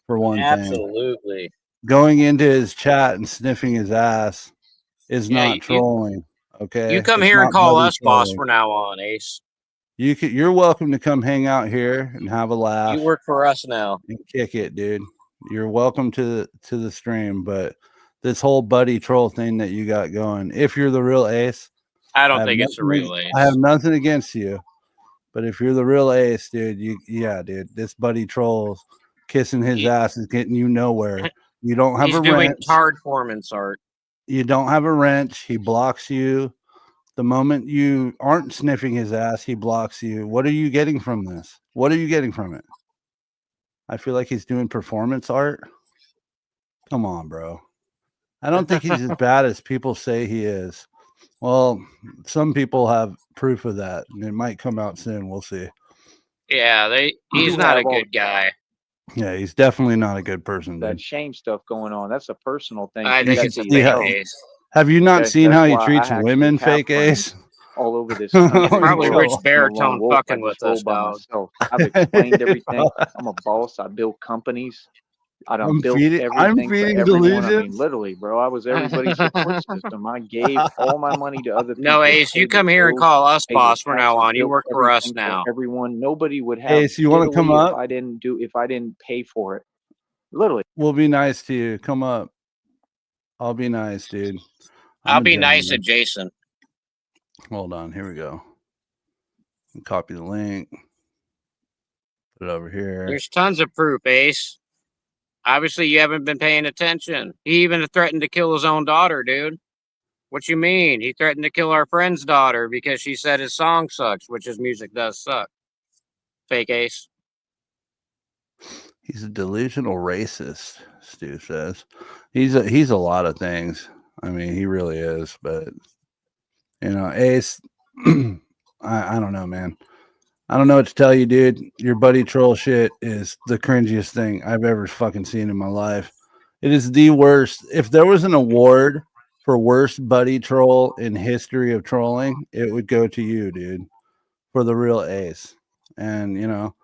for one thing. Absolutely. Going into his chat and sniffing his ass is not trolling. Okay. You come here and call us boss from now on, Ace. You're welcome to come hang out here and have a laugh. You work for us now. And kick it, dude. You're welcome to the stream, but this whole buddy troll thing that you got going, if you're the real Ace, I don't think it's a real Ace. I have nothing against you, but if you're the real Ace, dude, dude, this buddy trolls kissing his ass is getting you nowhere. You don't have a wrench. He's doing hard performance art. You don't have a wrench. He blocks you. The moment you aren't sniffing his ass, he blocks you. What are you getting from this? What are you getting from it? I feel like he's doing performance art. Come on, bro. I don't think he's as bad as people say he is. Well, some people have proof of that, and it might come out soon. We'll see. Yeah, he's not a good guy. Yeah, he's definitely not a good person. That shame stuff going on. That's a personal thing. I think it's a fake Ace. Have you not seen how he treats women, fake Ace? All over this. Probably Rich Baritone fucking with us, dog. I've explained everything. I'm a boss. I build companies. I'm feeding delusions. I mean, literally, bro. I was everybody's support system. I gave all my money to other people. No, Ace, you come here and call us boss from now on. You work for us now. Everyone, nobody would have. Ace, you want to come up? If I didn't pay for it, literally. We'll be nice to you. Come up. I'll be nice, dude. I'll be nice to Jason. Hold on. Here we go. Copy the link. Put it over here. There's tons of proof, Ace. Obviously, you haven't been paying attention. He even threatened to kill his own daughter, dude. What you mean? He threatened to kill our friend's daughter because she said his song sucks, which his music does suck. Fake Ace. He's a delusional racist, Stu says. He's a lot of things. I mean, he really is. But, you know, Ace, I don't know, man. I don't know what to tell you, dude. Your buddy troll shit is the cringiest thing I've ever fucking seen in my life. It is the worst. If there was an award for worst buddy troll in history of trolling, it would go to you, dude, for the real Ace. And, you know,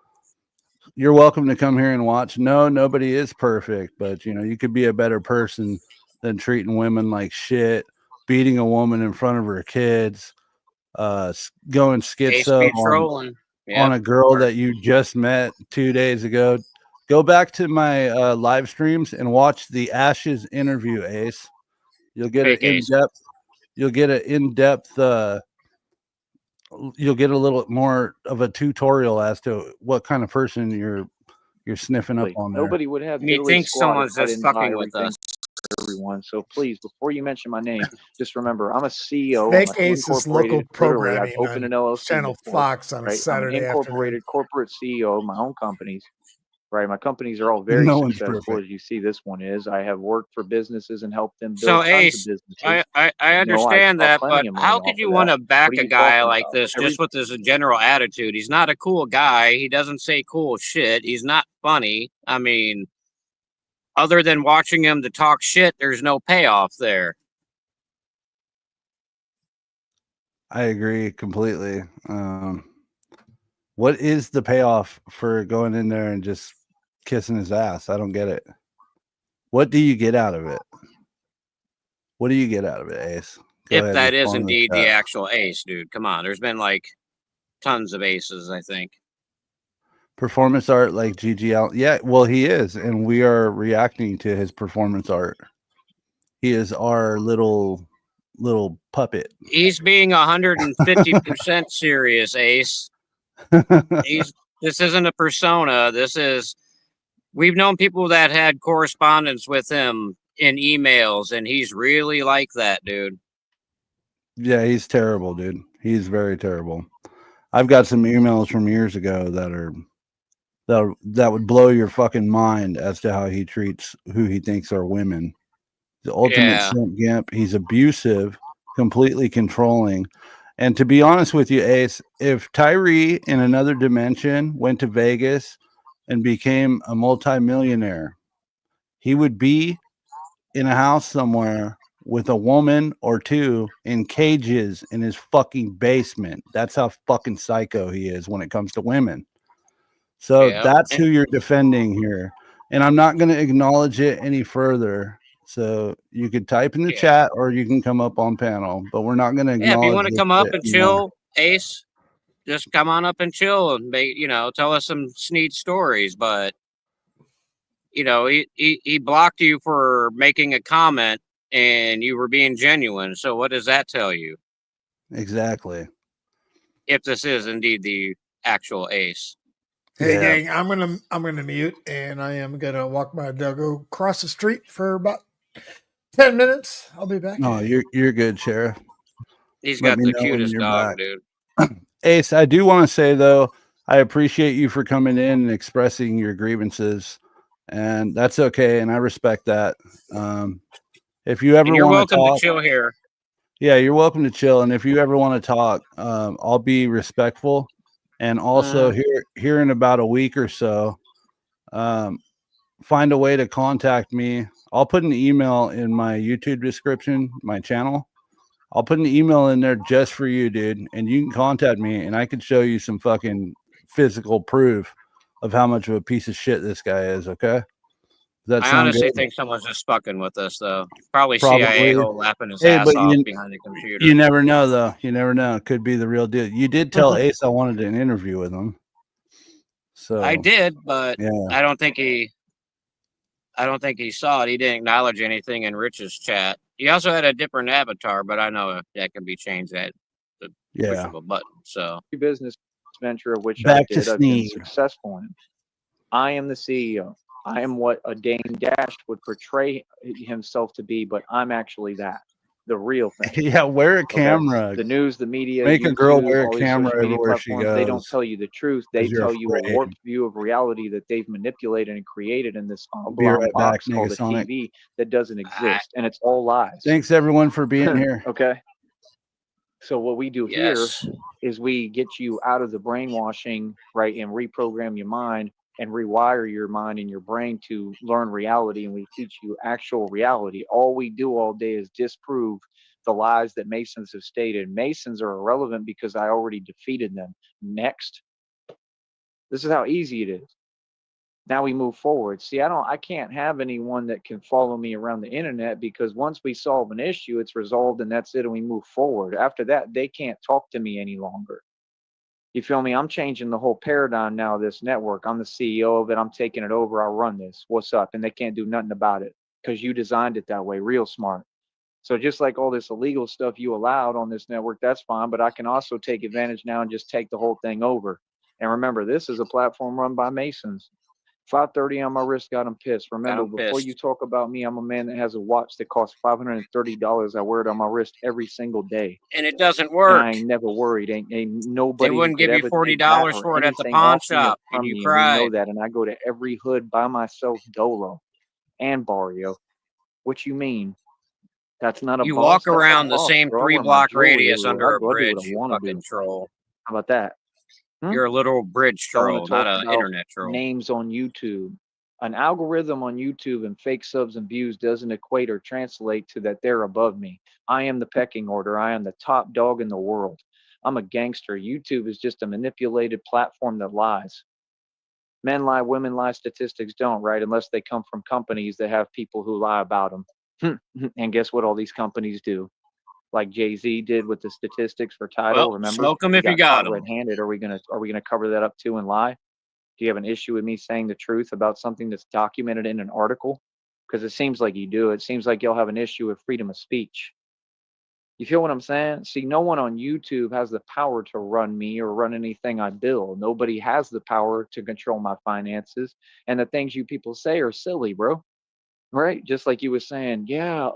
You're welcome to come here and watch. No, nobody is perfect, but you could be a better person than treating women like shit, beating a woman in front of her kids, going Ace schizo be trolling. on Yep. a girl that you just met 2 days ago. Go back to my live streams and watch the Ashes interview, Ace. You'll get an Fake Ace. in-depth. You'll get an in-depth. You'll get a little more of a tutorial as to what kind of person you're sniffing up on there. Nobody would have You diddly think squat someone's if I just didn't buy fucking with everything us? for everyone. So please, before you mention my name, just remember I'm a CEO. Fake I'm Ace's local incorporated. Literally, I've programming opened on an LLC Channel before. Fox on a Right, I'm an Saturday afternoon. incorporated corporate CEO of my own companies. Right, my companies are all very No one's successful, perfect. as you see. This one is. I have worked for businesses and helped them So build tons of Ace, businesses. I understand saw that, plenty but of money how off could of you that. want to back What are a you guy talking like about? this just with his general attitude? He's not a cool guy. He doesn't say cool shit. He's not funny. I mean, other than watching him to talk shit, there's no payoff there. I agree completely. What is the payoff for going in there and just kissing his ass? I don't get it. What do you get out of it? What do you get out of it, Ace? Go If ahead, that is respond in the indeed the chat. actual ace, dude. Come on. There's been like tons of aces, I think. Performance art like GG Allen. Yeah, well, he is, and we are reacting to his performance art. He is our little puppet. He's being 150% serious, Ace. This isn't a persona. We've known people that had correspondence with him in emails, and he's really like that, dude. Yeah, he's terrible, dude. He's very terrible. I've got some emails from years ago that would blow your fucking mind as to how he treats who he thinks are women. The ultimate simp gimp. He's abusive, completely controlling. And to be honest with you, Ace, if Tyree in another dimension went to Vegas and became a multimillionaire, he would be in a house somewhere with a woman or two in cages in his fucking basement. That's how fucking psycho he is when it comes to women. So that's who you're defending here. And I'm not going to acknowledge it any further. So you could type in the chat or you can come up on panel, but we're not going to acknowledge. Yeah, if you want to come up and chill, anymore. Ace, just come on up and chill and tell us some sneak stories. But he blocked you for making a comment and you were being genuine. So what does that tell you? Exactly. If this is indeed the actual ace. Hey gang, I'm gonna mute, and I am gonna walk my doggo across the street for about 10 minutes. I'll be back. No, you're good, Sheriff. He's Let got me the know when cutest you're dog, back. dude. Ace, I do want to say though, I appreciate you for coming in and expressing your grievances, and that's okay, and I respect that. If you ever you're want to welcome talk, to chill here. Yeah, you're welcome to chill, and if you ever want to talk, I'll be respectful. And also, here in about a week or so, find a way to contact me. I'll put an email in my YouTube description, my channel. I'll put an email in there just for you, dude, and you can contact me, and I can show you some fucking physical proof of how much of a piece of shit this guy is. Okay? Does that I sound honestly good? think someone's just fucking with us, though. Probably CIA hole laughing his Hey, ass but off behind the computer. You never know, though. You never know. It could be the real deal. You did tell Ace I wanted an interview with him. So I did, but yeah. I don't think he saw it. He didn't acknowledge anything in Rich's chat. He also had a different avatar, but I know that can be changed at the push of a button. So business venture of which Back I to did, I've been Sneed. successful in. I am the CEO. I am what a Dane Dash would portray himself to be, but I'm actually that, the real thing. Yeah, wear a camera. Okay? The news, the media, Make YouTube, a girl wear a all these camera social media everywhere she platforms, they don't goes. tell you the truth. They 'Cause you're tell you a afraid. warped view of reality that they've manipulated and created in this Be oblong right back, box called a Negasonic. TV that doesn't exist, and it's all lies. Thanks everyone for being here. Okay. So what we do Yes. here is we get you out of the brainwashing, right, and reprogram your mind and rewire your mind and your brain to learn reality, and we teach you actual reality. All we do all day is disprove the lies that Masons have stated. Masons are irrelevant because I already defeated them. Next. This is how easy it is. Now we move forward. See, I can't have anyone that can follow me around the internet, because once we solve an issue, it's resolved and that's it, and we move forward. After that, they can't talk to me any longer. You feel me? I'm changing the whole paradigm now of this network. I'm the CEO of it. I'm taking it over. I'll run this. What's up? And they can't do nothing about it because you designed it that way. Real smart. So just like all this illegal stuff you allowed on this network, that's fine. But I can also take advantage now and just take the whole thing over. And remember, this is a platform run by Masons. 530 on my wrist got them pissed. Remember, before you talk about me, I'm a man that has a watch that costs $530. I wear it on my wrist every single day. And it doesn't And work. I ain't never worried. Ain't nobody They wouldn't could give you ever take that $40 or for it at the anything pawn off me or shop, and from you me. And we know cried. that. And I go to every hood by myself, dolo and barrio. What you mean? That's not a You boss. walk That's a around the boss, same bro. I wear my 3-block jewelry radius everywhere. under I a go do what I bridge, you want to fucking do. troll. How about that? You're a little bridge Don't troll, want to not talk an about internet troll. names on YouTube. An algorithm on YouTube and fake subs and views doesn't equate or translate to that they're above me. I am the pecking order. I am the top dog in the world. I'm a gangster. YouTube is just a manipulated platform that lies. Men lie, women lie, statistics don't, right? Unless they come from companies that have people who lie about them. And guess what all these companies do? Like Jay-Z did with the statistics for Tidal, Well, remember? smoke them He if you got got caught them. red-handed. Are we gonna cover that up too and lie? Do you have an issue with me saying the truth about something that's documented in an article? Because it seems like you do. It seems like y'all have an issue with freedom of speech. You feel what I'm saying? See, no one on YouTube has the power to run me or run anything I build. Nobody has the power to control my finances. And the things you people say are silly, bro. Right? Just like you was saying, yeah,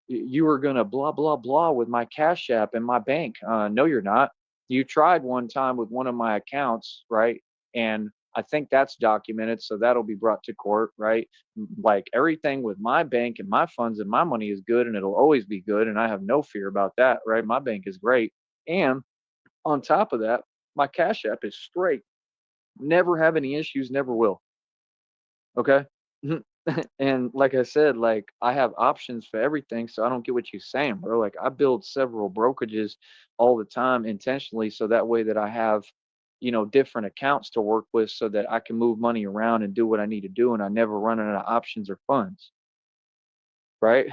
you were gonna blah blah blah with my Cash App and my bank. No, you're not. You tried one time with one of my accounts, right? And I think that's documented, so that'll be brought to court, right? Like everything with my bank and my funds and my money is good, and it'll always be good, and I have no fear about that, right? My bank is great, and on top of that, my Cash App is straight. Never have any issues, never will. Okay. And like I said, like I have options for everything, so I don't get what you're saying, bro. Like I build several brokerages all the time intentionally, so that way that I have, different accounts to work with, so that I can move money around and do what I need to do, and I never run out of options or funds, right?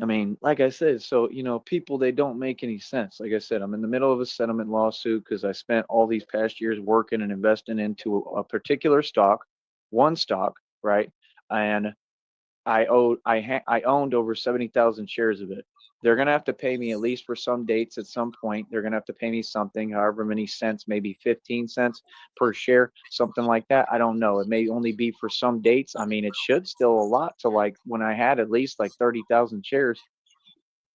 I mean, like I said, so people, they don't make any sense. Like I said, I'm in the middle of a settlement lawsuit because I spent all these past years working and investing into a particular stock, one stock, right? And I owned over 70,000 shares of it. They're gonna have to pay me at least for some dates at some point. They're gonna have to pay me something, however many cents, maybe 15 cents per share, something like that. I don't know. It may only be for some dates. I mean, it should still a lot to like when I had at least like 30,000 shares.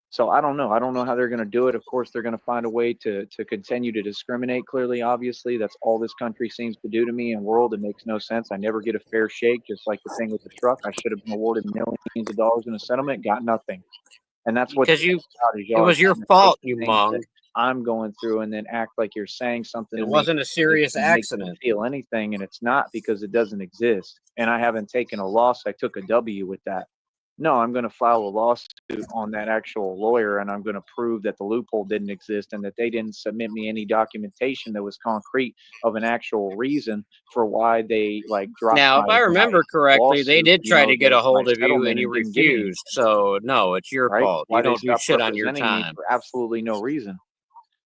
So I don't know. I don't know how they're going to do it. Of course, they're going to find a way to continue to discriminate. Clearly, obviously, that's all this country seems to do to me. And world, it makes no sense. I never get a fair shake. Just like the thing with the truck, I should have been awarded millions of dollars in a settlement, got nothing. And that's what's Because about is it y'all are was your trying to fault, take you the things that mong. I'm going through and then act like you're saying something It to me wasn't a serious to make me accident. feel anything, and it's not, because it doesn't exist. And I haven't taken a loss. I took a W with that. No, I'm going to file a lawsuit on that actual lawyer, and I'm going to prove that the loophole didn't exist and that they didn't submit me any documentation that was concrete of an actual reason for why they like dropped Now, if I remember correctly, they lawsuit, did try to get a my hold of you settlement, and you and didn't give me anything, refused. So, no, it's your right? fault. Why You they don't do stopped shit on your representing me time. for absolutely no reason.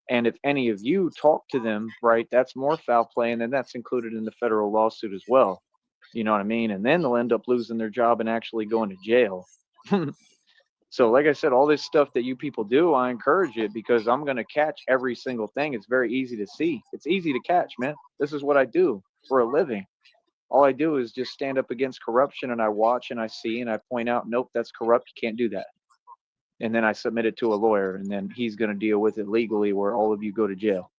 And if any of you talk to them, right, that's more foul play, and then that's included in the federal lawsuit as well. You know what I mean? And then they'll end up losing their job and actually going to jail. So, like I said, all this stuff that you people do, I encourage it, because I'm going to catch every single thing. It's very easy to see. It's easy to catch, man. This is what I do for a living. All I do is just stand up against corruption, and I watch and I see and I point out, nope, that's corrupt. You can't do that. And then I submit it to a lawyer, and then he's going to deal with it legally, where all of you go to jail.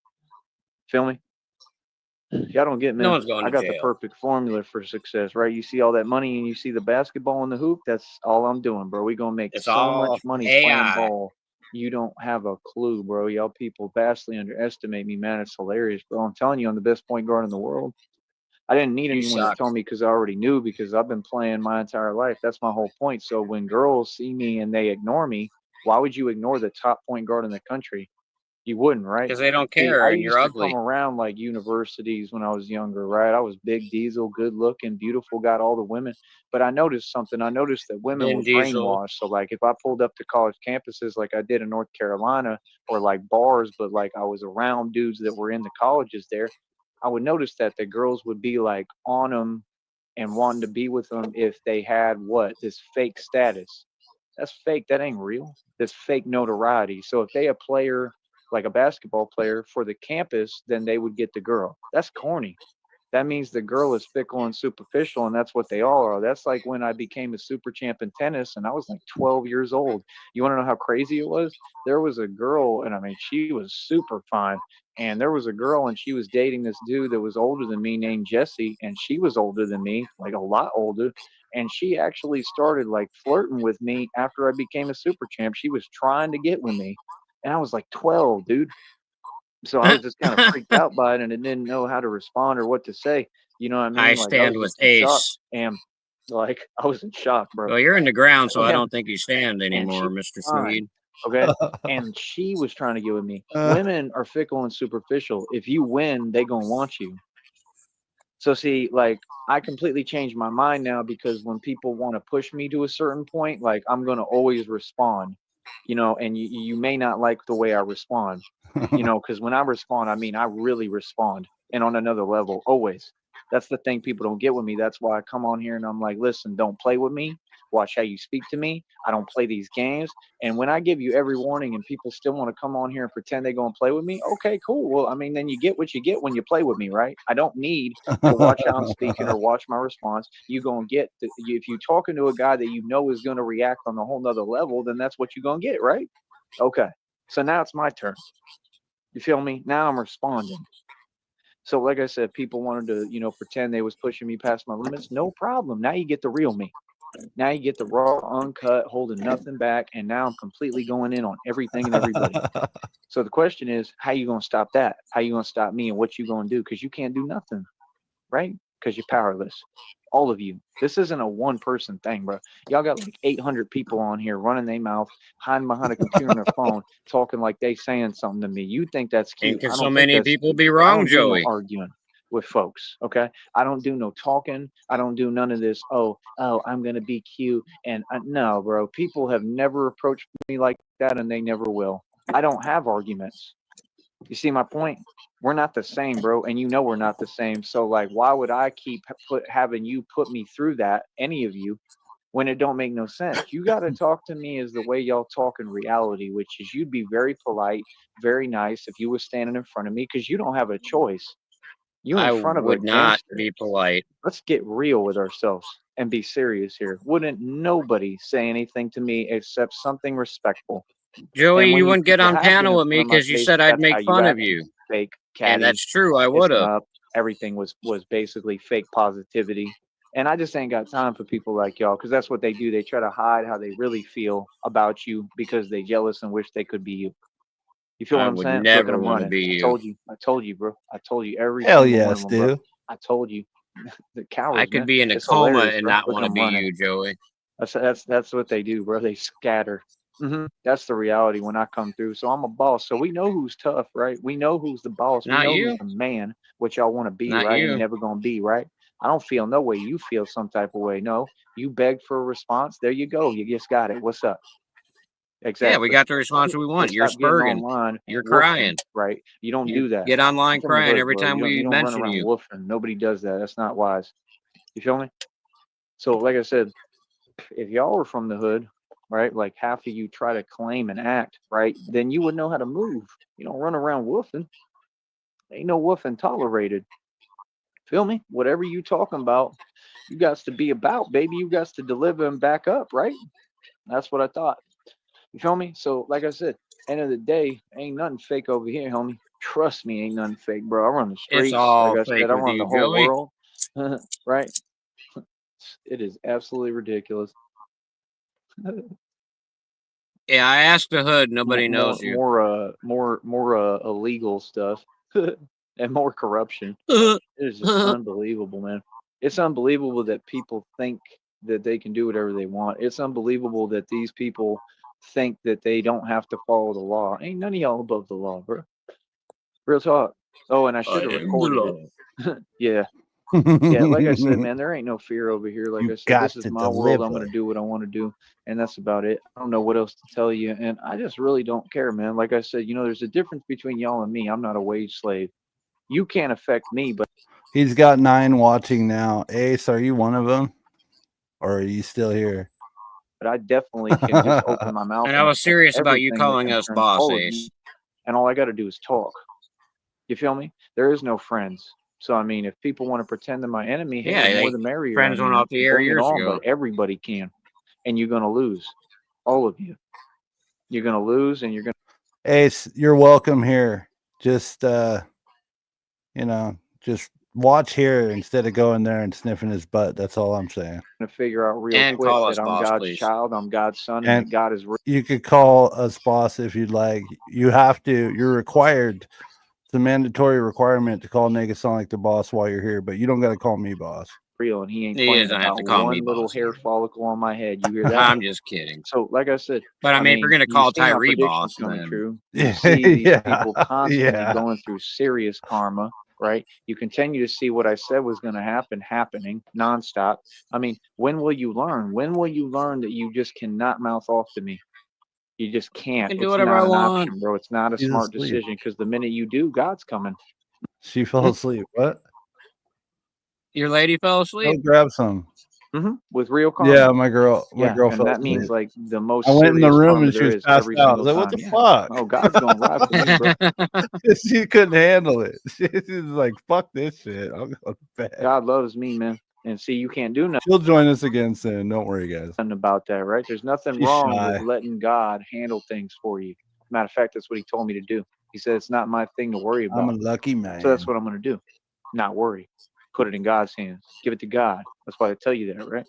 Feel me? Y'all don't get, No man. one's going I to got the jail. perfect formula for success, right? You see all that money and you see the basketball in the hoop. That's all I'm doing, bro. We gonna make It's so all much money playing AI. ball. You don't have a clue, bro. Y'all people vastly underestimate me, man. It's hilarious, bro. I'm telling you, I'm the best point guard in the world. I didn't need You anyone to suck. tell me, because I already knew, because I've been playing my entire life. That's my whole point. So when girls see me and they ignore me, why would you ignore the top point guard in the country? You wouldn't, right? Because they don't See, care I and used you're to come ugly. around like universities when I was younger, right? I was big diesel, good looking, beautiful, got all the women. But I noticed something. I noticed that women Vin were Diesel. brainwashed. So like if I pulled up to college campuses like I did in North Carolina, or like bars, but like I was around dudes that were in the colleges there, I would notice that the girls would be like on them and wanting to be with them if they had what? This fake status. That's fake. That ain't real. That's fake notoriety. So if they a player, like a basketball player for the campus, then they would get the girl. That's corny. That means the girl is fickle and superficial, and that's what they all are. That's like when I became a super champ in tennis, and I was like 12 years old. You want to know how crazy it was? There was a girl, and I mean, she was super fine. And there was a girl, and she was dating this dude that was older than me named Jesse, and she was older than me, like a lot older. And she actually started like flirting with me after I became a super champ. She was trying to get with me, and I was like 12, dude. So I was just kind of freaked out by it, and I didn't know how to respond or what to say. You know what I I mean? Like I stand was with just in shock, Ace. and like I was in shock, bro. Well, you're in the ground, so I And don't think you stand and she anymore, was Mr. fine, Sneed. okay? And she was trying to get with me. Uh, Women are fickle and superficial. If you win, they gonna want you. So see, like I completely changed my mind now because when people want to push me to a certain point, like I'm gonna always respond, you know, and you may not like the way I respond, you know, because when I respond, I mean I really respond and on another level, always. That's the thing people don't get with me. That's why I come on here and I'm like, listen, don't play with me. Watch how you speak to me. I don't play these games. And when I give you every warning and people still want to come on here and pretend they're going to play with me, okay, cool. Well, I mean, then you get what you get when you play with me, right? I don't need to watch how I'm speaking or watch my response. You're going to get, if you're talking to a guy that you know is going to react on a whole nother level, then that's what you're going to get, right? Okay. So now it's my turn. You feel me? Now I'm responding. So like I said, people wanted to, you know, pretend they was pushing me past my limits. No problem. Now you get the real me. Now you get the raw, uncut, holding nothing back, and now I'm completely going in on everything and everybody. So the question is, how you gonna stop that? How you gonna stop me, and what you gonna do? Because you can't do nothing, right? Because you're powerless. All of you. This isn't a one-person thing, bro. Y'all got like 800 people on here running their mouth, hiding behind a computer and a phone, talking like they saying something to me. You think that's And cute? can I so don't think many that's people cute. be I wrong, don't do no Joey? arguing with folks. Okay, I don't do no talking. I don't do none of this. Oh, I'm gonna be cute. And no, bro. People have never approached me like that, and they never will. I don't have arguments. You see my point? We're not the same, bro, and you know we're not the same. So like, why would I keep having you put me through that, any of you, when it don't make no sense? You got to talk to me as the way y'all talk in reality, which is you'd be very polite, very nice if you were standing in front of me, because you don't have a choice. You in I front of a would not gangster. be polite. Let's get real with ourselves and be serious here. Wouldn't nobody say anything to me except something respectful? Joey, And you when you wouldn't get people on have been panel in with me front of my because you face, said I'd that's how make you fun of acted. you. Fake And caddy. that's true. I would It's have. not. Everything was basically fake positivity. And I just ain't got time for people like y'all, because that's what they do. They try to hide how they really feel about you because they jealous and wish they could be you. You feel what I I'm would saying? Look at never them want to running. be I you. told you. I told you, bro. I told you every Hell single one of yes, them, bro. dude. I told you. The I cowards, could man. be in a It's coma hilarious, and bro. not Look at want to them be running. you, Joey. That's what they do, bro. They scatter. That's the reality when I come through. So I'm a boss. So we know who's tough, right? We know who's the boss. We Not know who's you. the man, what y'all want to be, Not right? you. Ain't never gonna be, right? I don't feel no way. You feel some type of way. No, you begged for a response. There you go. You just got it. What's up? Yeah, we Exactly. got the response we So want. You're stop getting spurging. online You're woofing, crying. right? You don't You do that. get I'm online from the crying hood, every bro. time You we don't run mention around you. woofing. Nobody does that. That's not wise. You feel me? So like I said, if y'all are from the hood, right, like half of you try to claim and act, right, then you would know how to move. You don't run around woofing. Ain't no woofing tolerated. Feel me? Whatever you talking about, you got to be about, baby. You got to deliver and back up, right? That's what I thought. You feel me? So, like I said, end of the day, ain't nothing fake over here, homie. Trust me, ain't nothing fake, bro. I run the It's streets. Like all I fake said, I with run the you, whole Joey. world, right? It is absolutely ridiculous. Yeah, I asked the hood. Nobody knows you. More illegal stuff and more corruption. It is just unbelievable, man. It's unbelievable that people think that they can do whatever they want. It's unbelievable that these people think that they don't have to follow the law. Ain't none of y'all above the law, bro. Real talk. Oh, and I should have recorded it. Yeah. Yeah, like I said, man, there ain't no fear over here. Like You I said, got this is to my world. I'm deliver. gonna do what I want to do, and that's about it. I don't know what else to tell you, and I just really don't care, man. Like I said, there's a difference between y'all and me. I'm not a wage slave. You can't affect me, but He's got 9 watching now. Ace, are you one of them? Or are you still here? I definitely can just open my mouth. And I was serious about you everything that calling us concerns boss, all of you, Ace. and all I got to do is talk. You feel me? There is no friends. So I mean, if people want to pretend they're my enemy, hey, Yeah, the more they- the merrier. friends went off the air bring it years on, ago. but everybody can, and you're gonna lose, all of you. You're gonna lose, and you're gonna. Ace, you're welcome here. Just just watch here instead of going there and sniffing his butt. That's all I'm saying. To figure out real And quick call us that I'm boss, God's please. child, I'm God's son, And- and that God is real. You could call us boss if you'd like. You have to. You're required. It's a mandatory requirement to call Negasonic the boss while you're here, but you don't got to call me boss. And he ain't He playing doesn't have about to call me one little boss. hair follicle on my head. You hear that? I'm just kidding. So, like I said, But I mean, if you're gonna you call see my Tyree predictions boss, coming then true. Yeah, You see these yeah, people constantly yeah. going through serious karma, right? You continue to see what I said was going to happen happening nonstop. I mean, when will you learn? When will you learn that you just cannot mouth off to me? You just can't. can do It's whatever not I an want. option, bro. It's not a She's smart asleep. decision, because the minute you do, God's coming. She fell asleep. What? Your lady fell Go asleep. grab some. With real karma. Yeah, my girl Yeah, fell and that asleep. means like the most I went in the serious room karma and she there was is passed every out. I single was like, time. what the Yeah. fuck? Oh, God's gonna ride for me, bro. She couldn't handle it. She was like, fuck this shit. I'll go to bed. God loves me, man. And see, you can't do nothing She'll join us again soon. Don't worry, guys. about that, right? There's nothing She's wrong shy. with letting God handle things for you. Matter of fact, that's what he told me to do. He said it's not my thing to worry I'm about. a lucky man. So that's what I'm going to do. Not worry. Put it in God's hands. Give it to God. That's why they tell you that, right?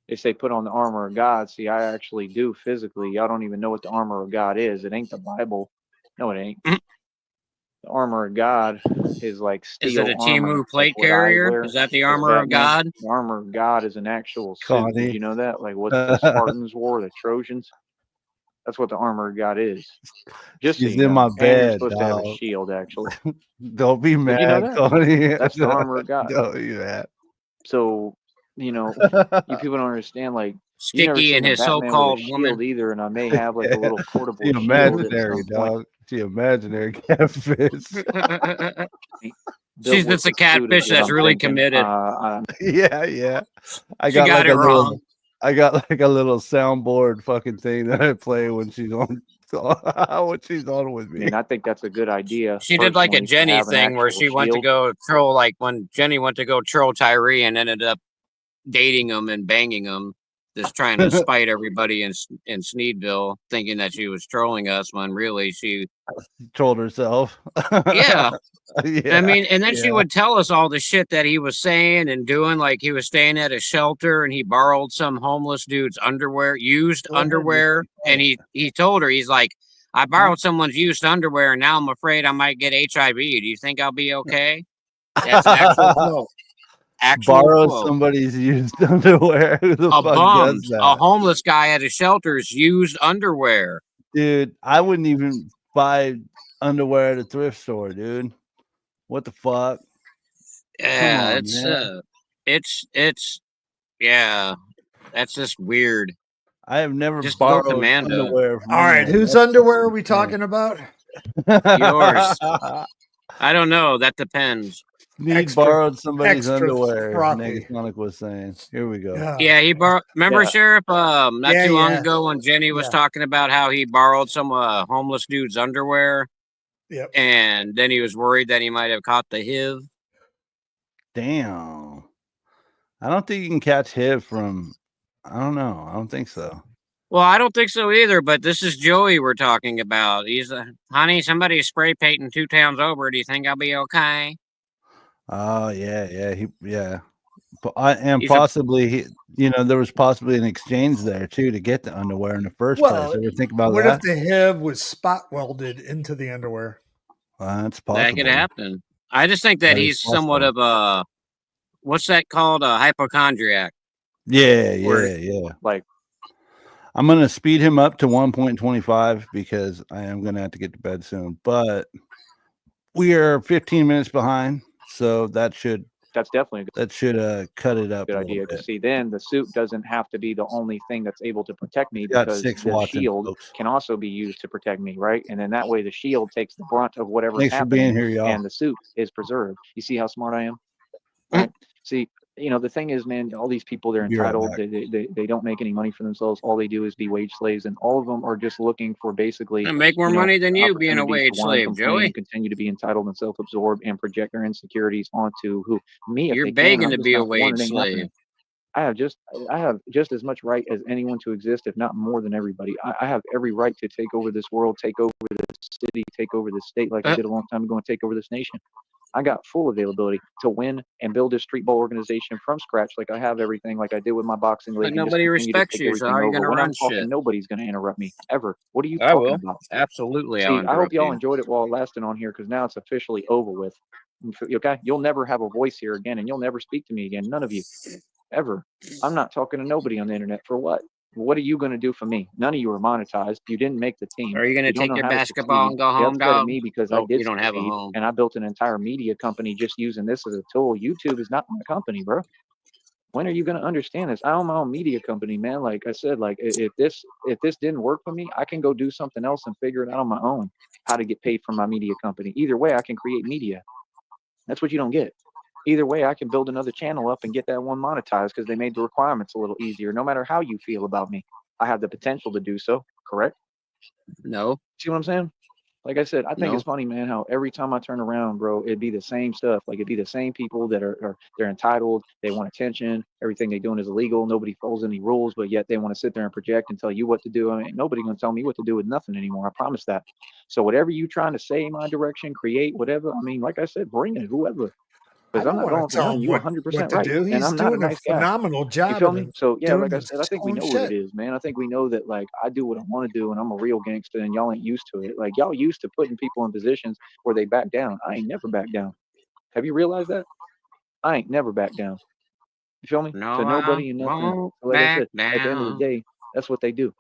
They say put on the armor of God. See, I actually do physically. Y'all don't even know what the armor of God is. It ain't the Bible. No, it ain't. The armor of God is like steel Is it a armor. Timu plate Like what I carrier? wear Is that the as armor of Batman. God? The armor of God is an actual suit. Connie. Did you know that? Like what the Spartans wore, the Trojans. That's what the armor of God is. Just so She's you in know. my And you're bed, supposed to have a dog. shield, actually. Don't be mad, you know that? Connie. That's the armor of God. Don't be mad. So, you people don't understand. Like, you never Sticky seen and a his Batman with a so-called shield woman. either, and I may have like a little portable The shield at imaginary, some point. dog. The imaginary catfish. She's Built just a with the suit is catfish what that's I'm really thinking. committed. Yeah. I She got got like it a little. wrong. I got like a little soundboard fucking thing that I play when she's on. When she's on with I me. mean, I think that's a good idea. She did like a personally, to Jenny have an thing where actual she went to shield. go troll, like when Jenny went to go troll Tyree and ended up dating him and banging him, just trying to spite everybody in Sneedville, thinking that she was trolling us when really she Trolled herself. yeah. Yeah. I mean, and then she would tell us all the shit that he was saying and doing, like he was staying at a shelter and he borrowed some homeless dude's underwear, used underwear, and he told her, he's like, I borrowed someone's used underwear and now I'm afraid I might get HIV. Do you think I'll be okay? That's an actual quote. Borrow Quote. somebody's used underwear. Who the A fuck bum, does that? a homeless guy at a shelter's used underwear. Dude, I wouldn't even buy underwear at a thrift store, dude. What the fuck? Yeah, Come on, man. it's yeah, that's just weird. I have never Just go borrowed commando. underwear from All right, anyone. whose That's underwear are we insane. talking about? Yours. I don't know. That depends. Sneed borrowed somebody's underwear. Negasonic was saying. Here we go. Yeah, he borrowed. Remember, Sheriff? Not Yeah, too long yeah. ago when Jenny was Yeah. talking about how he borrowed some homeless dude's underwear. Yep. And then he was worried that he might have caught the HIV. Damn. I don't think you can catch HIV from. I don't know. I don't think so. Well, I don't think so either, but this is Joey we're talking about. He's honey, somebody's spray painting 2 towns over. Do you think I'll be okay? Oh yeah. And He's possibly there was possibly an exchange there too to get the underwear in the first Well, place. Ever think about what that? if the HIV was spot welded into the underwear? That's possible. That could happen. I just think that That is he's somewhat of a what's that called? A hypochondriac. Yeah. Like, I'm going to speed him up to 1.25 because I am going to have to get to bed soon. But we are 15 minutes behind, so that should definitely cut it up good a idea. little Because bit. see, then the suit doesn't have to be the only thing that's able to protect me, Got because 6 the watching, shield folks. can also be used to protect me, right? And then that way the shield takes the brunt of whatever's Thanks for being happening, here, y'all. and the suit is preserved. You see how smart I am, right? See, you know, the thing is, man, all these people, they're Be right entitled. back. They don't make any money for themselves. All they do is be wage slaves, and all of them are just looking for basically, I make more you know, money than you being a opportunities wage to whine, slave, complain, Joey. and continue to be entitled and self-absorbed and project their insecurities onto who? Me, if You're they can. begging I'm to just be a not the one. wage It ain't slave. happening. I have just as much right as anyone to exist, if not more than everybody. I have every right to take over this world, take over this city, take over this state, like I did a long time ago, and take over this nation. I got full availability to win and build a street ball organization from scratch, like I have everything, like I did with my boxing But league, and just nobody continue to respects take you, so everything how are you over. going to When I'm run talking, shit? nobody's going to interrupt me ever. What are you I talking will. about? Absolutely, I'll See, I hope interrupt y'all you. enjoyed it while it lasted on here, because now it's officially over with. Okay, you'll never have a voice here again, and you'll never speak to me again. None of you, ever. I'm not talking to nobody on the internet. For what? What are you going to do for me? None of you are monetized. You didn't make the team. Are you going to You don't take know your how to basketball succeed. and go You're home, upset at dog? me because I Oh, did you don't have a succeed, home. and I built an entire media company just using this as a tool. YouTube is not my company, bro. When are you going to understand this? I own my own media company, man. Like I said, like if this didn't work for me, I can go do something else and figure it out on my own, how to get paid from my media company. Either way, I can create media. That's what you don't get. Either way, I can build another channel up and get that one monetized because they made the requirements a little easier. No matter how you feel about me, I have the potential to do so. Correct? No, See what I'm saying? Like I said, I think no. it's funny, man, how every time I turn around, bro, it'd be the same stuff. Like it'd be the same people that are they're entitled, they want attention, everything they're doing is illegal, nobody follows any rules, but yet they want to sit there and project and tell you what to do. I mean, nobody gonna tell me what to do with nothing anymore. I promise that. So whatever you trying to say in my direction, create whatever. I mean, like I said, bring it, whoever. I Because I'm don't not want going to for tell nothing. him You what 100% to right. do. And He's I'm not a doing a nice guy. phenomenal You job feel of me? So yeah, doing like I said, I his think we own know what it shit. is, man. I think we know that like I do what I want to do, and I'm a real gangster, and y'all ain't used to it. Like y'all used to putting people in positions where they back down. I ain't never back down. Have you realized that? I ain't never back down. You feel me? No, To I nobody and nothing. won't So like I back said, at the end of the down. day, that's what they do.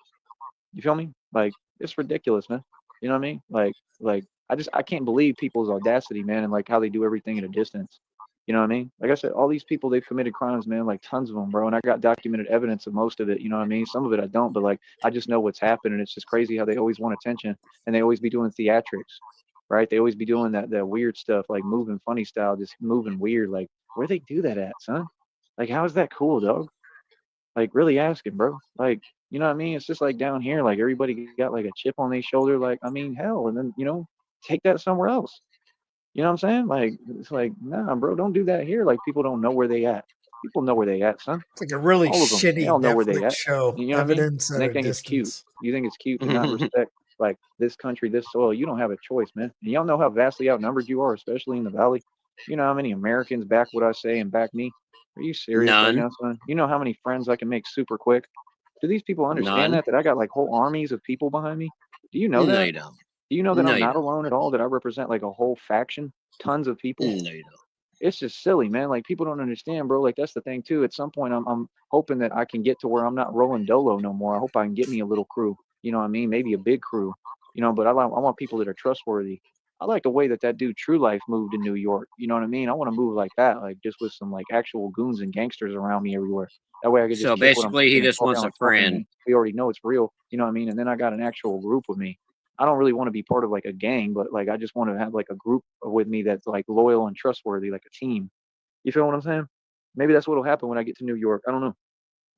You feel me? Like it's ridiculous, man. You know what I mean? Like I can't believe people's audacity, man, and like how they do everything at a distance. You know what I mean? Like I said, all these people, they've committed crimes, man, like tons of them, bro. And I got documented evidence of most of it. You know what I mean? Some of it I don't, but like I just know what's happened, and it's just crazy how they always want attention, and they always be doing theatrics, right? They always be doing that weird stuff, like moving funny style, just moving weird. Like where they do that at, son? Like how is that cool, dog? Like really asking, bro. Like, you know what I mean? It's just like down here, like everybody got like a chip on their shoulder. Like, I mean, hell, and then take that somewhere else. You know what I'm saying? Like, it's like, nah, bro, don't do that here. Like, people don't know where they at. People know where they at, son. It's like a really All of them. They all shitty know where they Netflix at. show, You know what I mean? Evidence And at they a think it's cute. Distance. You think it's cute to not respect like this country, this soil. You don't have a choice, man. And y'all know how vastly outnumbered you are, especially in the valley. You know how many Americans back what I say and back me? Are you serious right None. now, son? You know how many friends I can make super quick? Do these people understand None. that I got like whole armies of people behind me? Do you know No, that? you don't. Do you know that No, I'm you not don't. alone at all? That I represent like a whole faction, tons of people? No, you don't. It's just silly, man. Like people don't understand, bro. Like that's the thing too. At some point, I'm hoping that I can get to where I'm not rolling dolo no more. I hope I can get me a little crew. You know what I mean? Maybe a big crew. But I want people that are trustworthy. I like the way that dude True Life moved in New York. You know what I mean? I want to move like that, like just with some like actual goons and gangsters around me everywhere. That way I could just So kick what I'm basically, he kicking and just talk how wants a I'm talking, friend. and we already know it's real. You know what I mean? And then I got an actual group with me. I don't really want to be part of like a gang, but like I just want to have like a group with me that's like loyal and trustworthy, like a team. You feel what I'm saying? Maybe that's what'll happen when I get to New York. I don't know,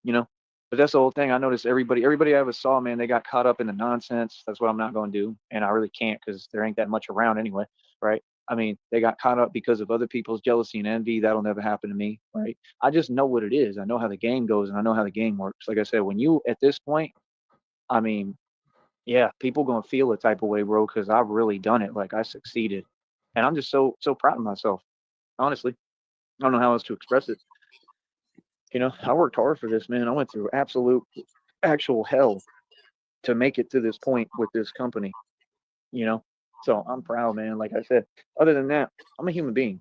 you know. But that's the whole thing. I noticed everybody I ever saw, man, they got caught up in the nonsense. That's what I'm not going to do, and I really can't because there ain't that much around anyway, right? I mean, they got caught up because of other people's jealousy and envy. That'll never happen to me, right? I just know what it is. I know how the game goes, and I know how the game works. Like I said, when you at this point, I mean, yeah, people gonna feel a type of way, bro, because I've really done it. Like I succeeded, and I'm just so proud of myself. Honestly, I don't know how else to express it. I worked hard for this, man. I went through actual hell to make it to this point with this company, you know? So I'm proud, man. Like I said, other than that, I'm a human being.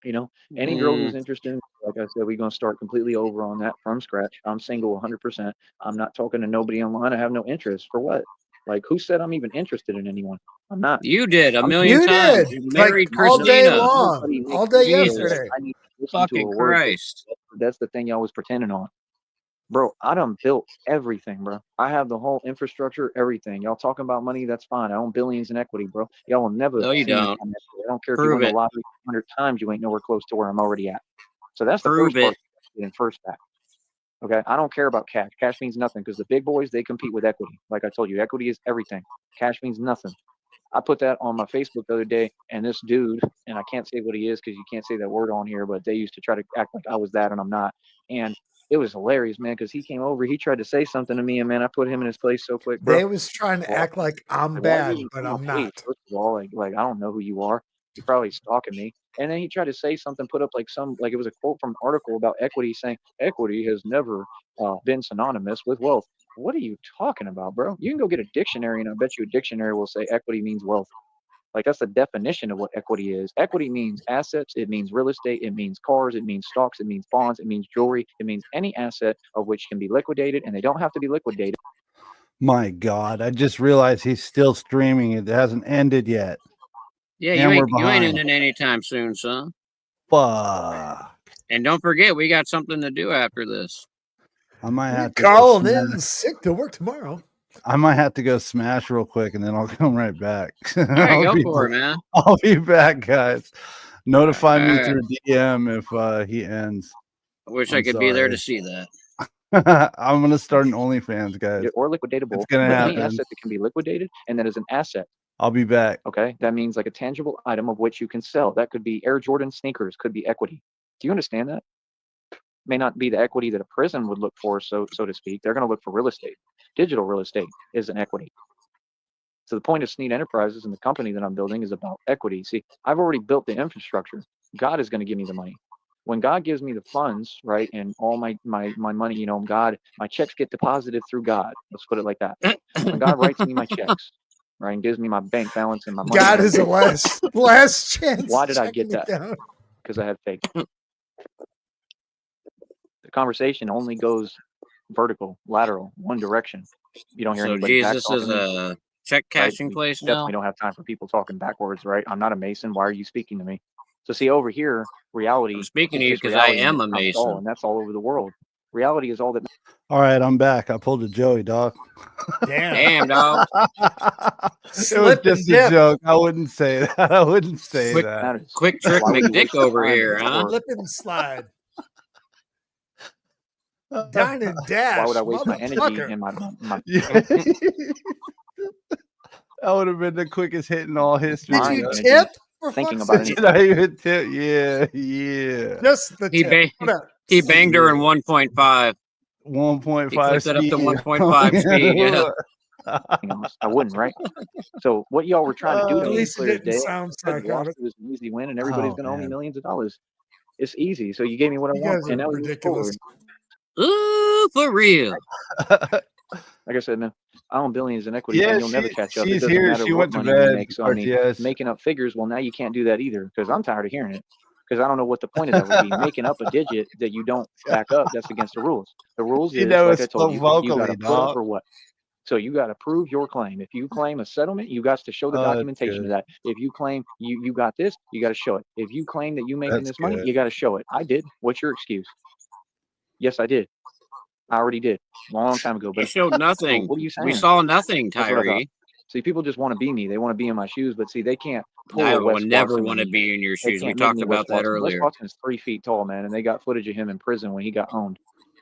Any girl who's interested in Like I said, we're gonna start completely over on that from scratch. I'm single 100%. I'm not talking to nobody online. I have no interest. For what? Like, who said I'm even interested in anyone? I'm not. You did a I'm million You times. did You like married all day Christina. long, Nobody makes all day me feel Jesus. like yesterday. I need to listen to Fucking a word. Christ. That's the thing y'all was pretending on. Bro, I done built everything, bro. I have the whole infrastructure, everything. Y'all talking about money, that's fine. I own billions in equity, bro. Y'all will never No, you see me don't. on equity. I don't care if you Prove win the it. lottery 100 times, you ain't nowhere close to where I'm already at. So that's the Prove first part. it. Getting first back. Okay, I don't care about cash. Cash means nothing because the big boys, they compete with equity. Like I told you, equity is everything. Cash means nothing. I put that on my Facebook the other day, and this dude, and I can't say what he is because you can't say that word on here, but they used to try to act like I was that, and I'm not. And it was hilarious, man, because he came over, he tried to say something to me, and man, I put him in his place so quick, bro. They was trying to act like I'm Like, why are you bad, even but in my I'm face? not. First of all, like I don't know who you are. You're probably stalking me. And then he tried to say something, put up like it was a quote from an article about equity, saying equity has never been synonymous with wealth. What are you talking about, bro? You can go get a dictionary, and I bet you a dictionary will say equity means wealth. Like, that's the definition of what equity is. Equity means assets. It means real estate. It means cars. It means stocks. It means bonds. It means jewelry. It means any asset of which can be liquidated, and they don't have to be liquidated. My God, I just realized he's still streaming. It hasn't ended yet. Yeah, And we're you ain't behind. ending anytime soon, son. Fuck. And don't forget, we got something to do after this. I might have to Calling in sick to work tomorrow. I might have to go smash real quick, and then I'll come right back. All right, go for it, man. I'll be back, guys. Notify me All right. through DM if he ends. I wish I'm I could be there to sorry. see that. I'm gonna start an OnlyFans, guys. Or liquidatable. It's gonna but any happen. asset that can be liquidated, and that is an asset. I'll be back. Okay, that means like a tangible item of which you can sell. That could be Air Jordan sneakers, could be equity. Do you understand that? May not be the equity that a prison would look for, so to speak. They're going to look for real estate. Digital real estate is an equity. So the point of Sneed Enterprises and the company that I'm building is about equity. See, I've already built the infrastructure. God is going to give me the money. When God gives me the funds, right, and all my money, you know, God, my checks get deposited through God. Let's put it like that. When God writes me my checks, right, and gives me my bank balance and my money. God is the last chance. Why did I checking get that? it down. Because I had faith. The conversation only goes vertical, lateral, one direction. You don't hear So anybody back Jesus talking is to me, a check cashing right? place We now? definitely don't have time for people talking backwards, right? I'm not a Mason. Why are you speaking to me? So see, over here, reality I'm speaking to is you just because I reality, am a and it's all, Mason. and that's all over the world. Reality is all that. All right, I'm back. I pulled a Joey, dog. Damn, dog. It was Slip and just a dip. joke. I wouldn't say that. I wouldn't say Quick- that. matters. Quick trick Why would you McDick waste your over time here, huh? or- Slip and slide. Dine and dash. Why would I waste my energy motherfucker. and my That would have been the quickest hit in all history. Did Fine, you energy tip? For thinking fuck's about sake? Did I even tip? Yeah. Just the He tip. banged- What up? He banged her in 1.5. 1.5 He clicked it up to speed. 1.5 speed, yeah. else. I wouldn't, right? So what y'all were trying to do to At me least it clear as didn't day, sound I said lost psychotic. is an easy win, and everybody's Oh, going to owe me man. millions of dollars. It's easy. So you gave me what I You want, guys and are now we move ridiculous. forward. Ooh, for real. Like I said, man, I own billions in equity, Yeah, and you'll never catch up. It she's doesn't here. matter She what went to money you bed. make. So I mean, RTS. making up figures, well, now you can't do that either because I'm tired of hearing it. Because I don't know what the point of that would be. Making up a digit that you don't back up, that's against the rules. The rules You is, know, like I it's told so you, you got vocally, to put up dog. or what. So you got to prove your claim. If you claim a settlement, you got to show the Oh, that's documentation of good. that. If you claim you got this, you got to show it. If you claim that you making That's this money, good. you got to show it. I did. What's your excuse? Yes, I did. I already did. Long time ago. You But showed nothing. what are you saying? We saw nothing, That's what I thought. Tyree. See, people just want to be me. They want to be in my shoes, but see, they can't pull I a Wes would never Watson want with to me. be in your They shoes. We can't make talked me Wes about that Watson. Wes earlier. Watson is 3 feet tall, man, and they got footage of him in prison when he got owned.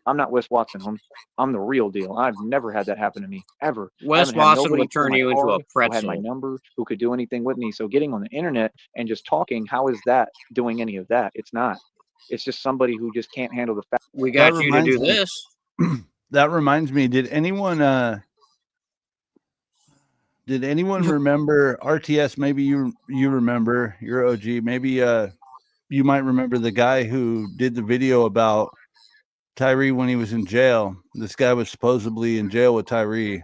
I'm not Wes Watson, homie. I'm the real deal. I've never had that happen to me, ever. I Wes haven't had Watson nobody would pull turn my you into a card, who had my pretzel. number, who could do anything with me. So getting on the internet and just talking, how is that doing any of that? It's not. It's just somebody who just can't handle the fact. We got you to do reminds me- this. That reminds me. Did anyone remember RTS? Maybe you remember. You're OG. Maybe you might remember the guy who did the video about Tyree when he was in jail. This guy was supposedly in jail with Tyree.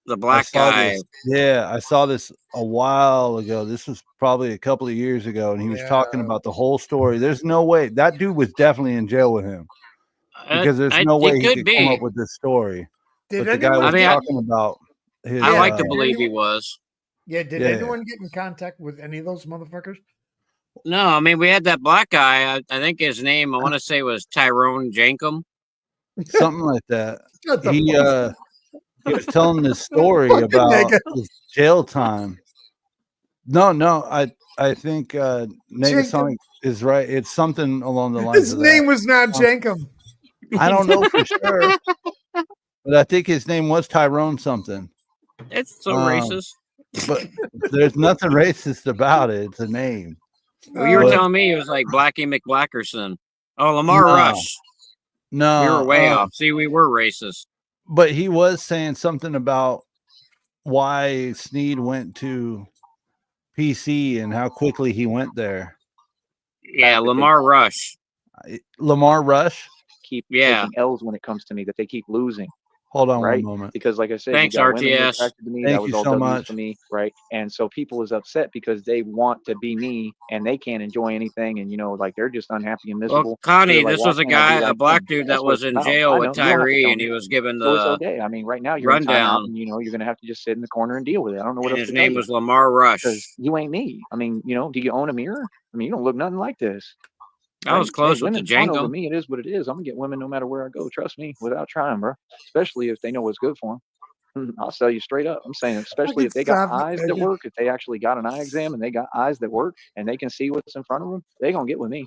the black guy. Yeah, I saw this a while ago. This was probably a couple of years ago, and he was talking about the whole story. There's no way that dude was definitely in jail with him, because there's no way he could come up with this story. Did but the guy was talking about his. I like to believe he was. Yeah, did anyone get in contact with any of those motherfuckers? No, I mean, we had that black guy. I think his name, I want to say, was Tyrone Jankum. Something like that. He was telling this story about his jail time. No, I think Negasonic is right. It's something along the lines his of name that. was not Jankum. I don't know for sure, but I think his name was Tyrone something. It's so racist. But there's nothing racist about it. It's a name. Well, you were telling me it was like Blackie McBlackerson. Oh, Lamar Rush. No, we were way off. See, we were racist. But he was saying something about why Sneed went to PC and how quickly he went there. Yeah, Lamar Rush. Lamar Rush? Keep taking L's when it comes to me, that they keep losing. Hold on right? one moment. Because like I said, thanks, you got women who are RTS. attracted to me. Thank that was you all so W's much. for me, right? And so people is upset because they want to be me and they can't enjoy anything, and you know, like they're just unhappy and miserable. Well, Connie, Like, this why was a can't I be guy, a like black them? dude That's that what was it's in about. jail I with know. You don't have to Tyree, tell and me. he was given So it's the okay. I mean, right now you're in timeout, rundown. and you know you're gonna have to just sit in the corner and deal with it. I don't know what And else his to tell name you. was Lamar Rush. Because you ain't me. I mean, you know, do you own a mirror? I mean, you don't look nothing like this. I was close with the women fawn over Jankum. me. It is what it is. I'm gonna get women no matter where I go. Trust me, without trying, bro. Especially if they know what's good for them. I'll tell you straight up. I'm saying, especially if they got eyes that work, if they actually got an eye exam and they got eyes that work and they can see what's in front of them, they gonna get with me.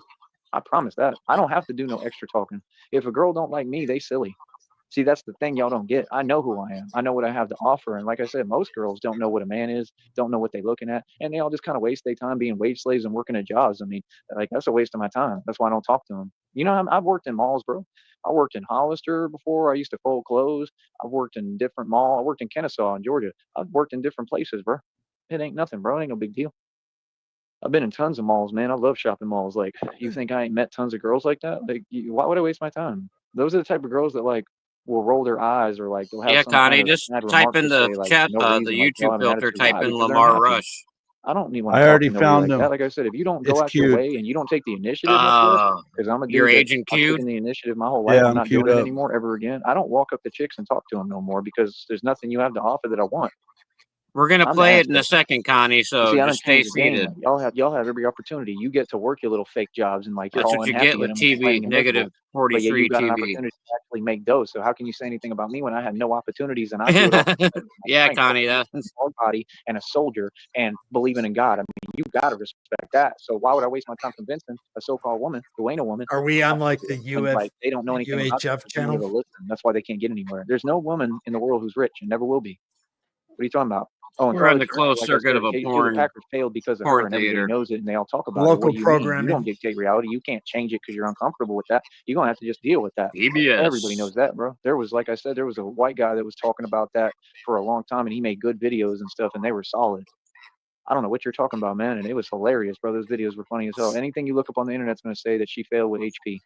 I promise that. I don't have to do no extra talking. If a girl don't like me, they silly. See, that's the thing y'all don't get. I know who I am. I know what I have to offer. And like I said, most girls don't know what a man is, don't know what they're looking at, and they all just kind of waste their time being wage slaves and working at jobs. I mean, like that's a waste of my time. That's why I don't talk to them. You know, I've worked in malls, bro. I worked in Hollister before. I used to fold clothes. I've worked in different malls. I worked in Kennesaw in Georgia. I've worked in different places, bro. It ain't nothing, bro. It ain't no big deal. I've been in tons of malls, man. I love shopping malls. Like, you think I ain't met tons of girls like that? Like, why would I waste my time? Those are the type of girls that like will roll their eyes or like they'll have Yeah, some Connie, kind of just bad type remark in to the say, like, chat, for no the reason, like y'all YouTube have an filter, attitude. type Why? in Because they're Lamar unhappy. Rush. I don't need one I to talk already to nobody found like him. that. Like I said, if you don't It's go out your cute. way and you don't take the initiative much less, because I'm a Your dude that agent I've queued. taken the initiative my whole life. Yeah, I'm I'm not queued doing it up. anymore ever again. I don't walk up to chicks and talk to them no more because there's nothing you have to offer that I want. We're gonna I'm the play it in a asset. second, Connie. So See, I just done stay changed the game. seated. Like, y'all have every opportunity. You get to work your little fake jobs and like you're That's all what you get unhappy in with them, TV, complaining and negative miserable. But yeah, you 43 got an TV. opportunity to actually make dough. So how can you say anything about me when I had no opportunities and I do it all? Yeah, Connie, a hard body and a soldier and believing in God. I mean, you gotta respect that. So why would I waste my time convincing a so-called woman who ain't a woman? Are we on like the Like they don't know anything about UHF this, they don't channel? listen. That's why they can't get anywhere. There's no woman in the world who's rich and never will be. What are you talking about? Oh, and we're in Carly the Terrell, closed like I circuit said, of a Katie porn Packard failed because of her, porn and everybody theater. knows it, and they all talk about it. Local What do you mean? You programming. don't dictate reality. You can't change it because you're uncomfortable with that. You're gonna have to just deal with that. PBS. Everybody knows that, bro. There was, like I said, there was a white guy that was talking about that for a long time, and he made good videos and stuff, and they were solid. I don't know what you're talking about, man, and it was hilarious, bro. Those videos were funny as hell. Anything you look up on the internet's gonna say that she failed with HP.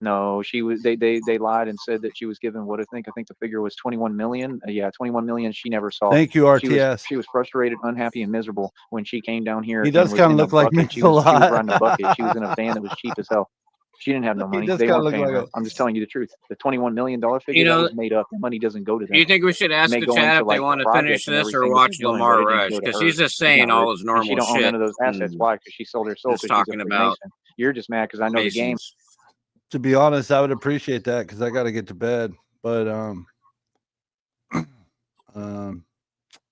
No, she was. They lied and said that she was given what I think the figure was 21 million. Yeah, 21 million. She never saw. Thank you, RTS. She was frustrated, unhappy, and miserable when she came down here. He does and was kind of in look a like me bucket. She a was lot. riding a bucket. She was in a van that was cheap as hell. She didn't have no He money. does They kinda weren't look paying like her. a- I'm just telling you the truth. The $21 million figure You know, that was made up. The money doesn't go to them. Do you think we should It ask may the go chat into if they like want to projects finish and this or everything that watch she's doing, but Lamar it didn't Rush? go to Because her. he's just She's saying not all rich, his and normal she don't own shit. none of those assets. Why? Because she sold her soul. Just Because she's a talking about Freemason. You're just mad because I know the game. Masons. To be honest, I would appreciate that because I got to get to bed. But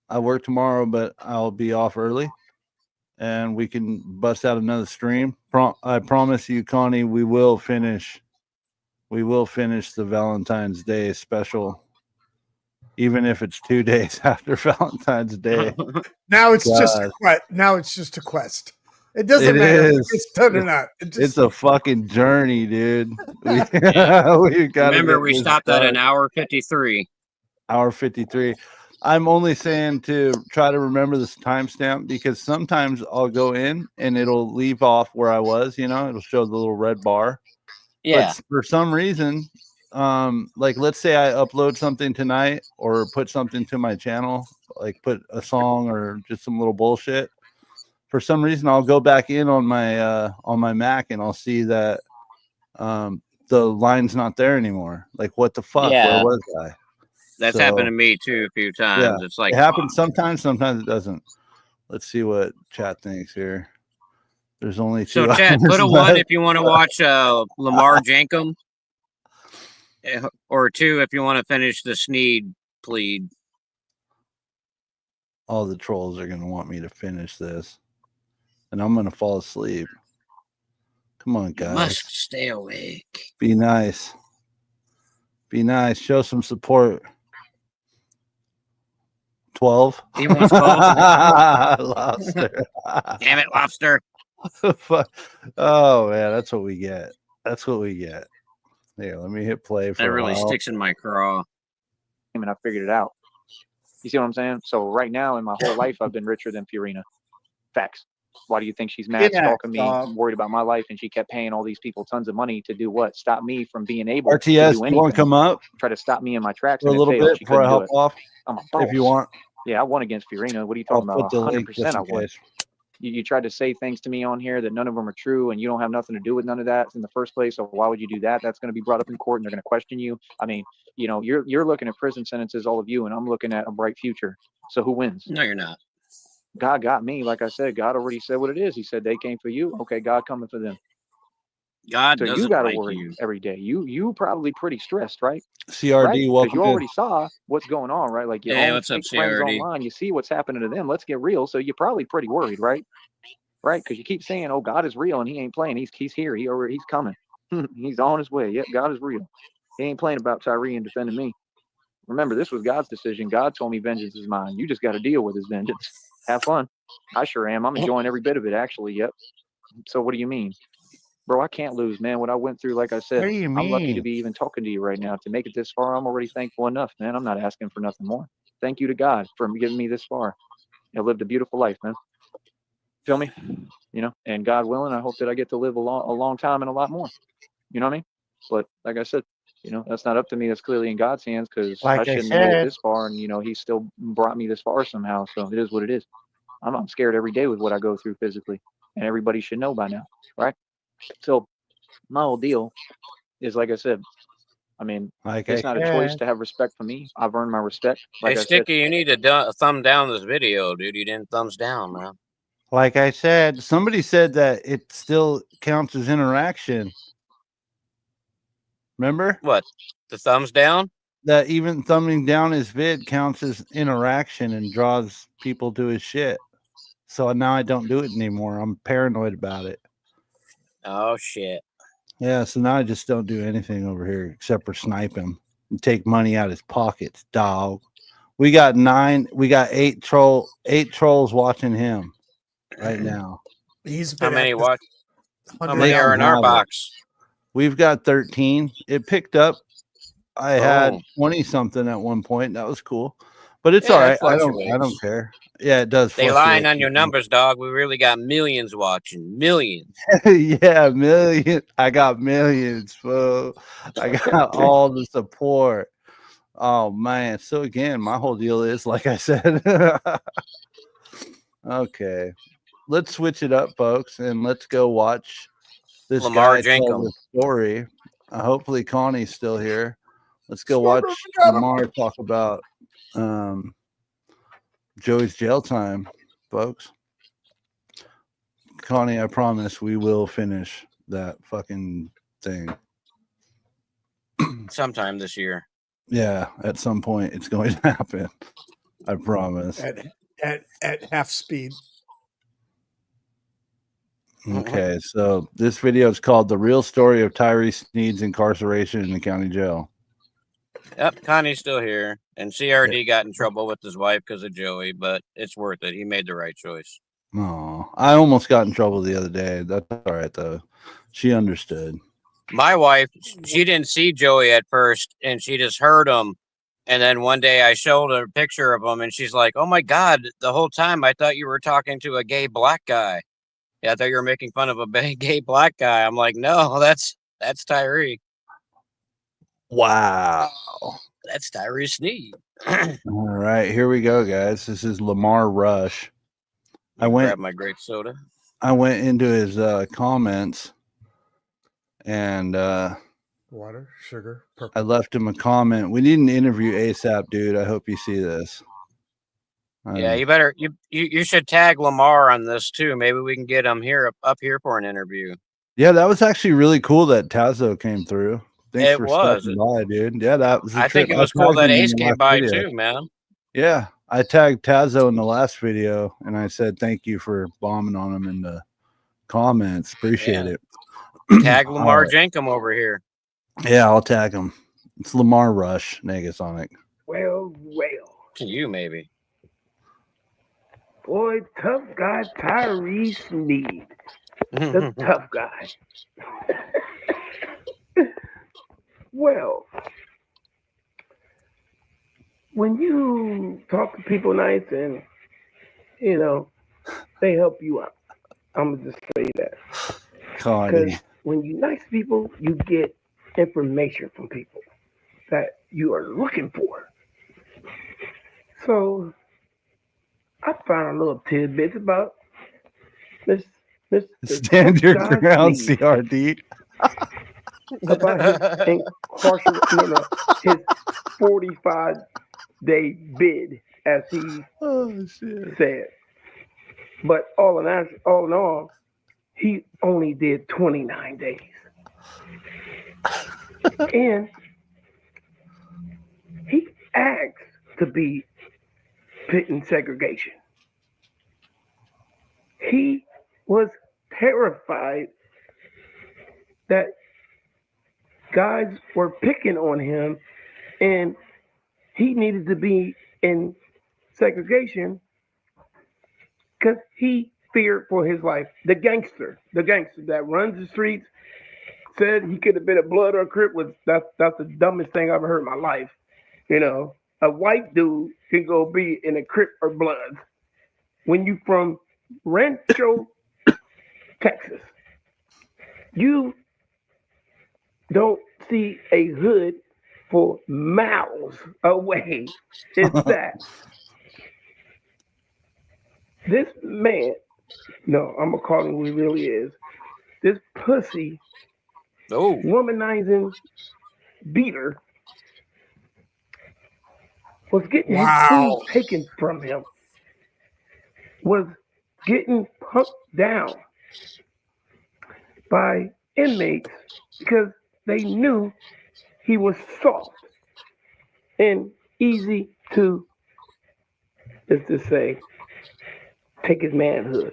I work tomorrow, but I'll be off early, and we can bust out another stream. I promise you, Connie, we will finish the Valentine's Day special, even if it's 2 days after Valentine's Day. Now it's just a quest. Now it's just a quest. It doesn't matter if it's done or not. It's a fucking journey, dude. We Remember, we stopped at an hour 53. Hour 53. I'm only saying to try to remember this timestamp because sometimes I'll go in and it'll leave off where I was, it'll show the little red bar. Yeah. But for some reason, like let's say I upload something tonight or put something to my channel, like put a song or just some little bullshit. For some reason, I'll go back in on my Mac and I'll see that the line's not there anymore. Like, what the fuck? Yeah. Where was I? That's happened to me too a few times. Yeah, It's like it happens sometimes. Sometimes it doesn't. Let's see what chat thinks here. There's only 2 so. Chat, hours put a left. 1 if you want to watch Lamar Jankum, or 2 if you want to finish the Sneed plead. All the trolls are gonna want me to finish this, and I'm gonna fall asleep. Come on, You guys. must stay awake. Be nice. Be nice. Show some support. 12. He wants 12. Lobster. Damn it, Lobster. Oh man, that's what we get. That's what we get. Here, let me hit play for That a really while. sticks in my craw. And I figured it out. You see what I'm saying? So right now in my whole life, I've been richer than Fiorina. Facts. Why do you think she's mad, Yeah, stalking me, worried about my life, and she kept paying all these people tons of money to do what? Stop me from being able to do RTS, anything. you want to come up Try to stop me in my tracks for a and it little failed. bit She before I couldn't do hop it. off? I'm a boss. If you want, Yeah, I won against Fiorina. What are you I'll talking about? put the link just 100% I in won. case. You tried to say things to me on here that none of them are true, and you don't have nothing to do with none of that in the first place. So why would you do that? That's going to be brought up in court, and they're going to question you. I mean, you know, you're looking at prison sentences, all of you, and I'm looking at a bright future. So who wins? No, you're not. God got me. Like I said, God already said what it is. He said they came for you. Okay, God coming for them. God So you doesn't got to like worry you. every day. You probably pretty stressed, right? CRD, Right? Because welcome you to. already saw what's going on, right? Like your Hey, own what's up, fake friends CRD? online. You see what's happening to them. Let's get real. So you're probably pretty worried, right? Right? Because you keep saying, "Oh, God is real," and He ain't playing. He's here. He's coming. He's on his way. Yep, God is real. He ain't playing about Tyree and defending me. Remember, this was God's decision. God told me vengeance is mine. You just got to deal with His vengeance. Have fun. I sure am. I'm enjoying every bit of it, actually. Yep. So what do you mean? Bro, I can't lose, man. What I went through, like I said, What do you I'm lucky to mean? be even talking to you right now. To make it this far, I'm already thankful enough, man. I'm not asking for nothing more. Thank you to God for giving me this far. I lived a beautiful life, man. Feel me? You know, and God willing, I hope that I get to live a long time and a lot more. You know what I mean? But like I said, you know, that's not up to me. That's clearly in God's hands, because Like I I shouldn't have made it said, this far, and you know, He still brought me this far somehow. So it is what it is. I'm scared every day with what I go through physically, and everybody should know by now, right? So my whole deal is, like I said, I mean, like it's I not a choice said, to have respect for me. I've earned my respect. Hey, Like I said, Sticky, you need to thumb down this video, dude. You didn't thumbs down, man. like I said, somebody said that it still counts as interaction. Remember What? The thumbs down? that even thumbing down his vid counts as interaction and draws people to his shit. So now I don't do it anymore. I'm paranoid about it. Oh shit. Yeah, so now I just don't do anything over here except for snipe him and take money out of his pockets, dog. We got 8 trolls watching him right now. He's How been many at watch? this How 100 many are don't in our have it. box? We've got 13. It picked up. I had Oh. 20 something at one point. That was cool. But it's Yeah, all it right. I don't fluctuates. care. Yeah, it does. They lying fluctuate. on your numbers, dog. We really got millions watching. Millions. Yeah, millions. I got millions, fool. I got all the support. Oh man. So again, my whole deal is like I said. Okay. Let's switch it up, folks, and let's go watch this Lamar guy tell Jankum. the story. Hopefully Connie's still here. Let's go watch Lamar talk about Joey's jail time, folks. Connie, I promise we will finish that fucking thing. Sometime this year. Yeah, at some point it's going to happen. I promise. at half speed. Okay, so this video is called "The Real Story of Tyree Sneed's Incarceration in the County Jail." Yep, Connie's still here. And CRD got in trouble with his wife because of Joey, but it's worth it. He made the right choice. Oh, I almost got in trouble the other day. That's all right though. She understood. My wife, she didn't see Joey at first, and she just heard him. And then one day I showed her a picture of him, and she's like, "Oh my God, the whole time I thought you were talking to a gay black guy. Yeah, I thought you were making fun of a gay black guy." I'm like, "No, that's Tyree." Wow. That's Tyree Sneed. All right, here we go, guys. This is Lamar Rush. Grab my grape soda. I went into his comments and Water, sugar, purple. I left him a comment. We need an interview ASAP, dude. I hope you see this. Yeah, you better you should tag Lamar on this too. Maybe we can get him here up here for an interview. Yeah, that was actually really cool that Tazo came through. Thanks It for was. stopping by, dude. Yeah, that was. I think it was cool that Ace came by too, man. Yeah, I tagged Tazo in the last video, and I said thank you for bombing on him in the comments. Appreciate it. Tag Lamar Jenkum over here. Yeah, I'll tag him. It's Lamar Rush, Negasonic. Well. To you, maybe. Boy, tough guy Tyree Sneed. The tough guy. Well, when you talk to people nice and, you know, they help you out, I'm going to just say that. Because when you nice people, you get information from people that you are looking for. So I found a little tidbits about Mr. Stand your ground, CRD. About his his 45-day bid, as he said. But all in all, he only did 29 days. And he asked to be put in segregation. He was terrified that guys were picking on him and he needed to be in segregation because he feared for his life. The gangster that runs the streets said he could have been a blood or a crip. That's the dumbest thing I've ever heard in my life. You know, a white dude can go be in a crip or blood. When you from Rancho, Texas, you don't see a hood for miles away. It's that. This man, no, I'm going to call him who he really is. This pussy, womanizing beater was getting his food taken from him, was getting punked down by inmates because they knew he was soft and easy to, let's just say, take his manhood.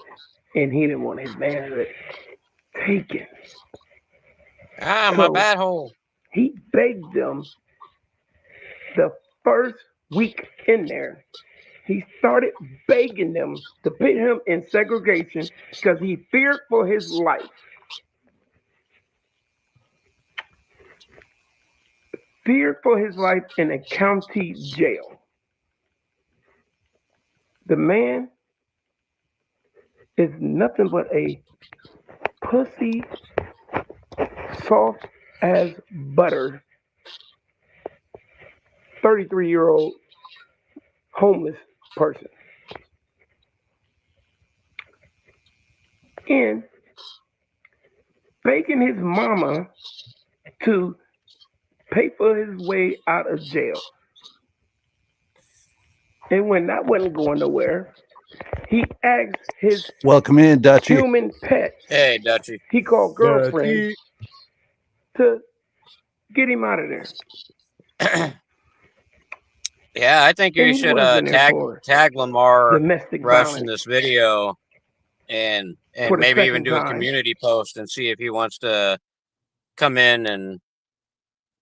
And he didn't want his manhood taken. My bad hole. He begged them the first week in there. He started begging them to put him in segregation because he feared for his life. Feared for his life in a county jail. The man is nothing but a pussy, soft as butter, 33-year-old homeless person. And begging his mama to pay for his way out of jail. And when that wasn't going nowhere, he asked his welcome in, Dutchie. Human pet. Hey, Dutchie. He called girlfriend to get him out of there. Yeah, I think you should tag Lamar Rush in this video and maybe even do a community post and see if he wants to come in and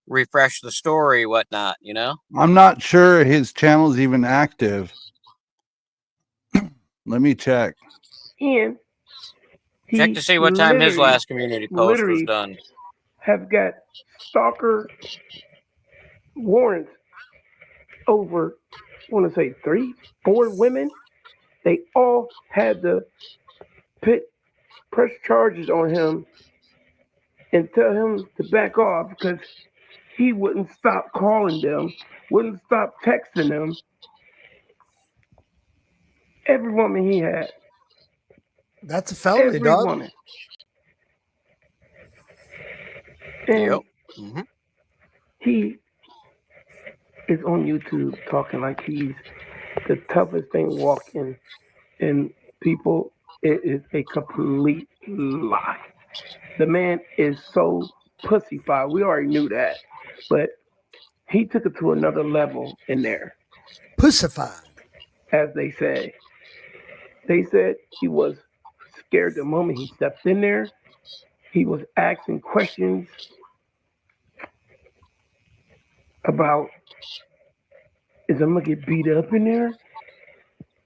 refresh the story, whatnot, you know? I'm not sure his channel is even active. Let me check. And check to see what time his last community post was done. Have got stalker warrants over, I want to say 3, 4 women. They all had to press charges on him and tell him to back off because he wouldn't stop calling them, wouldn't stop texting them. Every woman he had. That's a felony, Every dog. woman. And he is on YouTube talking like he's the toughest thing walking. And people, it is a complete lie. The man is so pussified. We already knew that. But he took it to another level in there. Pussified. As they say. They said he was scared the moment he stepped in there. He was asking questions about, is I'm gonna get beat up in there?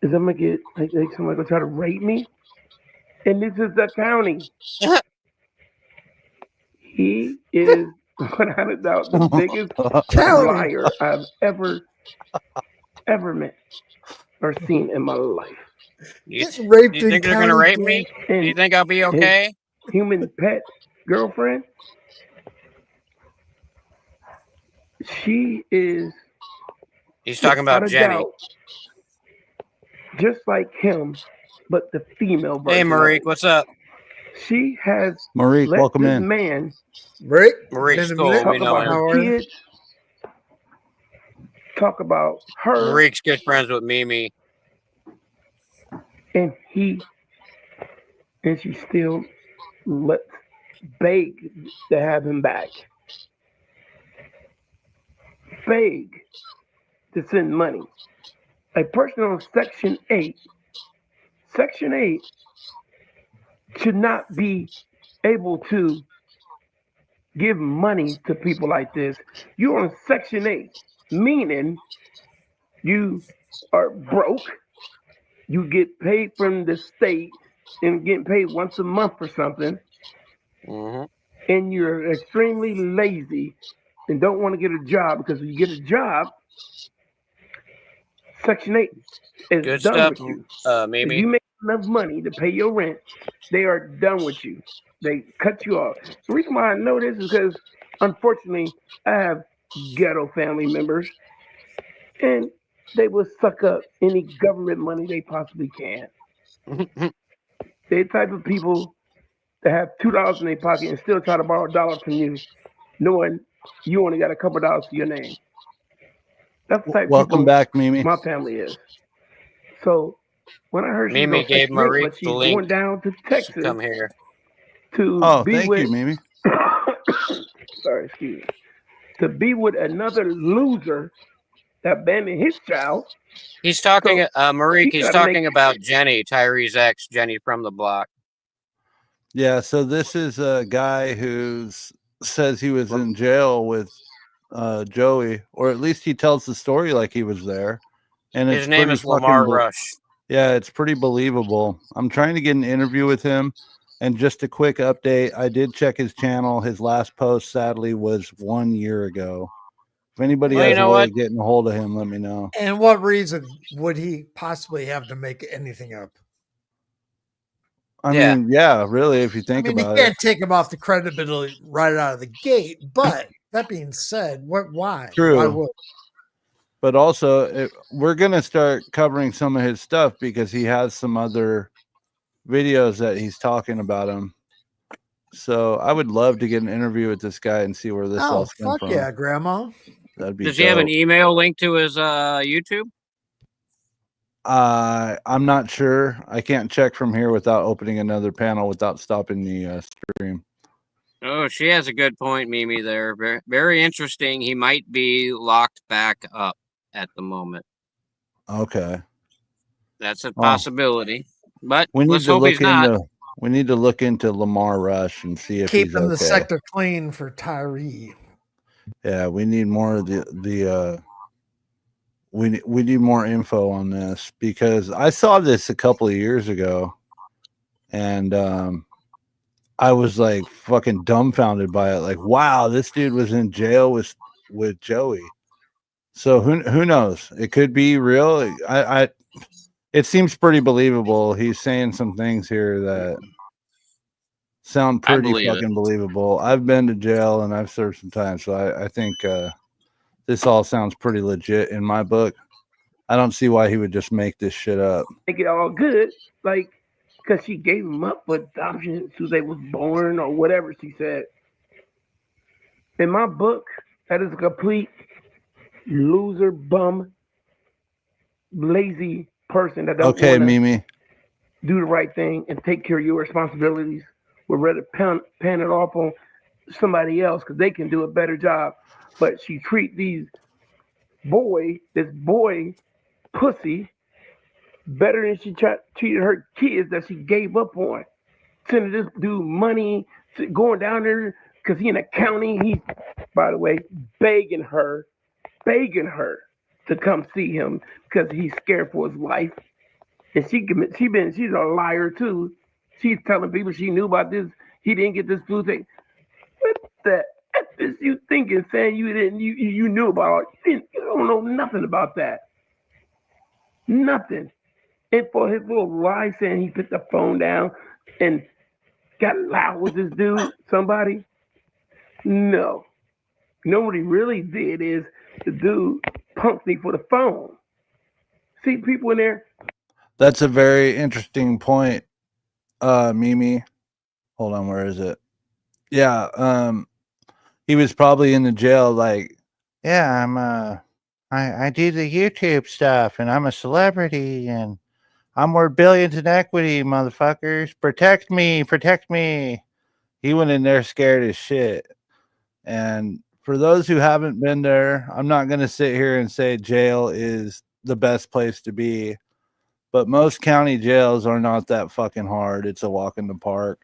Is I'm gonna get like somebody gonna try to rape me? And this is the county. He is without a doubt the biggest liar I've ever met or seen in my life. Getting raped you think they're gonna rape me? Do you think I'll be okay? Human pet girlfriend, she is. He's talking about Jenny. Doubt, just like him, but the female version. Hey, Marique, what's up? She has Marique, let welcome this in. man Marique's cool. talk We know about him. her kids, talk about her. Marique's good friends with Mimi. And she still beg to have him back. Beg to send money. A person on Section 8 should not be able to give money to people like this. You're on Section 8, meaning you are broke. You get paid from the state and getting paid once a month for something. And you're extremely lazy and don't want to get a job, because when you get a job, Section 8 is Good done stuff, with you. Mimi. If you make enough money to pay your rent, they are done with you. They cut you off. The reason why I know this is because, unfortunately, I have ghetto family members, and they will suck up any government money they possibly can. They're the type of people that have $2 in their pocket and still try to borrow $1 from you, knowing you only got a couple dollars to your name. That's the type of Welcome people back, Mimi. my family is. So when I heard she was Mimi on gave Section 8, Marique but the she's link. going down to Texas Come here. to be thank with. you, Mimi. Sorry, excuse me. To be with another loser that abandoned his child. He's talking, Marique. He's talking about Jenny, Tyree's ex, Jenny from the block. Yeah, so this is a guy who says he was in jail with Joey, or at least he tells the story like he was there. And His name is Lamar Rush. Yeah, it's pretty believable. I'm trying to get an interview with him. And just a quick update, I did check his channel. His last post, sadly, was 1 year ago. If anybody has a way of getting a hold of him, let me know. And what reason would he possibly have to make anything up? I mean, yeah, really, if you think you about can't take him off the credibility right out of the gate. But that being said, why? True. Why would? But also, we're going to start covering some of his stuff because he has some other videos that he's talking about him. So I would love to get an interview with this guy and see where this all comes from. Yeah, Grandma. That'd be Does he have an email link to his YouTube? I'm not sure. I can't check from here without opening another panel without stopping the stream. Oh, she has a good point, Mimi, there. Very, very interesting. He might be locked back up at the moment. Okay. That's a possibility. But we need let's to hope look he's not. We need to look into Lamar Rush and see if he's Keeping okay. the sector clean for Tyree. Yeah, we need more of we need more info on this, because I saw this a couple of years ago and I was like fucking dumbfounded by it. Like, wow, this dude was in jail with Joey. So who knows? It could be real. It seems pretty believable. He's saying some things here that sound I pretty believe it. fucking believable. I've been to jail and I've served some time, so I think this all sounds pretty legit in my book. I don't see why he would just make this shit up. Make it all good, like, because she gave him up for adoption as soon as they was born or whatever she said. In my book, that is a complete loser, bum, lazy person that don't Okay, want to Mimi. do the right thing and take care of your responsibilities. Would rather pan it off on somebody else because they can do a better job. But she treat this boy pussy better than she treated her kids that she gave up on. Sending this dude money, going down there because he in the county. He's, by the way, begging her to come see him because he's scared for his life. And she's a liar too. She's telling people she knew about this. He didn't get this food thing. What the F is you thinking, saying you knew about it? You don't know nothing about that. Nothing. And for his little lie saying he put the phone down and got loud with this dude, somebody. No. You know what he really did is the dude punked me for the phone. See people in there. That's a very interesting point, Mimi. Hold on, where is it? Yeah, he was probably in the jail like, yeah, I do the YouTube stuff and I'm a celebrity and I'm worth billions in equity, motherfuckers. Protect me, protect me. He went in there scared as shit. And for those who haven't been there, I'm not going to sit here and say jail is the best place to be, but most county jails are not that fucking hard. It's a walk in the park.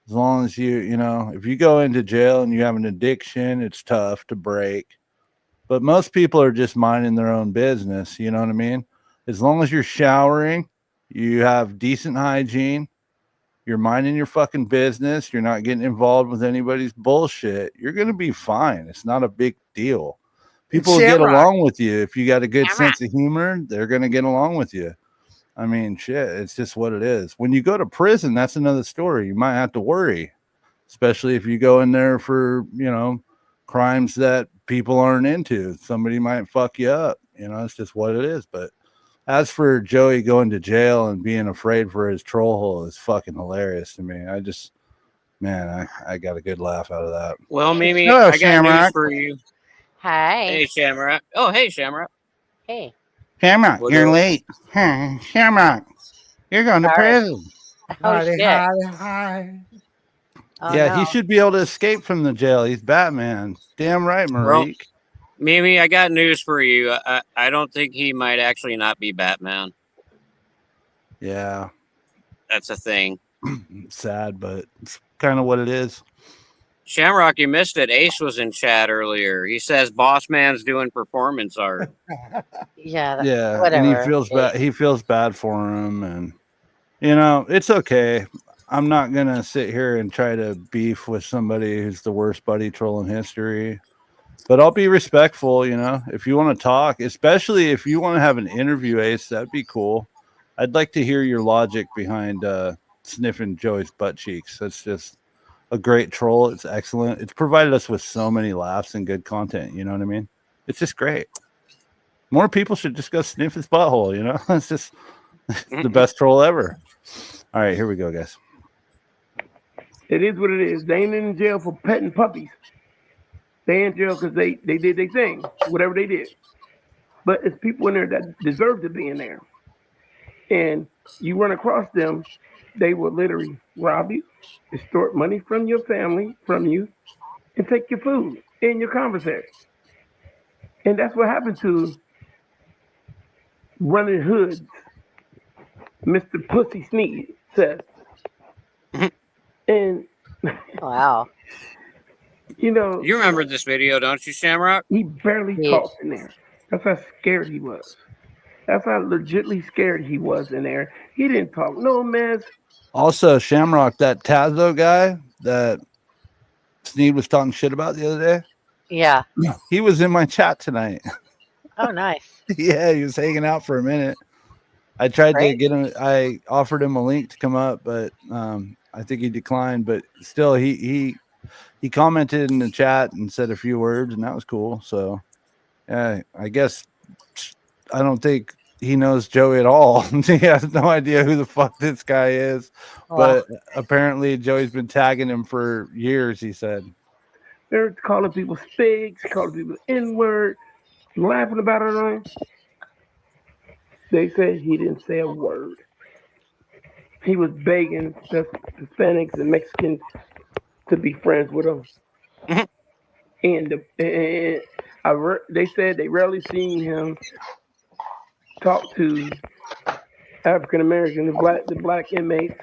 As long as you know, if you go into jail and you have an addiction, it's tough to break. But most people are just minding their own business. You know what I mean? As long as you're showering, you have decent hygiene, you're minding your fucking business, you're not getting involved with anybody's bullshit, you're going to be fine. It's not a big deal. People will get along with you. If you got a good sense of humor, they're going to get along with you. I mean, shit, it's just what it is. When you go to prison, that's another story. You might have to worry, especially if you go in there for, crimes that people aren't into. Somebody might fuck you up. It's just what it is. But as for Joey going to jail and being afraid for his troll hole is fucking hilarious to me. I got a good laugh out of that. Well, Mimi, Hello, I got Shamrock. news for you. Hi. Hey, Shamrock. Oh, hey, Shamrock. Hey. Shamrock, What you're up? late. Shamrock, you're going to Sorry. prison. Oh, shit. Hi. Oh, Yeah, no. he should be able to escape from the jail. He's Batman. Damn right, Well, Marique. Mimi, I got news for you. I don't think he might actually not be Batman. Yeah, That's a thing. sad, but it's kind of what it is. Shamrock, you missed it. Ace was in chat earlier. He says Boss Man's doing performance art. Yeah. Yeah, Whatever. and he feels bad. He feels bad for him, and it's okay. I'm not gonna sit here and try to beef with somebody who's the worst buddy troll in history, but I'll be respectful. If you want to talk, especially if you want to have an interview, Ace, that'd be cool. I'd like to hear your logic behind sniffing Joey's butt cheeks. That's just a great troll. It's excellent. It's provided us with so many laughs and good content. You know what I mean? It's just great. More people should just go sniff his butthole. It's just the best troll ever. All right, here we go, guys. It is what it is. They ain't in jail for petting puppies. They in jail because they did their thing, whatever they did. But it's people in there that deserve to be in there. And you run across them, they will literally rob you, extort money from your family, from you, and take your food and your commissary. And that's what happened to running hoods, Mr. Pussy Sneed says. And Wow. You remember this video, don't you, Shamrock? He barely talked in there. That's how scared he was. That's how legitly scared he was in there. He didn't talk no mess. Also, Shamrock, that Tazo guy that Sneed was talking shit about the other day. Yeah. He was in my chat tonight. Oh, nice. Yeah, he was hanging out for a minute. I tried to get him. I offered him a link to come up, but I think he declined, but still, he commented in the chat and said a few words, and that was cool. So, I guess I don't think he knows Joey at all. He has no idea who the fuck this guy is, but apparently Joey's been tagging him for years. He said they're calling people spigs, calling people N-word, laughing about it on him. They said he didn't say a word. He was begging the Hispanics and Mexicans to be friends with him. And they said they rarely seen him talk to African American, the black inmates.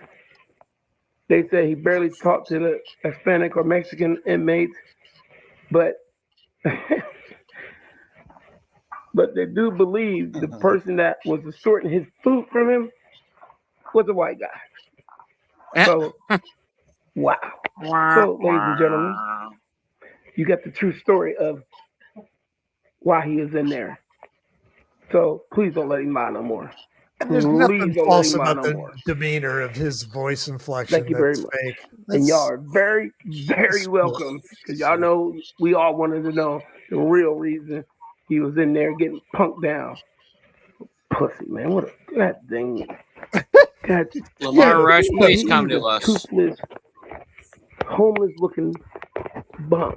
They said he barely talked to the Hispanic or Mexican inmates, but but they do believe the person that was extorting his food from him was a white guy. So, wow. So, ladies and gentlemen, you got the true story of why he is in there. So please don't let him lie no more. And there's Please nothing don't false let him lie about no the more. demeanor of his voice inflection. Thank you very that's much. fake. And y'all are very, very welcome, because y'all know we all wanted to know the real reason he was in there getting punked down. Pussy, man. What a god dang. God, Lamar Rush, please come he's to a us. toothless, homeless looking bum.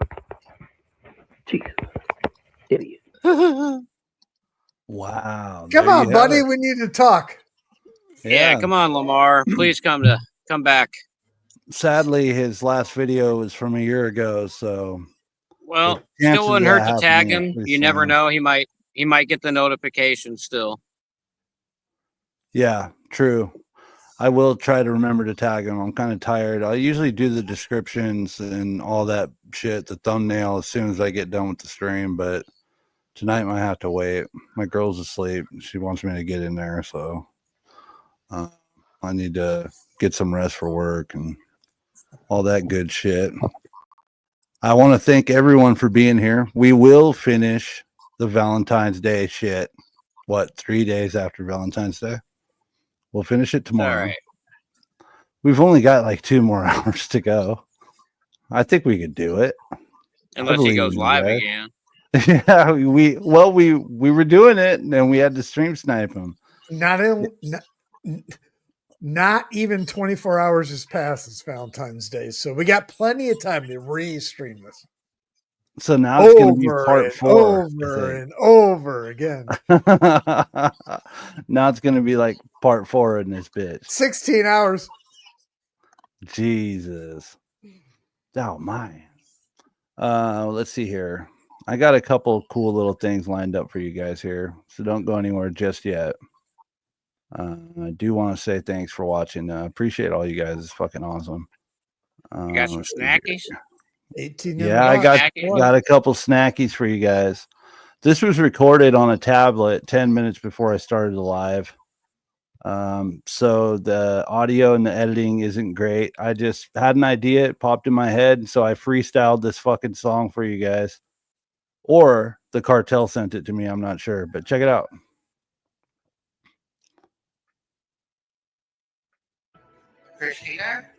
Jesus. Idiot. wow. Come there on, you buddy. have it. We need to talk. Yeah, come on, Lamar. Please come back. Sadly, his last video was from a year ago, so Well, the still chances wouldn't of hurt that to tag happening are him. pretty You never slim. know. He might get the notification still. Yeah, true. I will try to remember to tag him. I'm kind of tired. I usually do the descriptions and all that shit, the thumbnail, as soon as I get done with the stream, but tonight might have to wait. My girl's asleep. She wants me to get in there, so I need to get some rest for work and all that good shit. I want to thank everyone for being here. We will finish the Valentine's Day shit. What, 3 days after Valentine's Day? We'll finish it tomorrow. All right. We've only got like 2 more hours to go. I think we could do it. Unless he goes live again. Yeah, we were doing it and we had to stream snipe him. Not even 24 hours has passed since Valentine's Day, so we got plenty of time to re-stream this. So now it's going to be part 4. Over and over again. Now it's going to be like part 4 in this bitch. 16 hours. Jesus. Oh my. Let's see here. I got a couple cool little things lined up for you guys here, so don't go anywhere just yet. I do want to say thanks for watching. Appreciate all you guys. It's fucking awesome. You got some snackies? 18. Yeah, I got a couple snackies for you guys. This was recorded on a tablet 10 minutes before I started the live. So the audio and the editing isn't great. I just had an idea, it popped in my head, so I freestyled this fucking song for you guys. Or the cartel sent it to me, I'm not sure, but check it out. Christina,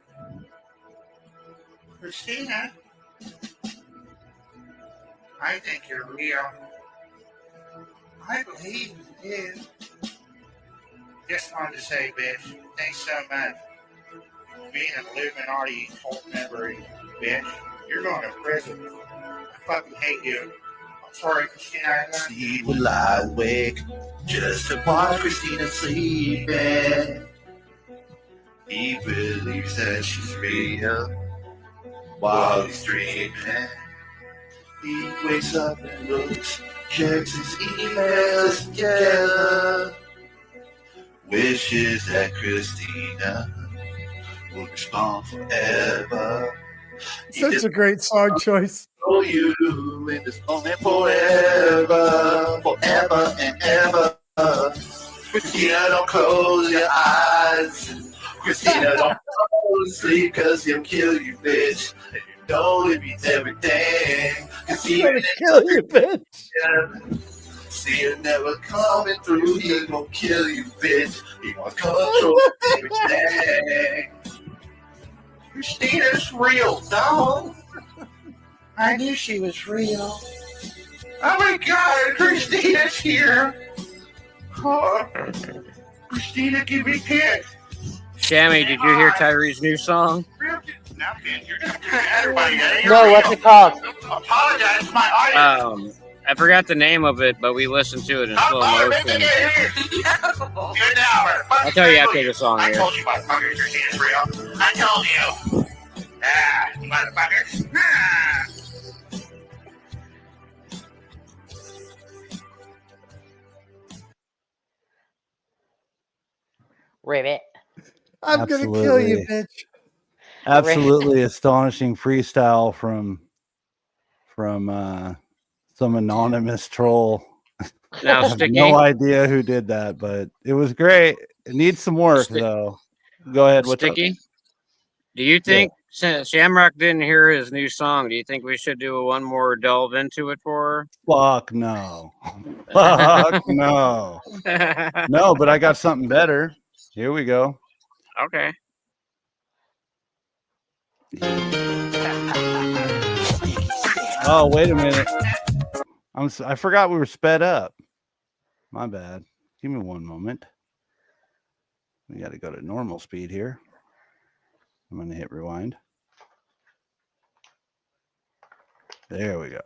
I think you're real. I believe you do. Just wanted to say, bitch, thanks so much. Being an Illuminati cult member, bitch, you're going to prison. I fucking hate you. I'm sorry, Christina. I love you. He will lie awake just to watch Christina sleeping. He believes that she's real while he's dreaming. He wakes up and looks, checks his emails together. Wishes that Christina would respond forever. Such a great song choice. Know you in this moment forever, forever and ever. Christina, don't close your eyes. Christina, don't fall asleep, cause he'll kill you, bitch. And you know it means everything. Cause he gonna kill you, bitch. See it never coming through, he gon' kill you, bitch. He wants control of everything. Christina's real, no. I knew she was real. Oh my God, Christina's here. Oh, Christina, give me kiss. Shammy, did you hear Tyree's new song? Now, kid, you're just everybody. No, what's it called? Apologize to my audience. I forgot the name of it, but we listened to it in slow motion. Good hour. I'll tell you after the song I here. told you, motherfuckers, Christina's real. I told you. Ah, motherfuckers. Ah. Ribbit. I'm gonna kill you, Absolutely. bitch. Absolutely astonishing freestyle from some anonymous troll. Now, I have Sticky, no idea who did that, but it was great. It needs some work though. Go ahead. What's up? Sticky, do you think, since Shamrock didn't hear his new song, do you think we should do one more delve into it for Fuck no. Fuck no. her? No, but I got something better. Here we go. Okay. Oh, wait a minute. I forgot we were sped up. My bad. Give me one moment. We got to go to normal speed here. I'm going to hit rewind. There we go.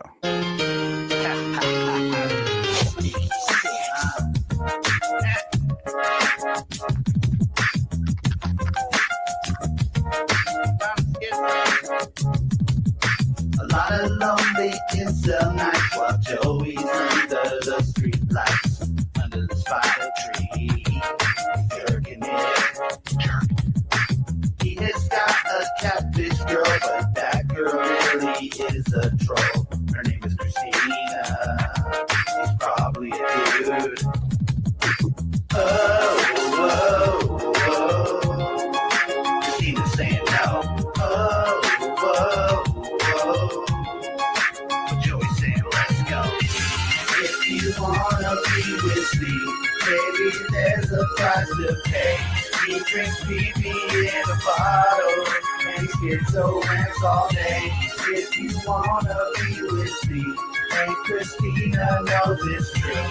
A lot of lonely incel nights while Joey's under the street lights, under the spider tree, jerking it. He has got a catfish girl, but that girl really is a troll. Her name is Christina. She's probably a dude. Oh, Christina's saying no. Joey's saying let's go. If you wanna be with me, baby, there's a price to pay. He drinks pee-pee in a bottle, and he schizo rants all day. If you wanna be with me, and Christina knows it's true.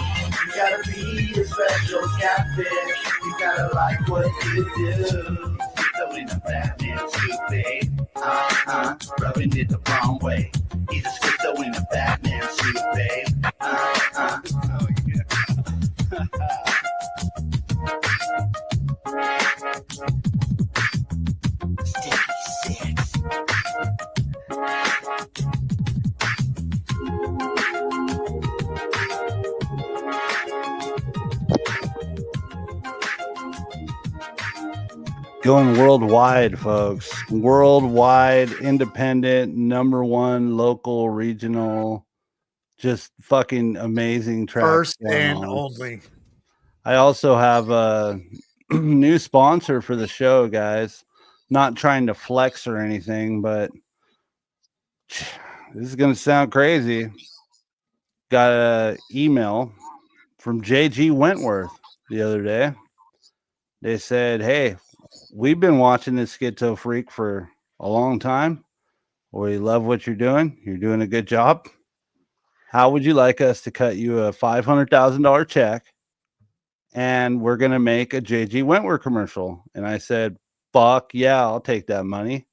You gotta be a special catfish. You gotta like what you do. So in a Batman suit, babe. Rubbing it the wrong way. He's a schizo in a Batman suit, babe. Oh yeah. Sticky six. Going worldwide, folks. Worldwide, independent, #1 local, regional, just fucking amazing tracks. First going and on. only. I also have a new sponsor for the show, guys. Not trying to flex or anything, but this is going to sound crazy. Got an email from JG Wentworth the other day. They said, hey, we've been watching this Schizo Freak for a long time. We love what you're doing. You're doing a good job. How would you like us to cut you a $500,000 check? And we're going to make a JG Wentworth commercial. And I said, fuck yeah, I'll take that money.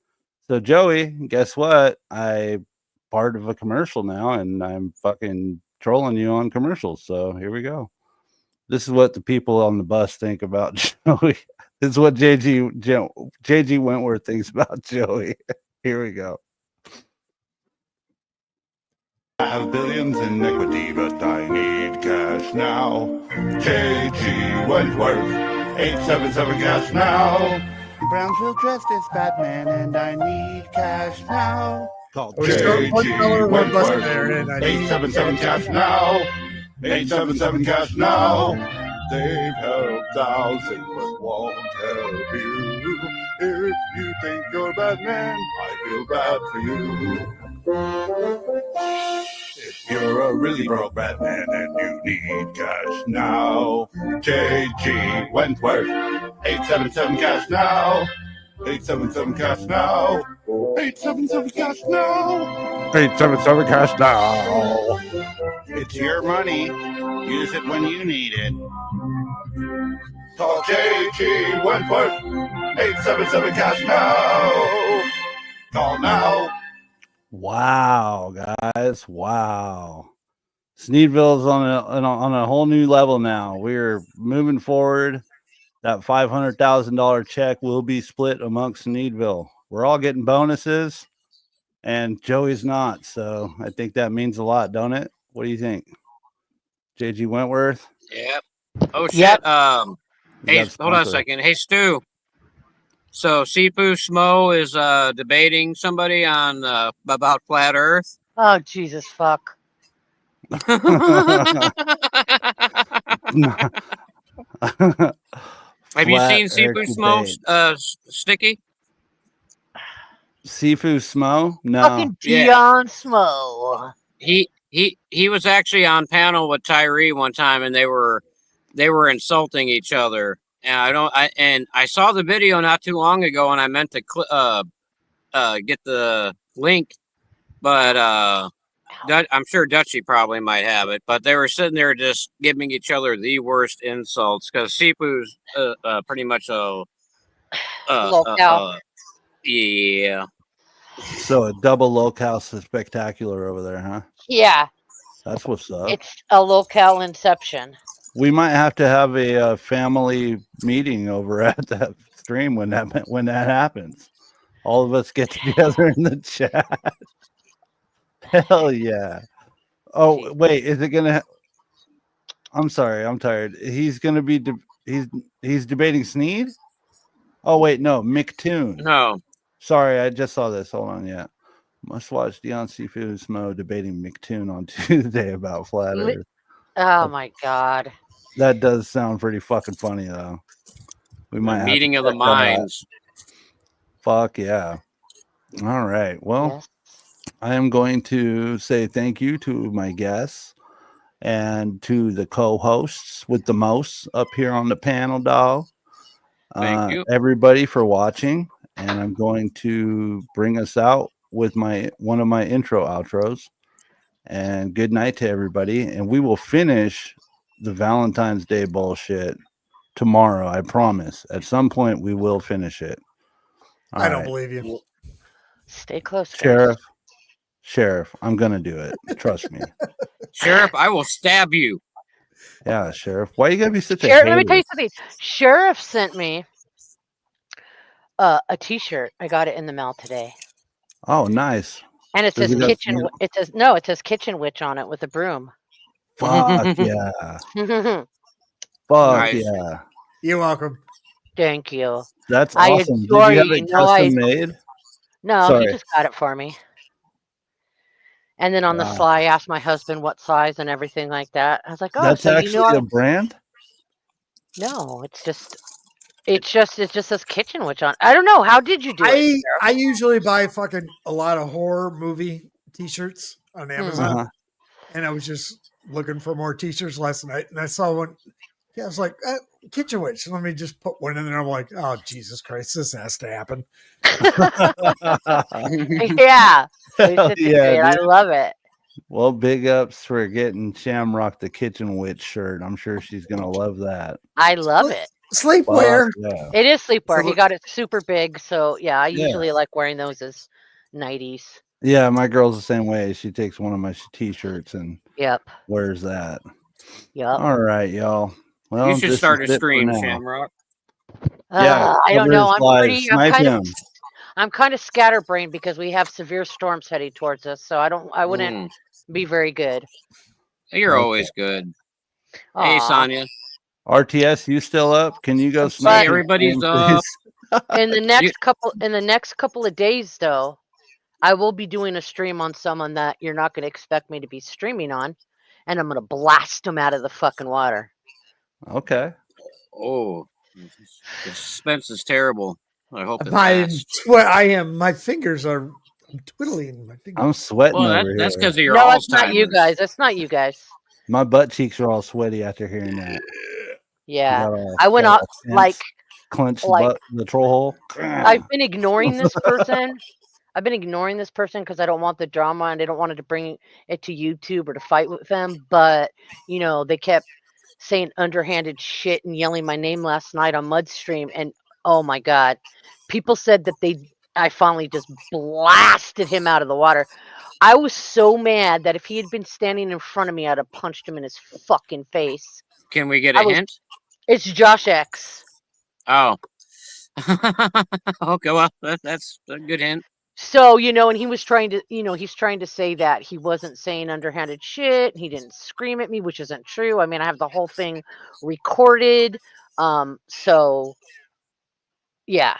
So Joey, guess what? I'm part of a commercial now, and I'm fucking trolling you on commercials. So here we go. This is what the people on the bus think about Joey. This is what JG Wentworth thinks about Joey. Here we go. I have billions in equity, but I need cash now. JG Wentworth, 877 cash now. Brownsville dressed as Batman, and I need cash now. Call JG Wentworth, 877 cash now. 877 cash now. They've helped thousands, but won't help you. If you think you're Batman, I feel bad for you. If you're a really broke Batman and you need cash now, JG Wentworth, 877 cash now. 877 cash now. 877 cash now. 877 cash now. It's your money. Use it when you need it. Call JG Wentworth. 877 cash now. Call now. Wow, guys. Wow. Sneedville's on a whole new level now. We're moving forward. That $500,000 check will be split amongst Sneedville. We're all getting bonuses, and Joey's not. So I think that means a lot, don't it? What do you think, JG Wentworth? Yep. Oh shit. Yep. Hey, hold on a second. Hey, Stu. So Sifu Smo is debating somebody on about flat Earth. Oh Jesus fuck. Have you seen Sifu Smo Sticky? Sifu Smo? No. Fucking Dion Smo. He was actually on panel with Tyree one time, and they were insulting each other. And I saw the video not too long ago, and I meant to get the link, but I'm sure Dutchie probably might have it. But they were sitting there just giving each other the worst insults because Sifu's pretty much a locale. Yeah. So a double locale spectacular over there, huh? Yeah. That's what's up. It's a locale inception. We might have to have a family meeting over at that stream when that happens. All of us get together in the chat. Hell yeah! Oh wait, is it gonna? I'm sorry, I'm tired. He's gonna be he's debating Sneed. Oh wait, no, McToon. No, sorry, I just saw this. Hold on, yeah. Must watch Dion Sifu Smo debating McToon on Tuesday about flat Earth. Oh my god. That does sound pretty fucking funny though. We might have meeting of the minds. Fuck yeah. All right. Well, yes. I am going to say thank you to my guests and to the co-hosts with the most up here on the panel, dog. Thank you, everybody, for watching. And I'm going to bring us out with one of my intro outros. And good night to everybody. And we will finish the Valentine's Day bullshit tomorrow. I promise. At some point, we will finish it. I don't believe you. Stay close, Sheriff, I'm gonna do it. Trust me. Sheriff, I will stab you. Yeah, Sheriff. Why you gotta be such a Sheriff, let me tell you something. Sheriff sent me a T-shirt. I got it in the mail today. Oh, nice. And it says kitchen. It says kitchen witch on it with a broom. Fuck yeah. Fuck nice. Yeah. You're welcome. Thank you. That's awesome. Did you have it custom made? No, he just got it for me. And then on the sly, I asked my husband what size and everything like that. I was like, "Oh, that's so actually a brand." No, it just says kitchen witch on. I don't know. How did you do it? I usually buy fucking a lot of horror movie T-shirts on Amazon, and I was just looking for more T-shirts last night, and I saw one. Yeah, I was like, kitchen witch. Let me just put one in there. I'm like, oh, Jesus Christ, this has to happen. Yeah. I love it. Well, big ups for getting Shamrock the Kitchen Witch shirt. I'm sure she's going to love that. I love it. Sleepwear. Yeah. It is sleepwear. He got it super big. So, yeah, I usually like wearing those as nighties. Yeah, my girl's the same way. She takes one of my T-shirts and wears that. Yep. All right, y'all. Well, you should start a stream, Shamrock. Yeah, I don't know. I'm kind of scatterbrained because we have severe storms heading towards us, so I wouldn't be very good. You're always good. Aww. Hey, Sonia. RTS, you still up? Can you go snipe? Everybody's up. In the next couple of days, though, I will be doing a stream on someone that you're not going to expect me to be streaming on, and I'm going to blast them out of the fucking water. Okay. Oh, the suspense is terrible. I hope I am. My fingers are twiddling. My fingers. I'm sweating over here. That's because of your Alzheimer's. That's not you guys. That's not you guys. My butt cheeks are all sweaty after hearing that. Yeah. I went out like clench Like, the troll hole. I've been ignoring this person. I've been ignoring this person because I don't want the drama and I don't want to bring it to YouTube or to fight with them. But, you know, they kept saying underhanded shit and yelling my name last night on Mudstream. And oh my God, people said that I finally just blasted him out of the water. I was so mad that if he had been standing in front of me, I'd have punched him in his fucking face. Can we get a hint? It's Josh X. Oh. Okay, well, that's a good hint. So, you know, and he was trying to, you know, he's trying to say that he wasn't saying underhanded shit. He didn't scream at me, which isn't true. I mean, I have the whole thing recorded. So yeah,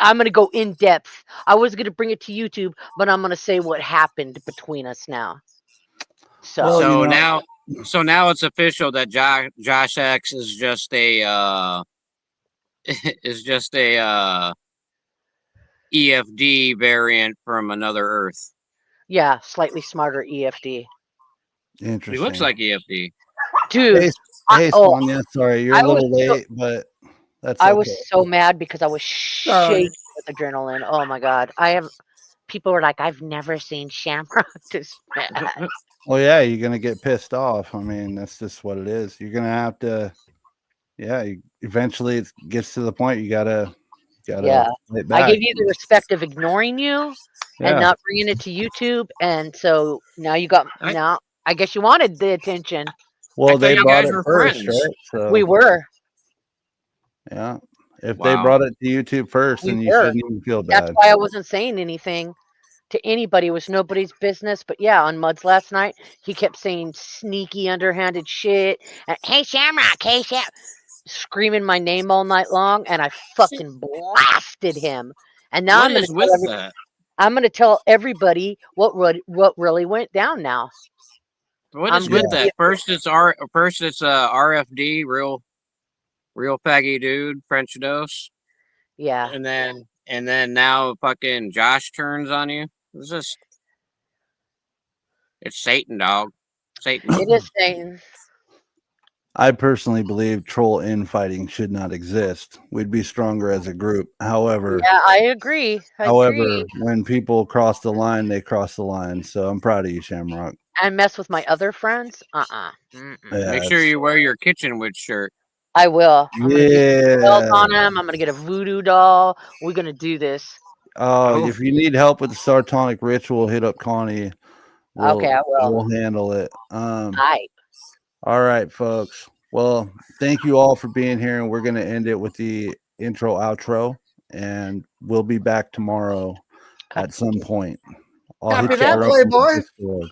I'm going to go in depth. I was going to bring it to YouTube, but I'm going to say what happened between us now. So, Well, So you know, now it's official that Josh X is just a EFD variant from another Earth. yeah, slightly smarter EFD. interesting. He looks like EFD. Dude, Hey, Sonia, sorry, you're a little late, but that's okay. I was so mad because I was shaking with adrenaline. Oh my God. People were like, I've never seen Shamrock this bad. Well, yeah, you're gonna get pissed off. I mean, that's just what it is. You're gonna have to. Yeah, eventually it gets to the point you gotta. Yeah, fight back. I gave you the respect of ignoring you Yeah. and not bringing it to YouTube, and so now you got now. I guess you wanted the attention. Well, they you brought guys it were first, friends. right? So We were. yeah, if they Wow. brought it to YouTube first, We then you were. shouldn't even feel That's bad. why I wasn't saying anything to anybody. It was nobody's business. But yeah, on Muds last night, he kept saying sneaky, underhanded shit. And, hey, Shamrock, hey, screaming my name all night long, and I fucking blasted him. And now What I'm going is to with tell that? I'm going to tell everybody what really went down now. What is with that? First it's RFD, real faggy dude, French dose. Yeah. And then now fucking Josh turns on you. It's Satan, dog. Satan. It is Satan. I personally believe troll infighting should not exist. We'd be stronger as a group. However, Yeah, I agree. When people cross the line, they cross the line. So I'm proud of you, Shamrock. And mess with my other friends? Yeah, Make sure you wear your kitchen witch shirt. I will. I'm gonna get spells on Yeah. him. I'm gonna get a voodoo doll. We're gonna do this. Oh, if you need help with the Sartonic ritual, hit up Connie. Okay, I will. We'll handle it. Aight. All right, folks. Well, thank you all for being here, and we're going to end it with the intro outro, and we'll be back tomorrow at some point. I'll Copy hit you that, up on Playboy. Discord.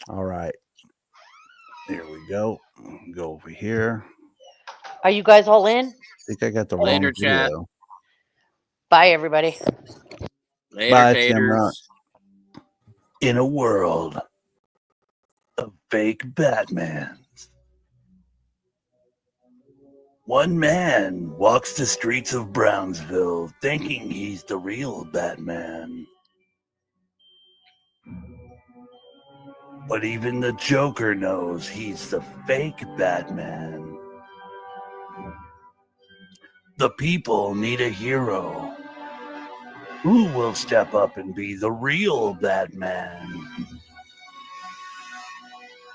All right. Here we go. Go over here. Are you guys all in? I think I got the Later, wrong chat. video. Bye, everybody. Later, Bye, taters. Shamrock. In a world of fake Batman, one man walks the streets of Brownsville thinking he's the real Batman. But even the Joker knows he's the fake Batman. The people need a hero. Who will step up and be the real Batman?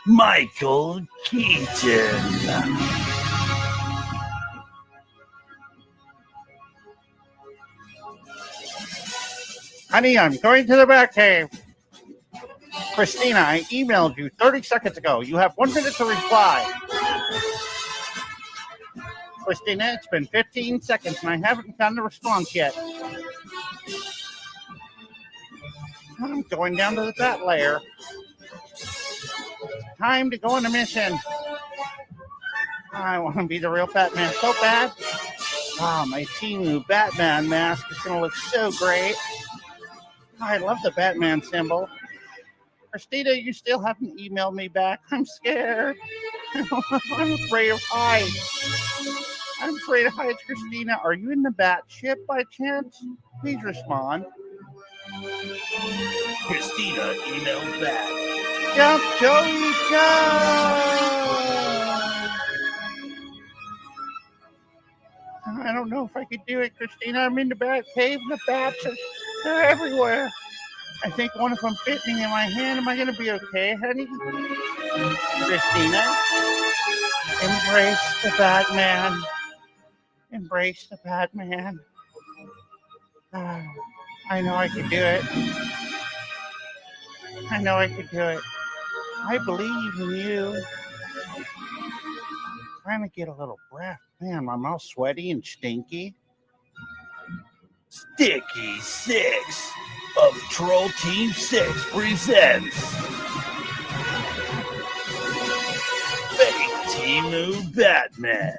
Michael Keaton. Honey, I'm going to the Batcave. Christina, I emailed you 30 seconds ago. You have 1 minute to reply. Christina, it's been 15 seconds and I haven't gotten a response yet. I'm going down to the Bat Lair. Time to go on a mission. I want to be the real Batman so bad. Oh, my Timu Batman mask is going to look so great. I love the Batman symbol. Christina, you still haven't emailed me back. I'm scared. I'm afraid of heights. I'm afraid of heights, Christina. Are you in the Bat ship by chance? Please respond. Christina emailed back. Jump, Joey, jump! I don't know if I could do it, Christina. I'm in the bat cave and the bats they're everywhere. I think one of them bit me in my hand. Am I going to be okay, honey? Christina, embrace the Batman. Embrace the Batman. I know I can do it. I know I can do it. I believe in you. Trying to get a little breath. Man, my mouth's sweaty and stinky. Sticky 6 of Troll Team 6 presents Fake Timu Batman.